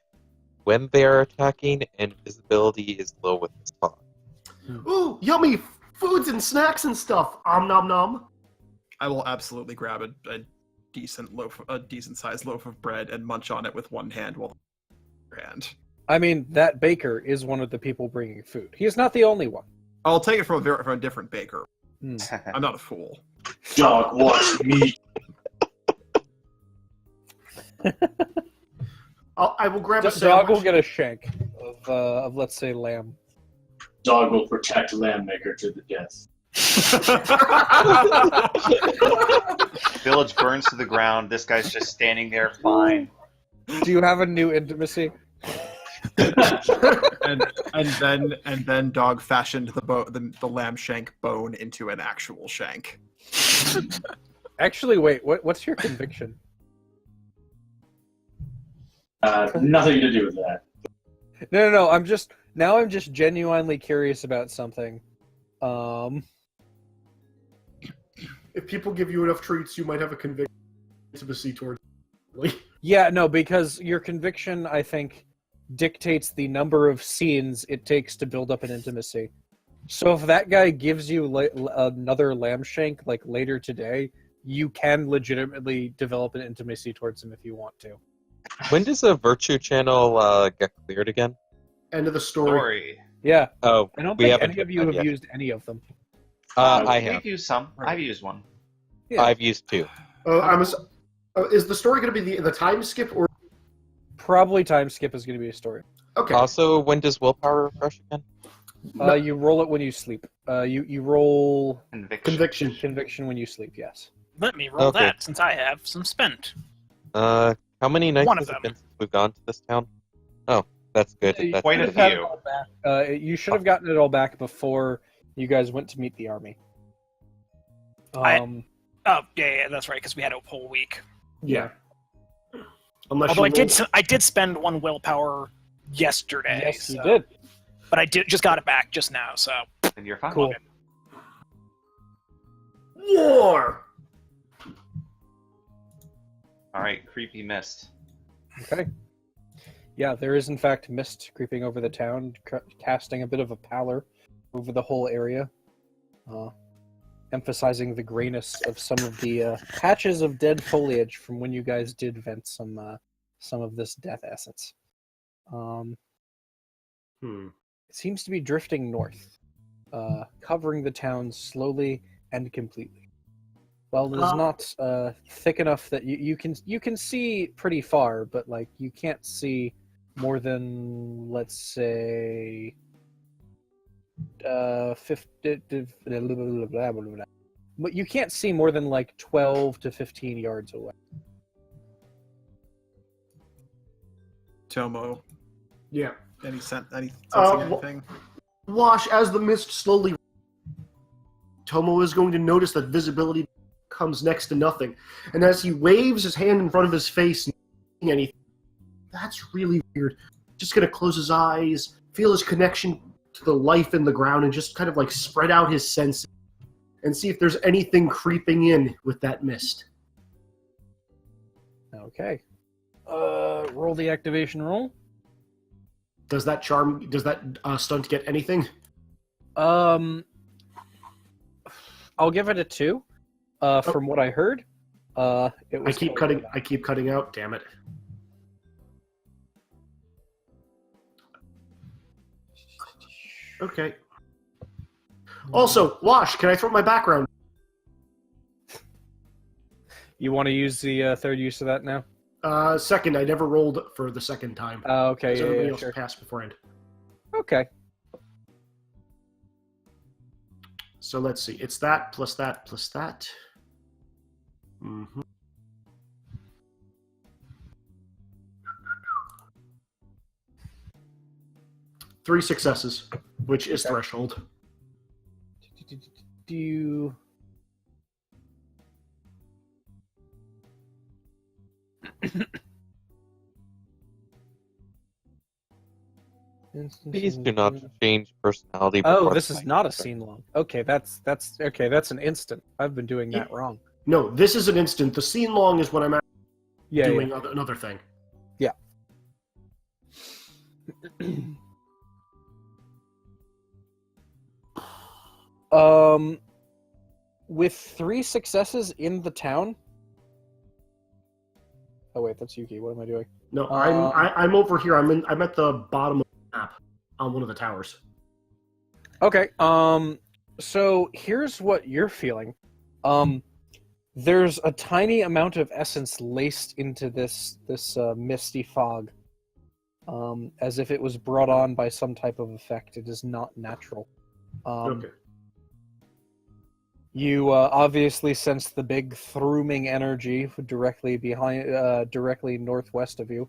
F: when they are attacking, and visibility is low with this pod.
G: Ooh, yummy foods and snacks and stuff. Nom nom.
A: I will absolutely grab a decent sized loaf of bread and munch on it with one hand while the other hand.
C: I mean, that baker is one of the people bringing food. He is not the only one.
A: I'll take it from a different baker.
C: Hmm.
A: I'm not a fool.
D: Dog wants meat.
G: I will grab a
C: Dog
G: sandwich.
C: will get a shank of let's say lamb.
D: Dog will protect Landmaker to the death.
E: Village burns to the ground. This guy's just standing there, fine.
C: Do you have a new intimacy?
A: and then dog fashioned the lamb shank bone into an actual shank.
C: Actually, wait. What's your conviction?
D: Nothing to do with that.
C: No. I'm just genuinely curious about something.
G: If people give you enough treats, you might have a conviction intimacy towards.
C: Yeah, no, because your conviction, I think, dictates the number of scenes it takes to build up an intimacy. So if that guy gives you another lamb shank like later today, you can legitimately develop an intimacy towards him if you want to.
F: When does a virtue channel get cleared again?
G: End of the story.
E: Story.
C: Yeah,
F: Oh,
C: I don't
F: we
C: think
F: haven't
C: any of
F: hit
C: you
F: that
C: have
F: yet.
C: used any of them.
F: I
E: We've
F: have.
E: used some. I've used one.
C: Yeah.
F: I've used 2.
G: Is the story going to be the time skip or?
C: Probably time skip is going to be a story.
G: Okay.
F: Also, when does willpower refresh again?
G: No.
C: You roll it when you sleep. You roll
E: Conviction.
C: conviction when you sleep. Yes.
B: Let me roll
F: Okay.
B: that since I have some spent.
F: How many nights
B: One of
F: has it
B: them.
F: been since we've gone to this town? Oh, that's good.
C: You
F: That's
E: Quite a
C: should have had
E: few.
C: it all back. You should have gotten it all back before you guys went to meet the army.
B: Oh, yeah, that's right, because we had a whole week.
G: Yeah. Unless
B: Although
G: you
B: I did spend one willpower yesterday.
C: yes, you
B: so-
C: did.
B: But I just got it back just now, so
E: And you're fine.
C: Cool.
G: war.
E: All right, creepy mist.
C: Okay. Yeah, there is in fact mist creeping over the town, casting a bit of a pallor over the whole area, emphasizing the grayness of some of the patches of dead foliage from when you guys did vent some of this death essence. It seems to be drifting north, covering the town slowly and completely. While it is not thick enough that you can see pretty far, but like you can't see more than, let's say, 50. But you can't see more than like 12 to 15 yards away.
A: Tomo,
G: Yeah.
A: sensing
G: Well,
A: anything?
G: Wash, as the mist slowly... Tomo is going to notice that visibility comes next to nothing. And as he waves his hand in front of his face, not seeing anything, that's really weird. Just going to close his eyes, feel his connection to the life in the ground, and just kind of like spread out his senses and see if there's anything creeping in with that mist.
C: Okay. Roll the activation roll.
G: Does that stunt get anything?
C: I'll give it a 2. From what I heard, it was.
G: I keep cutting out. Damn it. Okay. Also, Wash, can I throw my background?
C: You want to use the third use of that now?
G: Second. I never rolled for the second time.
C: Okay.
G: So everybody
C: Yeah,
G: else
C: sure.
G: passed beforehand.
C: Okay.
G: So let's see. It's that plus that plus that. Mm-hmm. Three successes, which is threshold.
C: Do you...
F: Please do not change personality.
C: Oh,
F: before
C: this
F: the
C: is
F: fight.
C: not a scene long. Okay, that's okay. That's an instant. I've been doing that wrong.
G: No, this is an instant. The scene long is when I'm
C: Yeah,
G: doing another thing.
C: yeah. With 3 successes in the town. Oh wait, that's Yuki. What am I doing?
G: No, I'm over here. I'm at the bottom of the map on one of the towers.
C: Okay. So here's what you're feeling. There's a tiny amount of essence laced into this misty fog. As if it was brought on by some type of effect. It is not natural.
G: Okay.
C: You obviously sense the big thruming energy directly northwest of you.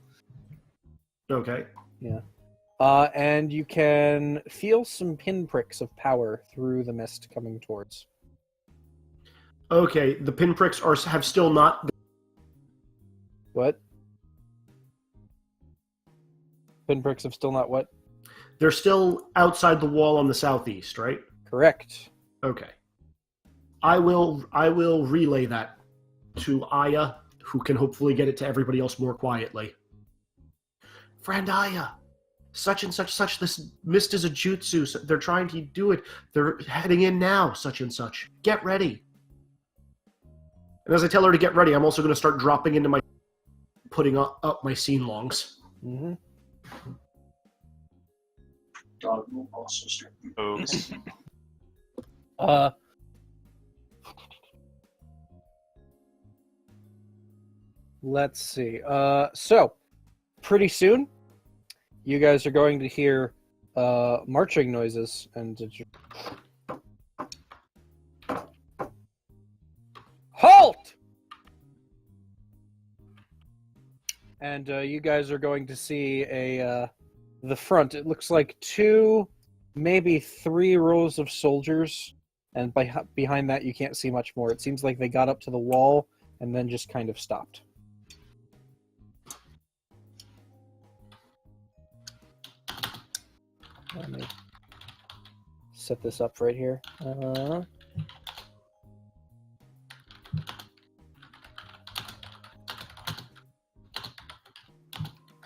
G: Okay.
C: Yeah. And you can feel some pinpricks of power through the mist coming towards.
G: Okay. The pinpricks have still not.
C: What? Pinpricks have still not what?
G: They're still outside the wall on the southeast, right?
C: Correct.
G: Okay. I will relay that to Aya, who can hopefully get it to everybody else more quietly. Friend Aya, such and such, this mist is a jutsu. So they're trying to do it. They're heading in now, such and such. Get ready. And as I tell her to get ready, I'm also going to start dropping into putting up my scene longs.
C: Mm-hmm.
D: Dog will also start.
E: Oops.
C: Let's see. So, pretty soon, you guys are going to hear marching noises and halt. And you guys are going to see the front. It looks like 2, maybe 3 rows of soldiers, and behind that you can't see much more. It seems like they got up to the wall and then just kind of stopped. Let me set this up right here.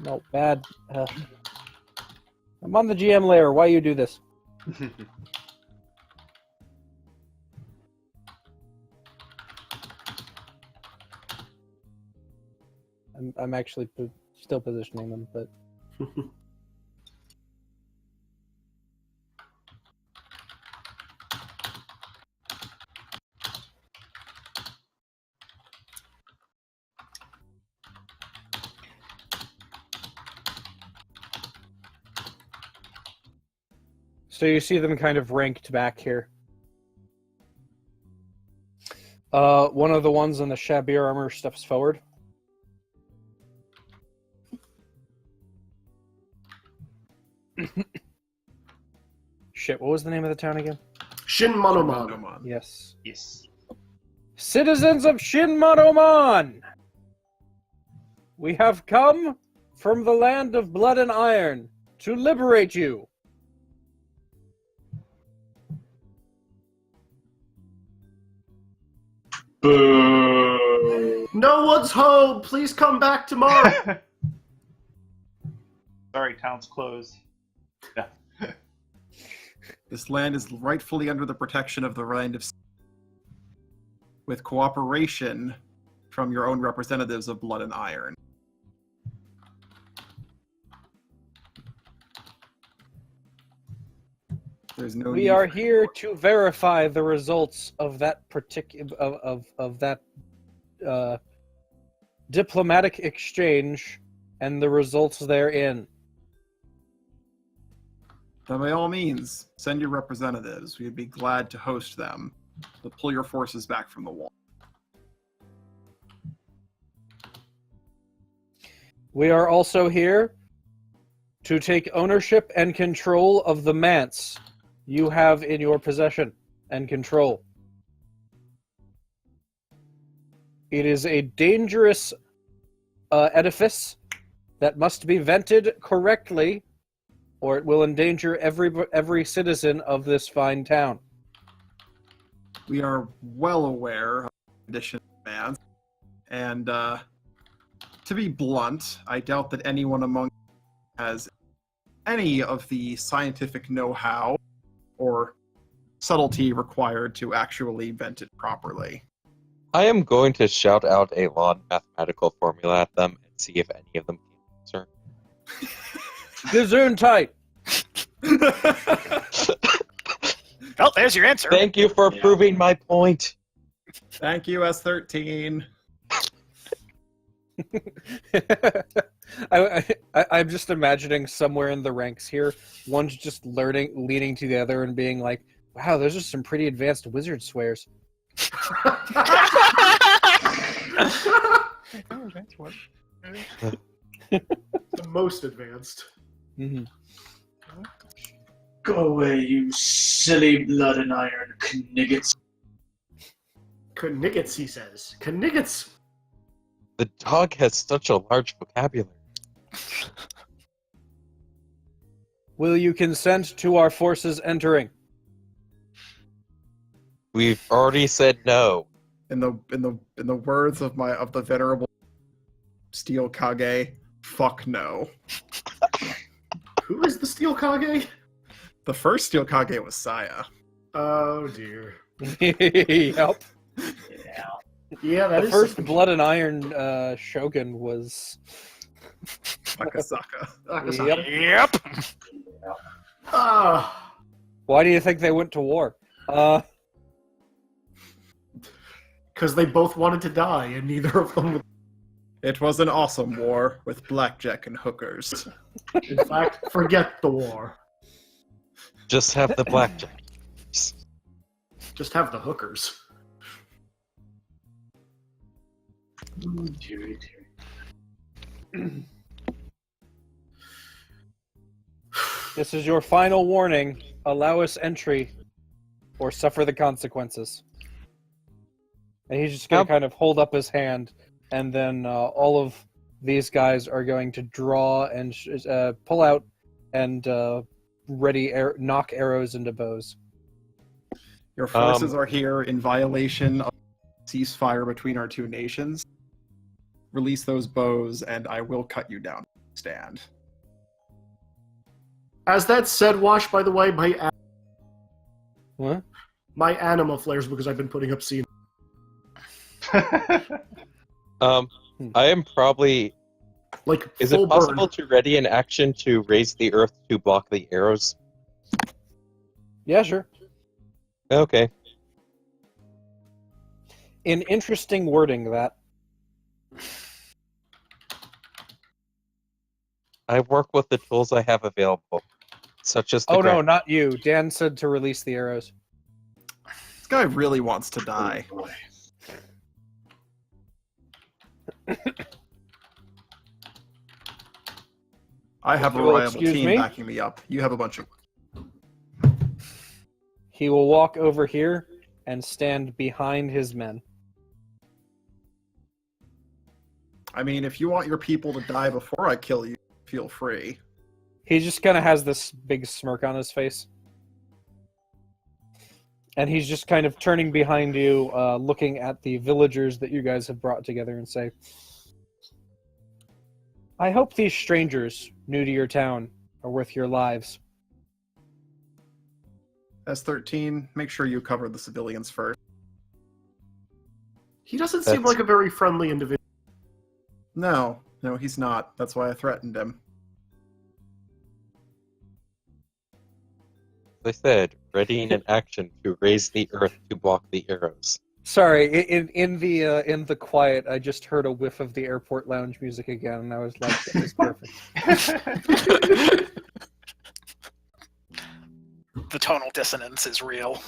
C: No, bad. I'm on the GM layer. Why you do this? I'm actually still positioning them, but so you see them kind of ranked back here. One of the ones in the shabbier armor steps forward. Shit, what was the name of the town again?
G: Shin Monoman.
A: Monoman.
C: Yes.
E: Yes.
C: Citizens of Shin Monoman! We have come from the land of blood and iron to liberate you.
D: Boo!
G: No one's home. Please come back tomorrow.
E: Sorry, town's closed.
A: This land is rightfully under the protection of the Land of Sea, with cooperation from your own representatives of Blood and Iron. There's no
C: We
A: need
C: are
A: for
C: here
A: any more.
C: to verify the results of that particular of that diplomatic exchange and the results therein.
A: Then by all means, send your representatives. We'd be glad to host them. To pull your forces back from the wall.
C: We are also here to take ownership and control of the manse you have in your possession and control. It is a dangerous edifice that must be vented correctly, or it will endanger every citizen of this fine town.
A: We are well aware of the condition of man, and to be blunt, I doubt that anyone among you has any of the scientific know-how or subtlety required to actually vent it properly.
F: I am going to shout out a long mathematical formula at them and see if any of them can answer.
C: Gesundheit!
B: Well, there's your answer.
F: Thank you for
D: Yeah.
F: proving my point.
A: Thank you, S13.
C: I'm just imagining somewhere in the ranks here, one's just leaning to the other and being like, wow, those are some pretty advanced wizard swears.
G: The most advanced.
C: Mm-hmm.
D: Go away, you silly blood and iron kniggets.
G: Kniggets, he says. Kniggets.
F: The dog has such a large vocabulary.
C: Will you consent to our forces entering?
F: We've already said no.
A: In the words of the venerable Steel Kage, fuck no.
G: Who is the Steel Kage?
A: The first Steel Kage was Saya.
G: Oh dear.
C: Yep.
D: Yeah.
G: Yeah, that
C: The
G: is
C: first
G: something.
C: Blood and Iron shogun was...
A: Akasaka.
G: Akasaka.
B: Yep.
G: Ah.
C: Why do you think they went to war?
G: Because they both wanted to die, and neither of them would.
A: It was an awesome war with blackjack and hookers.
G: In fact, forget the war.
F: Just have the blackjack.
G: Just have the hookers.
D: Ooh, dearie, dearie.
C: This is your final warning. Allow us entry, or suffer the consequences. And he's just going to kind of hold up his hand, and then all of these guys are going to draw and pull out and knock arrows into bows.
A: Your forces are here in violation of ceasefire between our two nations. Release those bows, and I will cut you down. stand.
G: As that said, Wash, by the way,
C: What?
G: my anima flares because I've been putting up scene.
F: I am probably.
G: Like,
F: Is
G: full
F: it possible
G: burn.
F: to ready an action to raise the earth to block the arrows?
C: Yeah, sure.
F: Okay.
C: In interesting wording, that.
F: I work with the tools I have available, such as the
C: Oh no,
F: ground.
C: not you. Dan said to release the arrows.
A: This guy really wants to die.
D: Oh, boy.
A: I have a
C: Well,
A: reliable
C: excuse
A: team
C: me?
A: backing me up. You have a bunch of...
C: He will walk over here and stand behind his men.
A: I mean, if you want your people to die before I kill you, feel free.
C: He just kind of has this big smirk on his face. And he's just kind of turning behind you, looking at the villagers that you guys have brought together and say, I hope these strangers, new to your town, are worth your lives.
A: S13, make sure you cover the civilians first.
G: He doesn't seem
F: That's-
G: like a very friendly individual.
A: No, he's not. That's why I threatened him.
F: As I said, readying an action to raise the earth to block the arrows.
C: Sorry, in the quiet, I just heard a whiff of the airport lounge music again, and I was like, "This is perfect."
B: The tonal dissonance is real.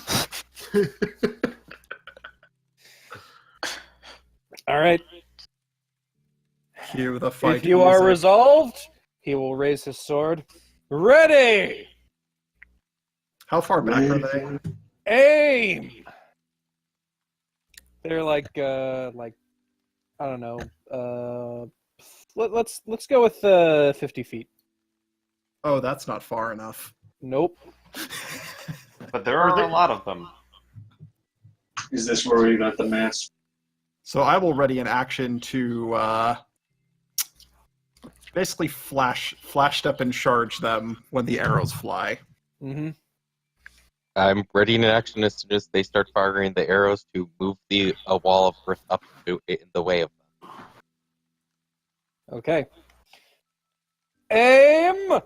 C: All right.
A: Cue the fight
C: If you are
A: music.
C: resolved, he will raise his sword. Ready!
A: How far back are they?
C: Aim! They're like I don't know. Let's go with 50 feet.
A: Oh, that's not far enough.
C: Nope.
E: But there are a lot of them.
D: Is this where we got the mass?
A: So I will ready an action to basically flash step and charge them when the arrows fly.
C: Mm-hmm.
F: I'm readying an action as soon as they start firing the arrows to move a wall of earth up in the way of them.
C: Okay. Aim!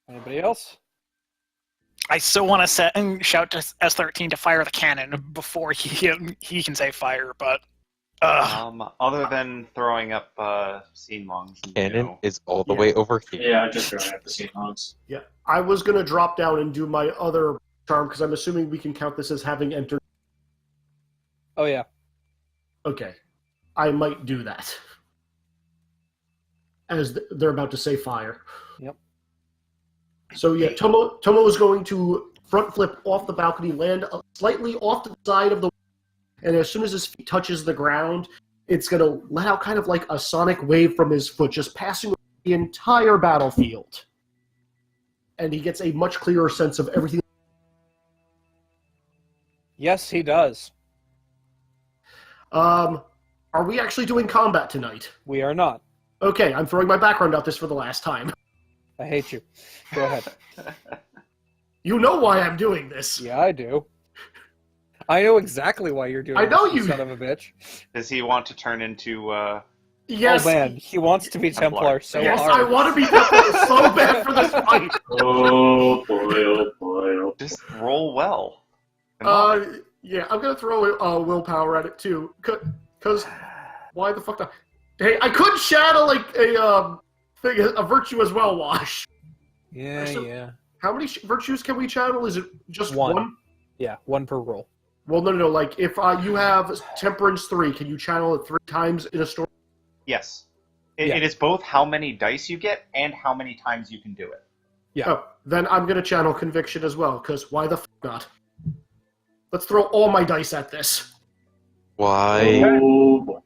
C: Anybody else?
B: I still want to shout to S13 to fire the cannon before he can say fire, but
E: Other than throwing up scene longs.
F: Cannon is all the
G: Yeah.
F: way over here.
D: Yeah, I just don't have to see hogs.
G: Yeah, I was gonna drop down and do my other charm because I'm assuming we can count this as having entered.
C: Oh yeah.
G: Okay, I might do that as they're about to say fire.
C: Yep.
G: So yeah, Tomo is going to front flip off the balcony, land slightly off to the side of the, and as soon as his feet touches the ground, it's gonna let out kind of like a sonic wave from his foot, just passing over the entire battlefield, and he gets a much clearer sense of everything.
C: Yes, he does.
G: Are we actually doing combat tonight?
C: We are not.
G: Okay, I'm throwing my background out this for the last time.
C: I hate you. Go ahead.
G: You know why I'm doing this.
C: Yeah, I do. I know exactly why you're doing
G: I know
C: this,
G: you-
C: son of a bitch.
E: Does he want to turn into
G: Yes,
C: Oh man, he wants to be Templar so
G: yes,
C: hard.
G: I want to be Templar so bad for this fight.
D: Oh boy, oh boy, oh
E: just roll well? Come on.
G: Yeah, I'm gonna throw willpower at it too, cause why the fuck not? Hey, I could shadow like a thing, a virtue as well. Wash.
C: Yeah,
G: Actually-
C: yeah.
G: How many virtues can we channel? Is it just
C: One.
G: one?
C: Yeah, one per roll.
G: Well, no. Like if you have Temperance 3, can you channel it 3 times in a story?
E: Yes.
C: Yeah.
E: It is both how many dice you get and how many times you can do it.
C: Yeah.
G: Oh, then I'm gonna channel Conviction as well, because why the fuck not? Let's throw all my dice at this.
F: Why?
D: oh boy.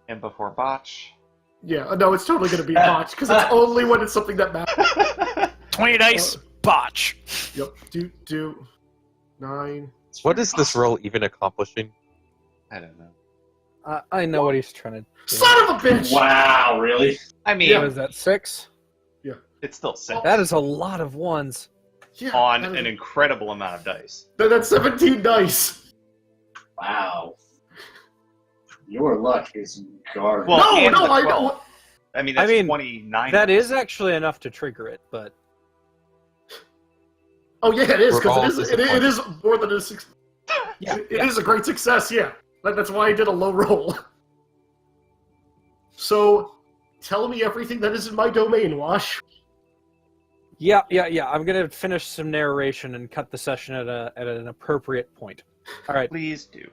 E: And before botch.
G: Yeah, no, it's totally gonna be botched, because it's only when it's something that matters.
B: 20 dice, botch.
G: Yep. Do 9.
F: What is this roll even accomplishing?
E: I don't know.
C: I know what he's trying to do.
G: Son of a bitch!
D: Wow, really?
E: I mean,
C: What is that, 6?
E: it's still 6
C: That is a lot of ones.
G: Yeah,
E: on
G: that is-
E: an incredible amount of dice.
G: that's 17 dice.
D: Wow. Your luck is garbage.
E: Well,
G: No,
E: and
G: no,
E: the
G: I
E: 12.
G: know.
E: I mean,
C: I
E: that's
C: mean,
E: 29.
C: That is actually enough to trigger it, but
G: Oh yeah, it is
F: We're all
G: because it is more than a six.
C: Yeah,
G: It is a great success. Yeah, that's why I did a low roll. So, tell me everything that is in my domain, Wash.
C: yeah. I'm gonna finish some narration and cut the session at an appropriate point. All right.
E: Please do.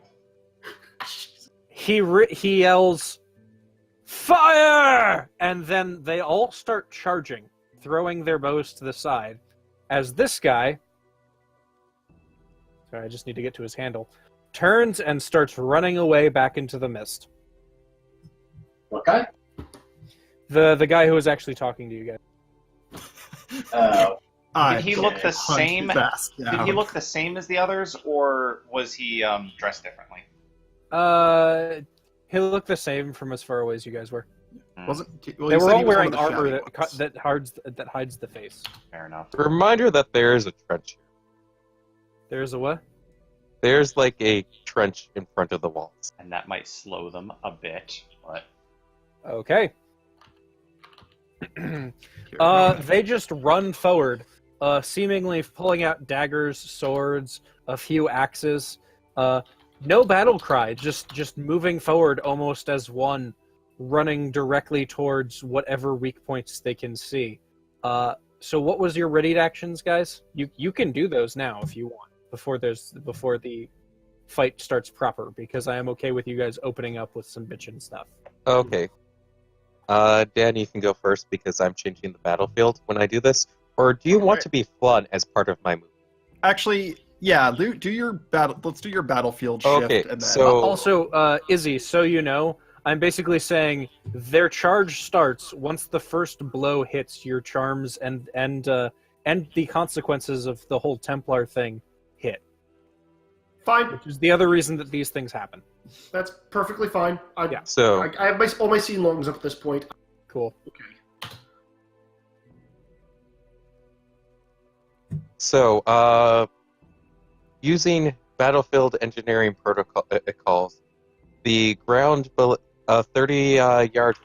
C: He yells, "Fire!" And then they all start charging, throwing their bows to the side, as this guy, sorry, I just need to get to his handle, turns and starts running away back into the mist.
D: What guy?
C: The guy who was actually talking to you guys.
E: Did he look the same? Did
A: Did
E: he look the same as the others, or was he dressed differently?
C: He looked the same from as far away as you guys were.
A: Wasn't well,
C: They
A: you
C: were
A: said
C: all
A: he was one
C: wearing
A: of the
C: armor
A: shabby ones.
C: that hides the face.
E: Fair enough.
F: Reminder that there is a trench here.
C: There's a what?
F: There's like a trench in front of the walls.
E: And that might slow them a bit, but
C: Okay. They just run forward, seemingly pulling out daggers, swords, a few axes. No battle cry, just moving forward almost as one, running directly towards whatever weak points they can see. So what was your readied actions, guys? You can do those now if you want, before the fight starts proper, because I am okay with you guys opening up with some bitchin' stuff.
F: Okay. Dan, you can go first because I'm changing the battlefield when I do this. Or do you want to be flood as part of my move?
A: Actually, yeah. Do your battle. Let's do your battlefield shift.
F: Okay,
A: And then,
F: so-
C: Also, Izzy, so you know, I'm basically saying their charge starts once the first blow hits your charms and the consequences of the whole Templar thing hit,
G: Fine,
C: which is the other reason that these things happen.
G: that's perfectly fine.
C: Yeah.
F: So,
G: I have all my scene longs up at this point.
C: Cool.
F: using battlefield engineering protocols, the ground, a 30-yard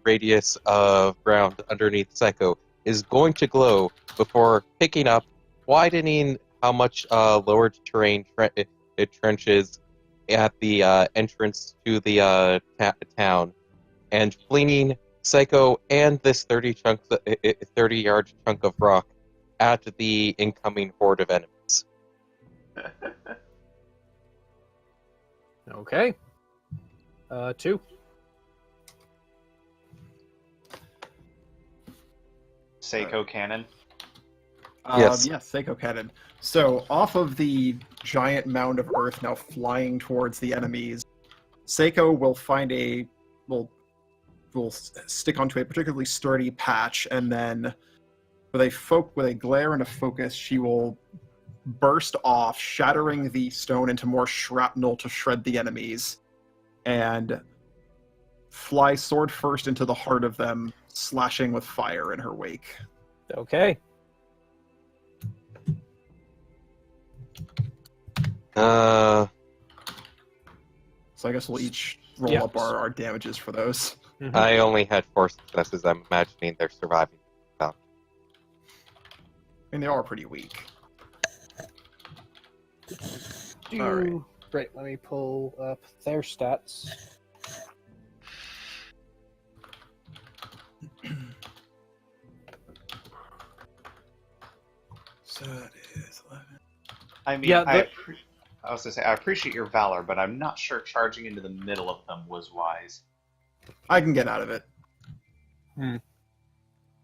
F: radius of ground underneath Psycho is going to glow before picking up, widening how much lowered terrain it trenches at the entrance to the town, and flinging Psycho and this 30-yard chunk of rock at the incoming horde of enemies.
C: Okay. 2.
E: Seiko cannon.
F: Yes.
A: Yeah, Seiko cannon. So off of the giant mound of earth now flying towards the enemies, Seiko will find will stick onto a particularly sturdy patch, and then with a glare and a focus, she will burst off, shattering the stone into more shrapnel to shred the enemies, and fly sword first into the heart of them, slashing with fire in her wake.
C: Okay.
F: Uh,
A: So I guess we'll each roll
C: Yeah.
A: up our damages for those.
C: Mhm.
F: I only had 4 successes. I'm imagining they're surviving.
A: I mean, they are pretty weak. Alright.
C: Right, let me pull up their stats.
A: So that is 11.
E: I mean,
C: Yeah,
E: I was gonna say I appreciate your valor, but I'm not sure charging into the middle of them was wise.
A: I can get out of it.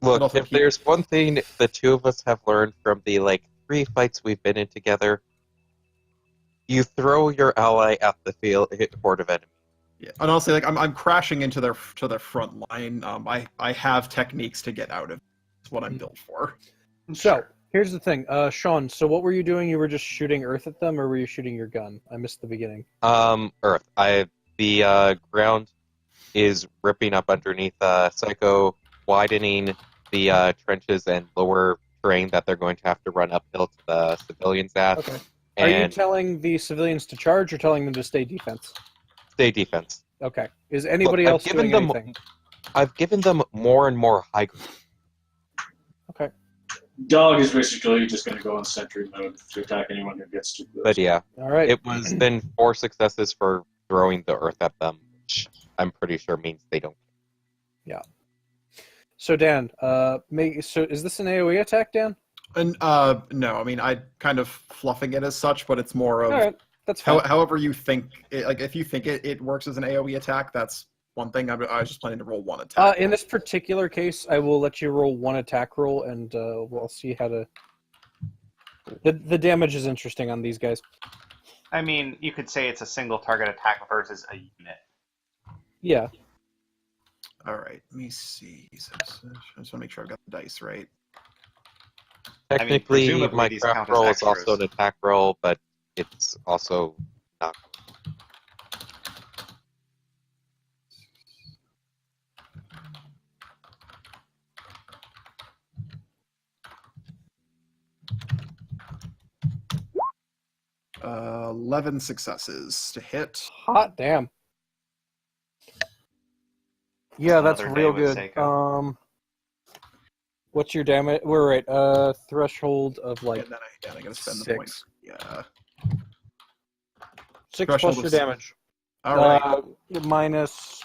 F: Look,
A: also
F: if
A: keep-
F: there's one thing the two of us have learned from the 3 fights we've been in together, you throw your ally at the horde of enemies.
A: Yeah, and I'll say I'm crashing into their front line. I have techniques to get out of. It's what I'm built for.
C: So, here's the thing. Sean, so what were you doing? You were just shooting earth at them, or were you shooting your gun? I missed the beginning.
F: Earth. I the ground is ripping up underneath Psycho, widening the trenches and lower terrain that they're going to have to run uphill to the civilians at.
C: Okay. Are you
F: And
C: telling the civilians to charge or telling them to stay defense?
F: stay defense.
C: Okay. Is anybody
F: I've
C: else
F: given
C: doing
F: them-
C: anything?
F: I've given them more and more high ground.
C: Okay.
D: Dog is basically just going to go on sentry mode to attack anyone who gets too close.
F: But yeah,
C: All right.
F: it was then 4 successes for throwing the earth at them, which I'm pretty sure means they don't.
C: So Dan, so is this an AOE attack, Dan?
A: And no, I mean I kind of fluffing it as such, but it's more of
C: All right. That's fine.
A: however you think. Like if you think it works as an AOE attack, that's one thing. I was just planning to roll one attack.
C: In this particular case, I will let you roll one attack roll, and we'll see how to. The damage is interesting on these guys.
E: I mean, you could say it's a single target attack versus a unit.
C: Yeah.
A: All right, let me see. I just want to make sure I've got the dice right.
F: Technically,
E: presumably
F: my
E: these
F: craft
E: count as
F: roll is
E: extras.
F: also an attack roll, but it's also not.
A: Uh, 11 successes to hit.
C: Hot damn. Yeah, that's
E: Another day
C: real
E: with
C: good.
E: Seiko.
C: What's your damage? We're right. Threshold of like
A: And then I gotta spend the
C: 6.
A: point. Yeah.
C: 6
A: Threshold
C: plus
A: of
C: your
A: 6.
C: damage.
A: All right.
C: Minus.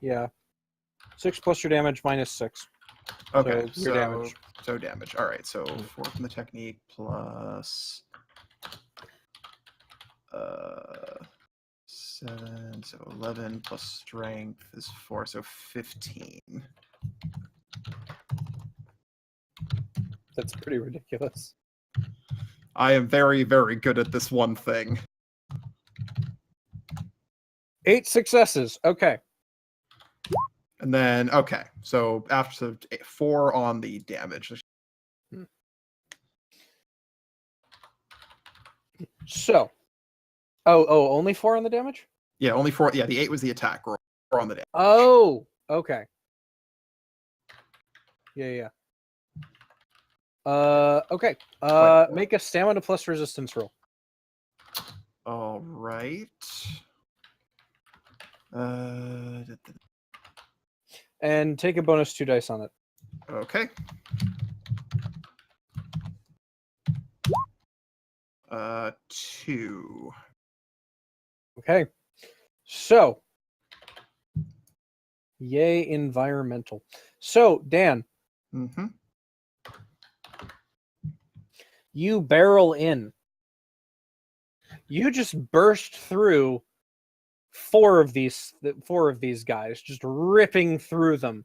C: Yeah. 6 plus your damage minus 6.
A: Okay.
C: so your damage.
A: So damage. All right. So 4 from the technique plus 7. So 11 plus strength is 4. So 15.
C: That's pretty ridiculous.
A: I am very, very good at this one thing.
C: 8 successes. Okay.
A: And then okay. So after 4 on the damage.
C: So. Oh, only 4 on the damage?
A: Yeah, only 4. Yeah, the 8 was the attack roll. 4 on the damage.
C: Oh, okay. Yeah. Okay. Make a stamina plus resistance roll.
A: All right.
C: And take a bonus 2 dice on it.
A: Okay. 2.
C: Okay. So. Yay, environmental. So, Dan,
A: Mm-hmm.
C: you barrel in. You just burst through 4 of these guys, just ripping through them.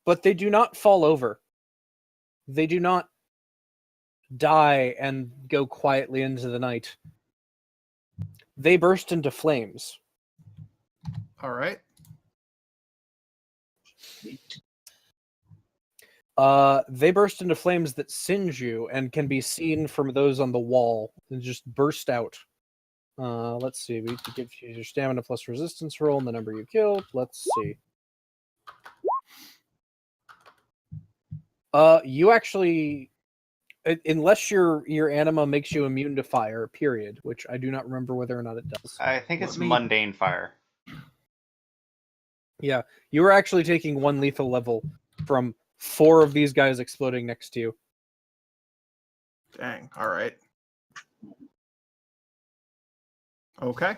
C: But they do not fall over. They do not die and go quietly into the night. They burst into flames.
A: All right.
C: They burst into flames that singe you and can be seen from those on the wall and just burst out. Let's see. We could give you your stamina plus resistance roll and the number you killed. Let's see. You actually, unless your anima makes you immune to fire, period, which I do not remember whether or not it does.
E: I think it's
A: Let me-
E: mundane fire.
C: Yeah, you were actually taking 1 lethal level from 4 of these guys exploding next to you.
A: Dang. All right. Okay.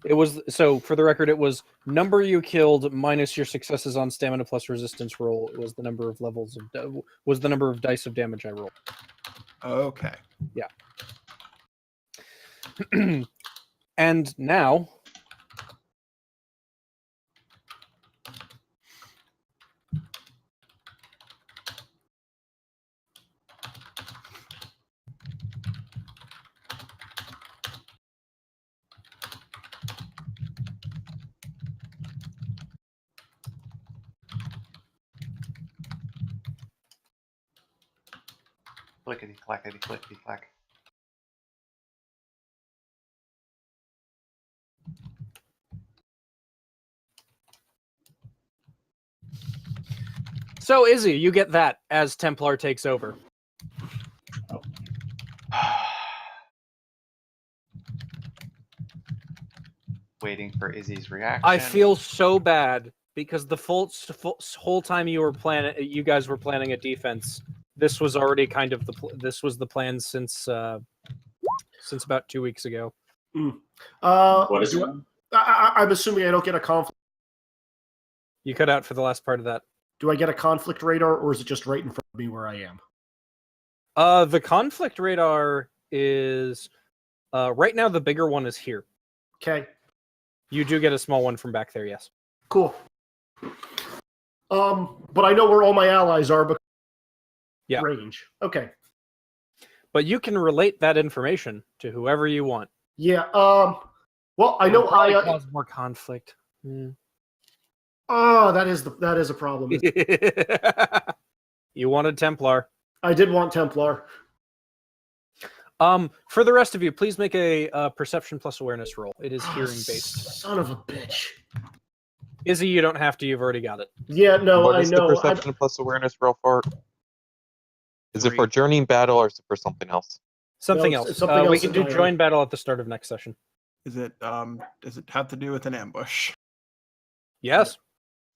C: It was, so for the record, it was number you killed minus your successes on stamina plus resistance roll. It was the number of levels of was the number of dice of damage I rolled.
A: Okay.
C: And now
E: Clickety clackety clickety clack.
C: So, Izzy, you get that as Templar takes over.
E: Waiting for Izzy's reaction.
C: I feel so bad because the whole time you guys were planning a defense. This was already kind of this was the plan since about 2 weeks ago.
D: What is it?
G: I'm assuming I don't get a conflict.
C: You cut out for the last part of that.
G: Do I get a conflict radar, or is it just right in front of me where I am?
C: The conflict radar is right now. The bigger one is here.
G: Okay,
C: You do get a small one from back there, yes.
G: cool. But I know where all my allies are, but
C: Yeah.
G: range. Okay.
C: But you can relate that information to whoever you want.
G: Yeah. Well, I know
C: It'll probably
G: Aya.
C: cause more conflict. Mm.
G: Oh, that is a problem.
C: You wanted Templar.
G: I did want Templar.
C: For the rest of you, please make a perception plus awareness roll. It is hearing based.
G: Son of a bitch.
C: Izzy, you don't have to. You've already got it.
G: Yeah, no,
F: What
G: I
F: is
G: know.
F: the perception plus awareness roll for? Is it for journeying battle or is it for something else?
C: Something
G: No,
C: else.
G: it's something
C: We
G: else
C: can do
G: entirely.
C: join battle at the start of next session.
A: Does it have to do with an ambush?
C: Yes.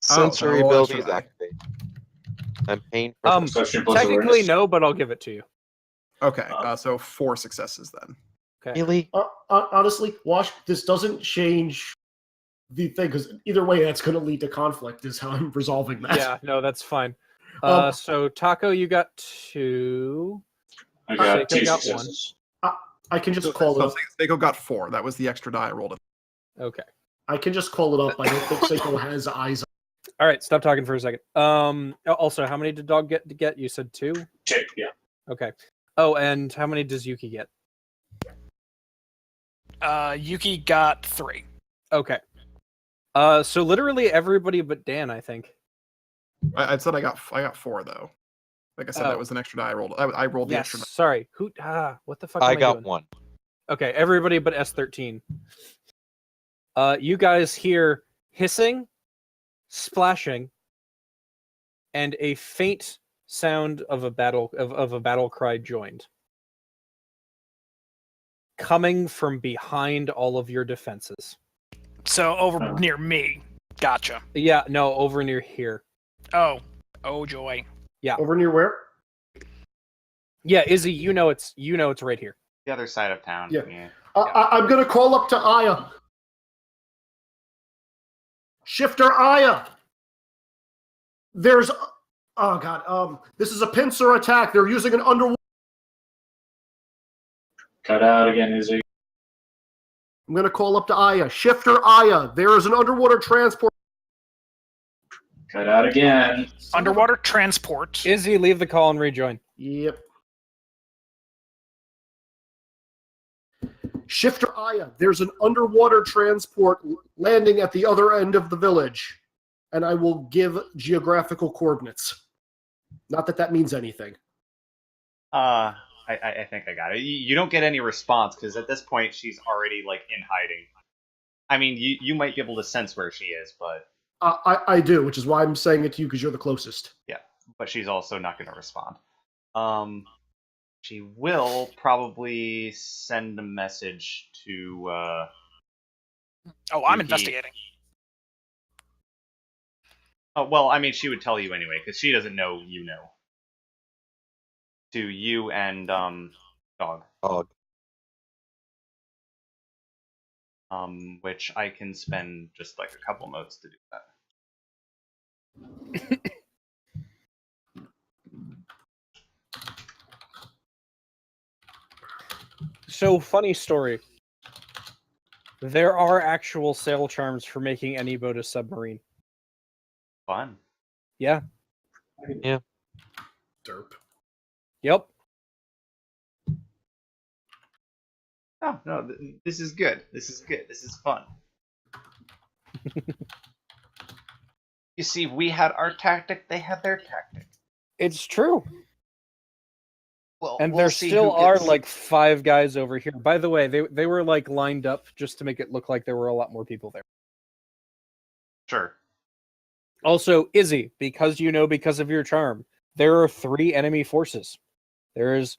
F: Sensory
A: so roll
F: abilities
A: extra die.
F: activate. I'm paying for
D: Perception plus
C: Technically
D: awareness?
C: no, but I'll give it to you.
A: Okay, so 4 successes then.
C: Okay.
F: Really?
G: Honestly, Wash, this doesn't change the thing, because either way, that's going to lead to conflict, is how I'm resolving that.
C: Yeah, no, that's fine.
G: Um,
C: So Taco, you got 2.
D: I got
C: Seiko
D: 2
C: got
D: successes.
G: I can just call it up.
A: Seiko got 4. That was the extra die I rolled.
C: Okay.
G: I can just call it up. I don't think Seiko has eyes.
C: All right, stop talking for a second. Also, how many did Dog get? You said 2?
D: 2, yeah.
C: Okay. Oh, and how many does Yuki get?
B: Yuki got 3.
C: Okay. So literally everybody but Dan, I think.
A: I said I got 4 though. Like I said,
C: Oh.
A: that was an extra die I rolled. I rolled the
C: Yes.
A: extra die.
C: Sorry. What the fuck?
F: I
C: am
F: got
C: doing?
F: 1.
C: Okay, everybody but S13. You guys hear hissing, splashing, and a faint sound of a battle cry joined, coming from behind all of your defenses.
B: So over near me. Gotcha.
C: Yeah, no, over near here.
B: Oh joy.
G: Over near where?
C: Yeah, Izzy, you know it's right here.
E: The other side of town.
G: Yeah. I'm going to call up to Aya. Shifter Aya. There's... Oh, God. This is a pincer attack. They're using an underwater...
D: Cut out again, Izzy.
G: I'm going to call up to Aya. Shifter Aya. There is an underwater transport...
D: Cut out again.
B: Underwater transport.
C: Izzy, leave the call and rejoin.
G: Yep. Shifter Aya, there's an underwater transport landing at the other end of the village, and I will give geographical coordinates. Not that that means anything.
E: I think I got it. You don't get any response because at this point she's already like in hiding. I mean, you might be able to sense where she is, but
G: I do, which is why I'm saying it to you, because you're the closest.
E: but she's also not going to respond. She will probably send a message to.
B: Oh, I'm
E: Yuki.
B: investigating.
E: Oh well, I mean, she would tell you anyway because she doesn't know you know. To you and Dog.
F: Dog.
E: Which I can spend just like a couple modes to do that.
C: So, funny story. There are actual sail charms for making any boat a submarine.
E: Fun.
C: Yeah.
G: Derp.
C: Yep.
E: Oh no, this is good. This is good. This is fun. You see, we had our tactic; they had their tactic.
C: It's true.
E: Well,
C: And
E: we'll
C: there
E: see
C: still
E: who
C: are
E: gets-
C: like 5 guys over here. By the way, they were like lined up just to make it look like there were a lot more people there.
E: Sure.
C: Also, Izzy, because of your charm, there are 3 enemy forces. There is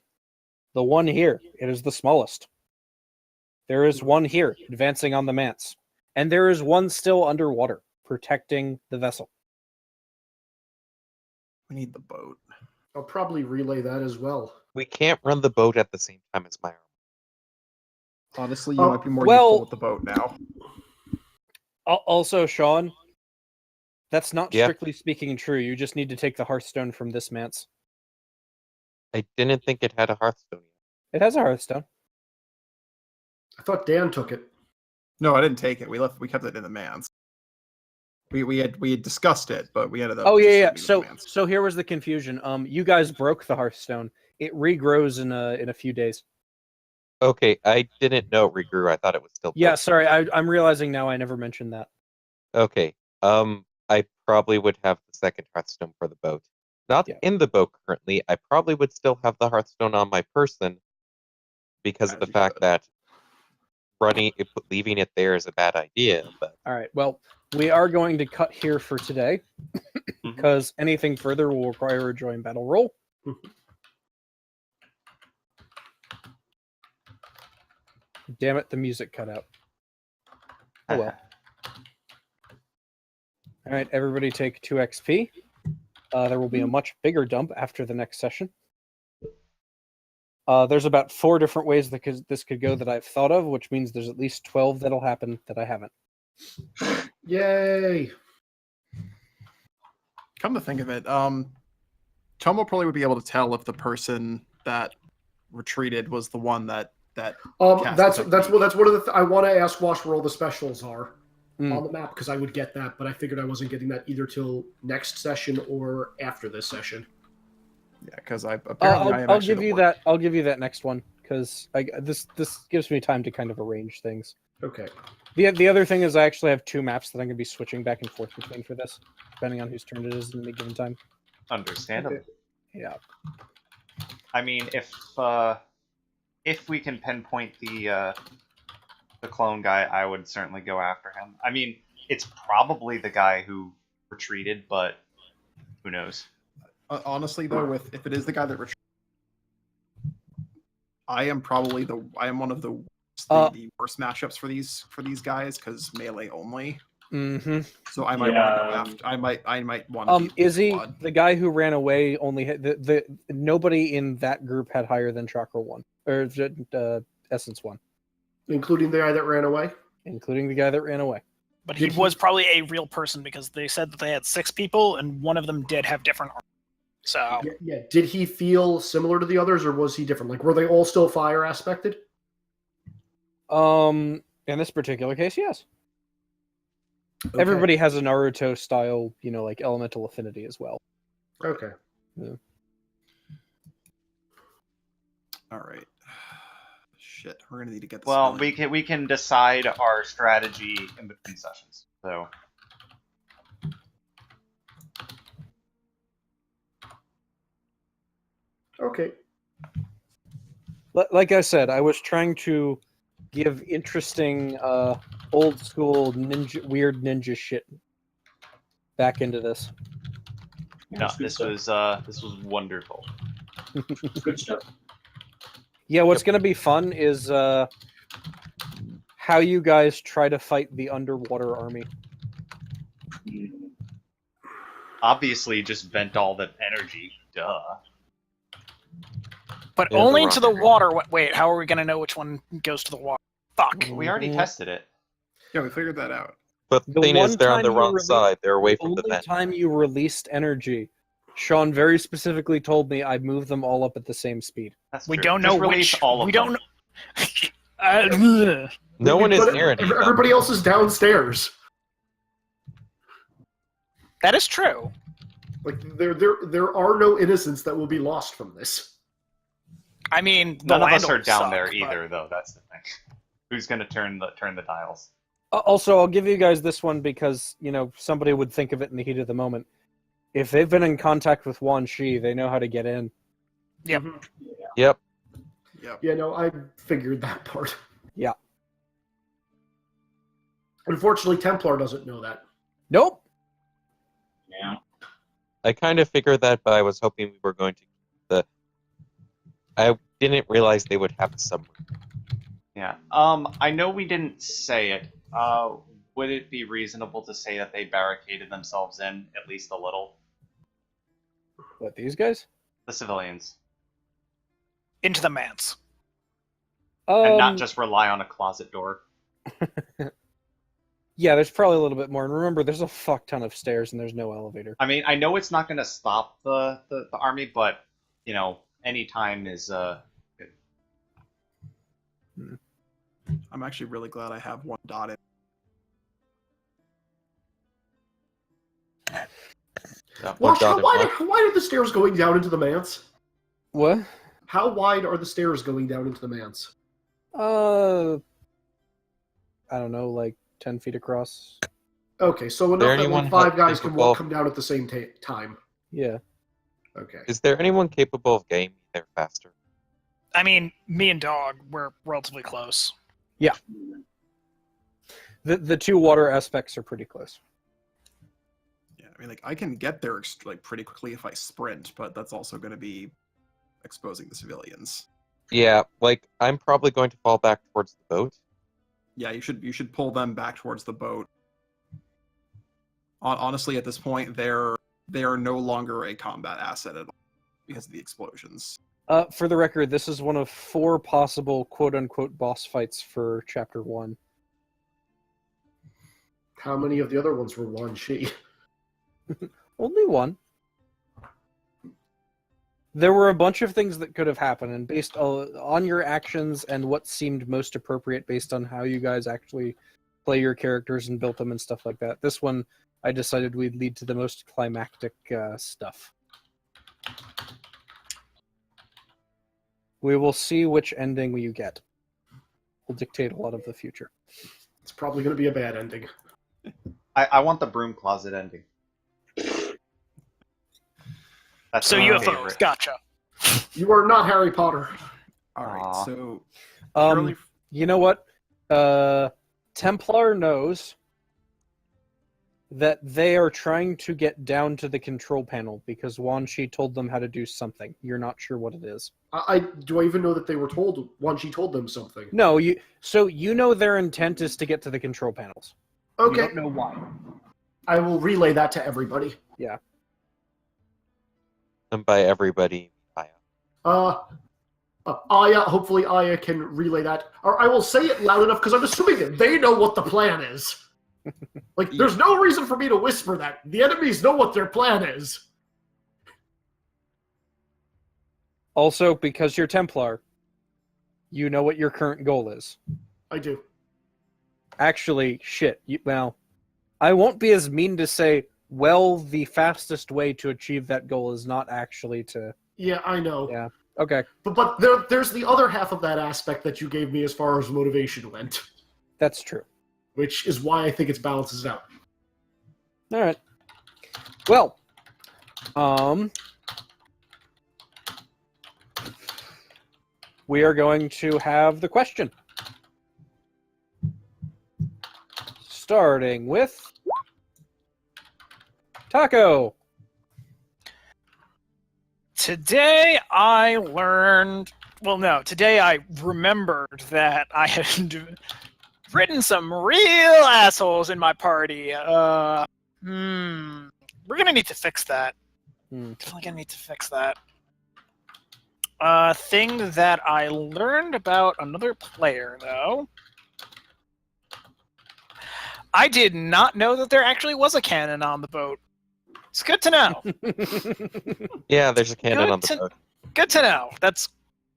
C: the one here. It is the smallest. There is one here, advancing on the manse. And there is one still underwater, protecting the vessel.
A: We need the boat.
G: I'll probably relay that as well.
F: We can't run the boat at the same time as my army.
A: Honestly, you
G: Oh,
A: might be more
C: well-
A: useful with the boat now.
C: Also, Sean, that's not
F: Yeah.
C: strictly speaking true. You just need to take the Hearthstone from this manse.
F: I didn't think it had a Hearthstone yet.
C: It has a Hearthstone.
G: I thought Dan took it.
A: No, I didn't take it. We kept it in the man's. We had discussed it, but we ended up.
C: Oh
A: just
C: yeah.
A: leaving it in the man's.
C: So here was the confusion. You guys broke the Hearthstone. It regrows in a few days.
F: Okay, I didn't know it regrew. I thought it was still.
C: Yeah,
F: built.
C: sorry. I'm realizing now I never mentioned that.
F: Okay. I probably would have the second Hearthstone for the boat. Not
C: Yeah.
F: in the boat currently. I probably would still have the Hearthstone on my person because of the
A: As you
F: fact
A: should.
F: that leaving it there is a bad idea. But
C: All right. Well, we are going to cut here for today
E: Mhm.
C: because anything further will require a join battle roll. Damn it, the music cut out. Oh well. All right, everybody take 2 XP. There will be a much bigger dump after the next session. There's about 4 different ways that this could go that I've thought of, which means there's at least 12 that'll happen that I haven't.
G: Yay!
A: Come to think of it, Tomo probably would be able to tell if the person that retreated was the one that cast
G: That's
A: the
G: one
A: technique.
G: of the. I want to ask Wash where all the specials are
C: Mm.
G: on the map because I would get that, but I figured I wasn't getting that either till next session or after this session.
A: Yeah, because apparently I am
C: I'll
A: actually
C: give
A: the
C: you
A: one.
C: that. I'll give you that next one because this gives me time to kind of arrange things.
G: Okay.
C: The other thing is I actually have 2 maps that I'm going to be switching back and forth between for this, depending on whose turn it is in any given time.
E: Understandable.
G: Okay.
C: Yeah.
E: I mean, if we can pinpoint the clone guy, I would certainly go after him. I mean, it's probably the guy who retreated, but who knows?
A: Honestly, though, if it is the guy that retreated, I am one of the worst matchups for these guys because melee only.
C: Mm-hmm.
A: So I might want to go after. I might want to.
C: Izzy, the guy who ran away, only had the nobody in that group had higher than Chakra 1 or Essence 1,
G: Including the guy that ran away?
C: including the guy that ran away.
B: But he was probably a real person because they said that they had 6 people and one of them did have different armor. So
G: Yeah. Did he feel similar to the others or was he different? Like, were they all still fire aspected?
C: In this particular case, yes.
G: Okay.
C: Everybody has a Naruto style, like elemental affinity as well.
G: Okay.
A: All right. Shit, we're gonna need to get this.
E: Well,
A: going.
E: we can decide our strategy in between sessions. So
G: Okay.
C: Like I said, I was trying to give interesting, old school weird ninja shit back into this.
E: no, this was wonderful.
D: Good stuff.
C: Yeah, what's going to be fun is how you guys try to fight the underwater army.
E: Obviously, just vent all that energy. Duh.
B: but
F: Yeah,
B: only
F: the
B: into the
F: rocket.
B: water. Wait, how are we gonna know which one goes to the water? Fuck.
E: We already
C: Mhm.
E: tested it.
A: Yeah, we figured that out.
F: But
C: The
F: the thing is,
C: one
F: they're on
C: time
F: the
C: you
F: wrong
C: released-
F: side. They're away from the
C: Only
F: vent.
C: time you released energy, Sean very specifically told me I'd move them all up at the same speed.
E: That's
B: We
E: true.
B: don't
E: Just
B: know
E: release
B: which.
E: all of
B: We
E: them.
B: don't know.
F: No one is
G: But
F: near any of them.
G: everybody else is downstairs.
B: That is true.
G: Like there are no innocents that will be lost from this.
B: I mean, the
E: None of us are
B: Landals
E: down
B: suck,
E: there
B: but-
E: either, though. That's the thing. Who's gonna turn the dials?
C: Also, I'll give you guys this one because, somebody would think of it in the heat of the moment. If they've been in contact with Wan Shi, they know how to get in.
B: Yep.
F: Yep.
A: Yep.
G: Yeah, no, I figured that part.
C: Yeah.
G: Unfortunately, Templar doesn't know that.
C: Nope.
F: I kind of figured that, but I was hoping we were going to keep the. I didn't realize they would have a submarine.
E: Yeah. I know we didn't say it. Would it be reasonable to say that they barricaded themselves in at least a little?
C: What, these guys?
E: The civilians.
B: Into the manse.
E: And not just rely on a closet door.
C: Yeah, there's probably a little bit more. And remember, there's a fuck ton of stairs and there's no elevator.
E: I mean, I know it's not going to stop the army, but, you know, any time is good.
A: I'm actually really glad I have one dot in.
F: Yeah,
G: Watch,
F: one
G: how
F: dot
G: wide,
F: and
G: how wide are the stairs going down into the manse?
C: What?
G: How wide are the stairs going down into the manse?
C: I don't know, like 10 feet across.
G: Okay, so
F: there
G: enough that
F: anyone
G: like five
F: have
G: guys can
F: capable-
G: come down at the same time.
C: Yeah.
G: Okay.
F: Is there anyone capable of getting me there faster?
B: I mean, me and Dog were relatively close.
C: The two water aspects are pretty close.
A: Yeah, I mean, like I can get there like pretty quickly if I sprint, but that's also going to be exposing the civilians.
F: Yeah, like I'm probably going to fall back towards the boat.
A: Yeah, you should pull them back towards the boat. Honestly, at this point, they are no longer a combat asset at all because of the explosions.
C: For the record, this is one of 4 possible quote-unquote boss fights for Chapter 1.
G: How many of the other ones were one she?
C: Only one. There were a bunch of things that could have happened, and based on your actions and what seemed most appropriate based on how you guys actually play your characters and built them and stuff like that, this one I decided we'd lead to the most climactic stuff. We will see which ending you get. Will dictate a lot of the future.
G: It's probably going to be a bad ending.
E: I want the broom closet ending. That's
B: So
E: my
B: UFOs,
E: favorite.
B: gotcha.
G: You are not Harry Potter.
A: All right,
E: Aw.
A: so purely
C: You know what? Templar knows that they are trying to get down to the control panel because Wan Shi told them how to do something. You're not sure what it is.
G: Do I even know that they were told? She told them something.
C: No, you know their intent is to get to the control panels. You
G: Okay,
C: don't know why.
G: I will relay that to everybody.
F: And by everybody, Aya.
G: Aya, hopefully Aya can relay that. Or I will say it loud enough because I'm assuming that they know what the plan is. Like, there's no reason for me to whisper that. The enemies know what their plan is.
C: Also, because you're Templar, you know what your current goal is.
G: I do.
C: Actually, shit. Well, I won't be as mean to say, well, the fastest way to achieve that goal is not actually to...
G: Yeah, I know.
C: Yeah. Okay,
G: But there's the other half of that aspect that you gave me as far as motivation went,
C: that's true.
G: which is why I think it balances out.
C: All right. Well, we are going to have the question. Starting with Taco.
B: Today I learned. Well, no. Today I remembered that I had written some real assholes in my party. We're gonna need to fix that. Definitely gonna need to fix that. Thing that I learned about another player, though. I did not know that there actually was a cannon on the boat. It's good to know.
F: Yeah, there's a cannon on the
B: Good
F: boat.
B: Good to know. That's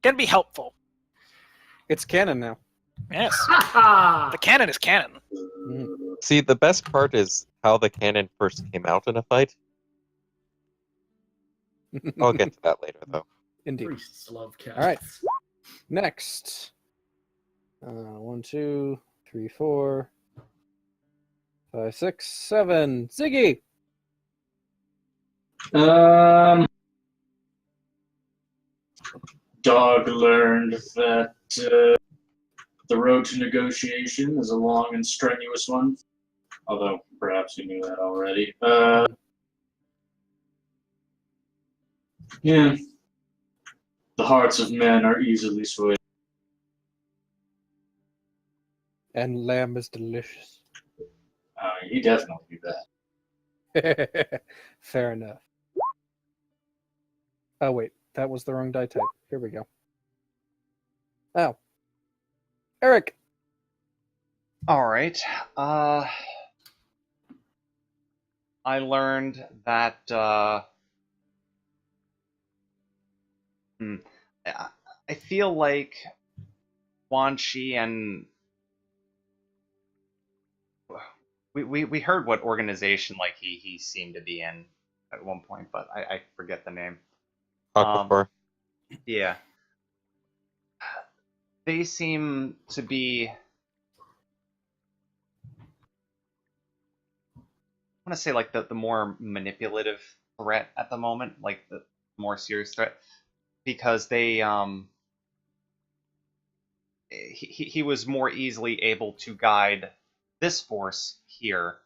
B: gonna be helpful.
C: It's canon now.
B: Yes,
G: Ha
B: the cannon is canon.
F: See, the best part is how the cannon first came out in a fight. I'll get to that later, though.
C: Indeed.
G: Priests love cats.
C: All right. Next. 1, 2, 3, 4, 5, 6, 7. Ziggy.
D: Dog learned that the road to negotiation is a long and strenuous one, although perhaps you knew that already. Yeah. The hearts of men are easily swayed.
C: And lamb is delicious.
D: He definitely do that.
C: Fair enough. Oh wait, that was the wrong die type. Here we go. Oh. Eric.
E: All right. I learned that I feel like Quan Chi and we heard what organization like he seemed to be in at one point, but I forget the name.
F: Aquaphor.
E: Yeah. They seem to be, I want to say, like the more manipulative threat at the moment, like the more serious threat, because he was more easily able to guide this force here.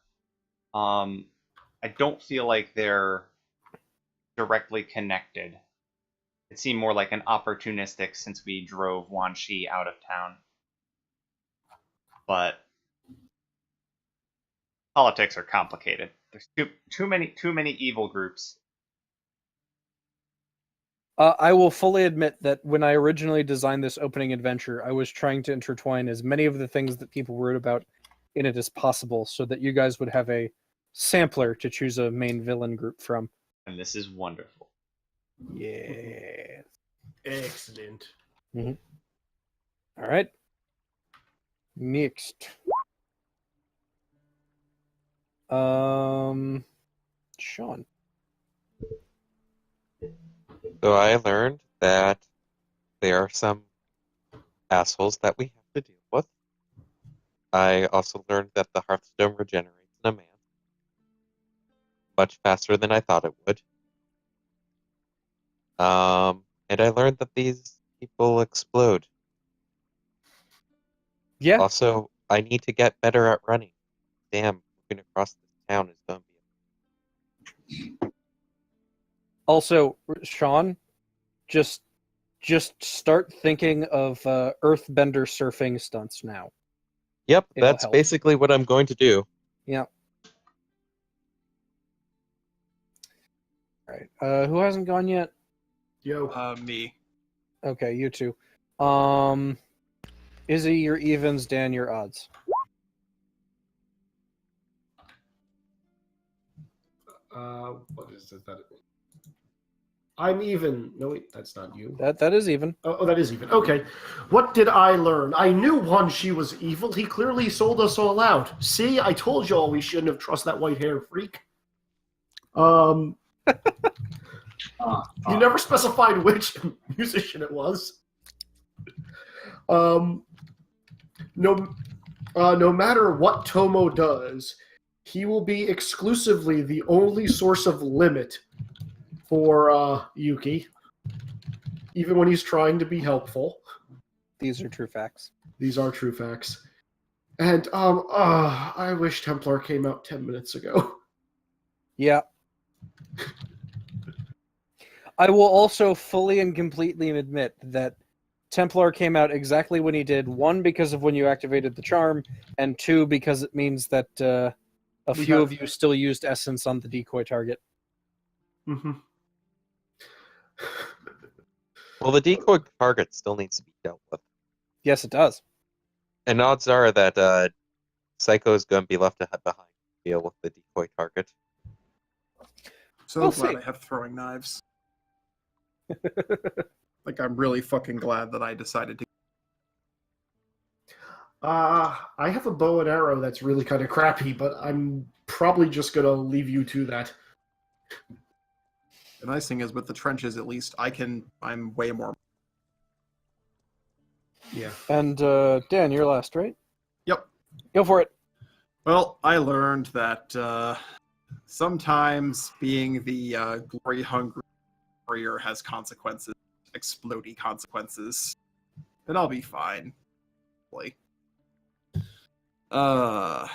E: I don't feel like they're directly connected. It seemed more like an opportunistic since we drove Wan Shi out of town. But politics are complicated. There's too many evil groups.
C: I will fully admit that when I originally designed this opening adventure, I was trying to intertwine as many of the things that people wrote about in it as possible so that you guys would have a sampler to choose a main villain group from.
E: And this is wonderful.
C: Yeah.
G: Excellent.
C: All right. Next. Sean.
F: So I learned that there are some assholes that we have to deal with. I also learned that the Hearthstone regenerates in a man much faster than I thought it would. And I learned that these people explode.
C: Yeah.
F: Also, I need to get better at running. Damn, moving across this town is going to be.
C: Also, Sean, just start thinking of earthbender surfing stunts now.
F: Yep,
C: It'll
F: that's
C: help.
F: basically what I'm going to do.
C: Yeah. All right. Who hasn't gone yet?
G: Yo.
A: Me.
C: Okay, you two. Izzy, your evens. Dan, your odds.
G: What is it? That I'm even. No, wait, that's not you.
C: That is even.
G: Oh, that is even. Okay. What did I learn? I knew Wan Shi was evil. He clearly sold us all out. See, I told y'all we shouldn't have trusted that white-haired freak. You never specified which musician it was. No matter what Tomo does, he will be exclusively the only source of limit for Yuki, even when he's trying to be helpful.
C: These are true facts.
G: These are true facts. And I wish Templar came out 10 minutes ago.
C: Yeah. I will also fully and completely admit that Templar came out exactly when he did. One, because of when you activated the charm, and two, because it means that a few of you still used Essence on the decoy target.
G: Mm-hmm.
F: Well, the decoy target still needs to be dealt with.
C: Yes, it does.
F: And odds are that Psycho is going to be left behind to deal with the decoy target.
A: So
C: We'll
A: glad
C: see.
A: I have throwing knives. Like, I'm really fucking glad that I decided to.
G: I have a bow and arrow that's really kind of crappy, but I'm probably just going to leave you to that.
A: The nice thing is, with the trenches, at least, I'm way more.
G: Yeah.
C: And Dan, you're last, right?
A: Yep.
C: Go for it.
A: Well, I learned that sometimes being the glory-hungry warrior has consequences, explodey consequences, and I'll be fine. I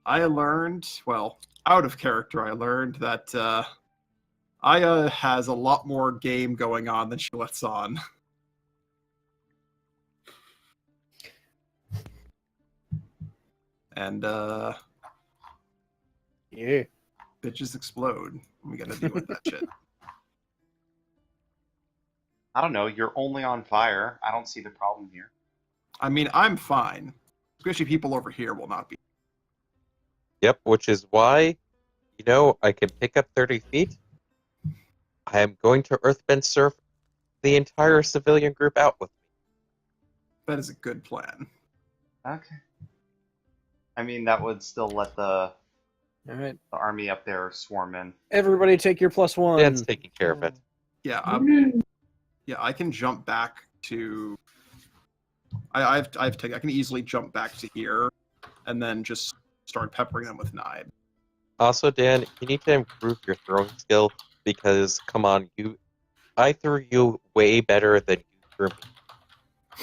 A: learned, well, out of character, I learned that Aya has a lot more game going on than she lets on. And
C: Yeah.
A: bitches explode. We gotta deal with that shit.
E: I don't know. You're only on fire. I don't see the problem here.
A: I mean, I'm fine. Squishy people over here will not be.
F: Yep, which is why, I can pick up 30 feet. I am going to Earthbend surf the entire civilian group out with me.
A: That is a good plan.
E: Okay. I mean, that would still let the
C: All right.
E: army up there swarm in.
C: Everybody take your +1.
F: Dan's taking care of it.
A: Yeah, I can jump back to. I can easily jump back to here, and then just start peppering them with knives.
F: Also, Dan, you need to improve your throwing skill because, come on, I threw you way better than you threw me.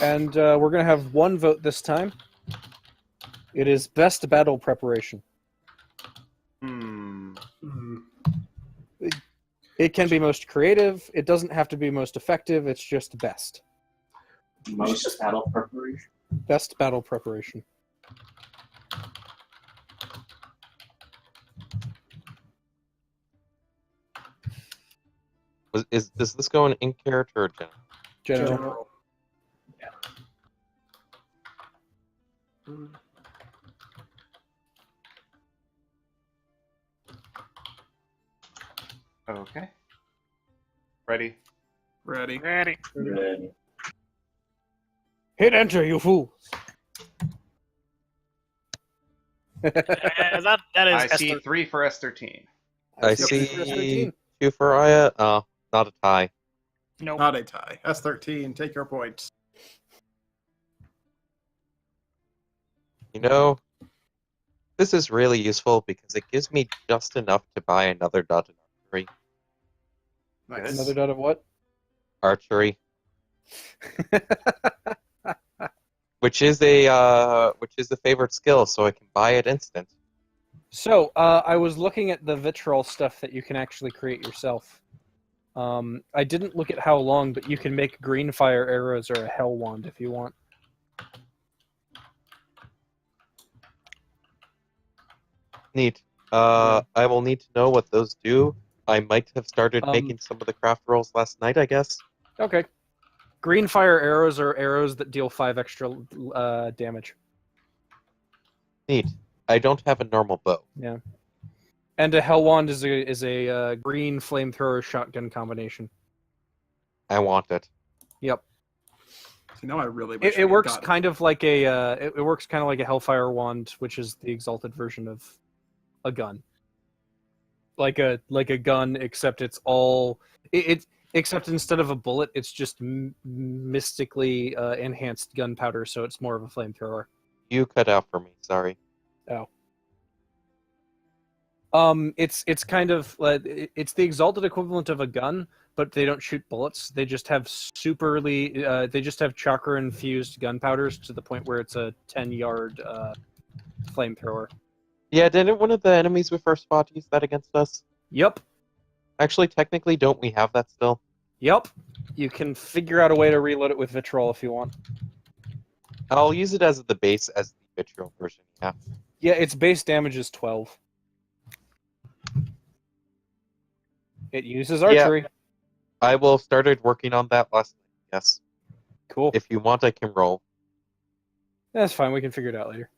C: And we're going to have one vote this time. It is best battle preparation.
E: Hmm.
C: It can be most creative. It doesn't have to be most effective. It's just best.
D: Most battle preparation.
C: Best battle preparation.
F: Is this going in character or general?
C: General.
E: Okay. Ready?
A: Ready?
B: Ready.
D: Ready.
C: Hit enter, you fools!
B: That is
E: I see
B: S13.
E: 3 for S13.
F: I
C: see
F: see
C: S13.
F: 2 for Aya. Oh, not a tie.
B: Nope.
A: Not a tie. S13, take your points.
F: This is really useful because it gives me just enough to buy another dot of archery.
A: Nice.
C: Another dot of what?
F: Archery, which is a favorite skill, so I can buy it instant.
C: So, I was looking at the vitriol stuff that you can actually create yourself. I didn't look at how long, but you can make green fire arrows or a hell wand if you want.
F: Neat. I will need to know what those do. I might have started making some of the craft rolls last night, I guess.
C: Okay. Green fire arrows are arrows that deal 5 extra damage.
F: Neat. I don't have a normal bow.
C: Yeah. And a hell wand is a green flamethrower shotgun combination.
F: I want it.
C: Yep.
A: You know, I really wish
C: It works kind of like it works kind of like a hellfire wand, which is the exalted version of a gun. Like a gun, except it's all except instead of a bullet, it's just mystically enhanced gunpowder, so it's more of a flamethrower.
F: You cut out for me. Sorry.
C: It's kind of it's the exalted equivalent of a gun, but they don't shoot bullets. They just have they just have chakra infused gunpowders to the point where it's a 10-yard flamethrower.
F: Yeah, didn't one of the enemies we first fought use that against us?
C: Yep.
F: Actually, technically, don't we have that still?
C: Yep. You can figure out a way to reload it with vitriol if you want.
F: I'll use it as the base as the vitriol version. Yeah.
C: Yeah, its base damage is 12. It uses archery.
F: I will started working on that last night. Yes.
C: Cool.
F: If you want, I can roll.
C: That's fine. We can figure it out later.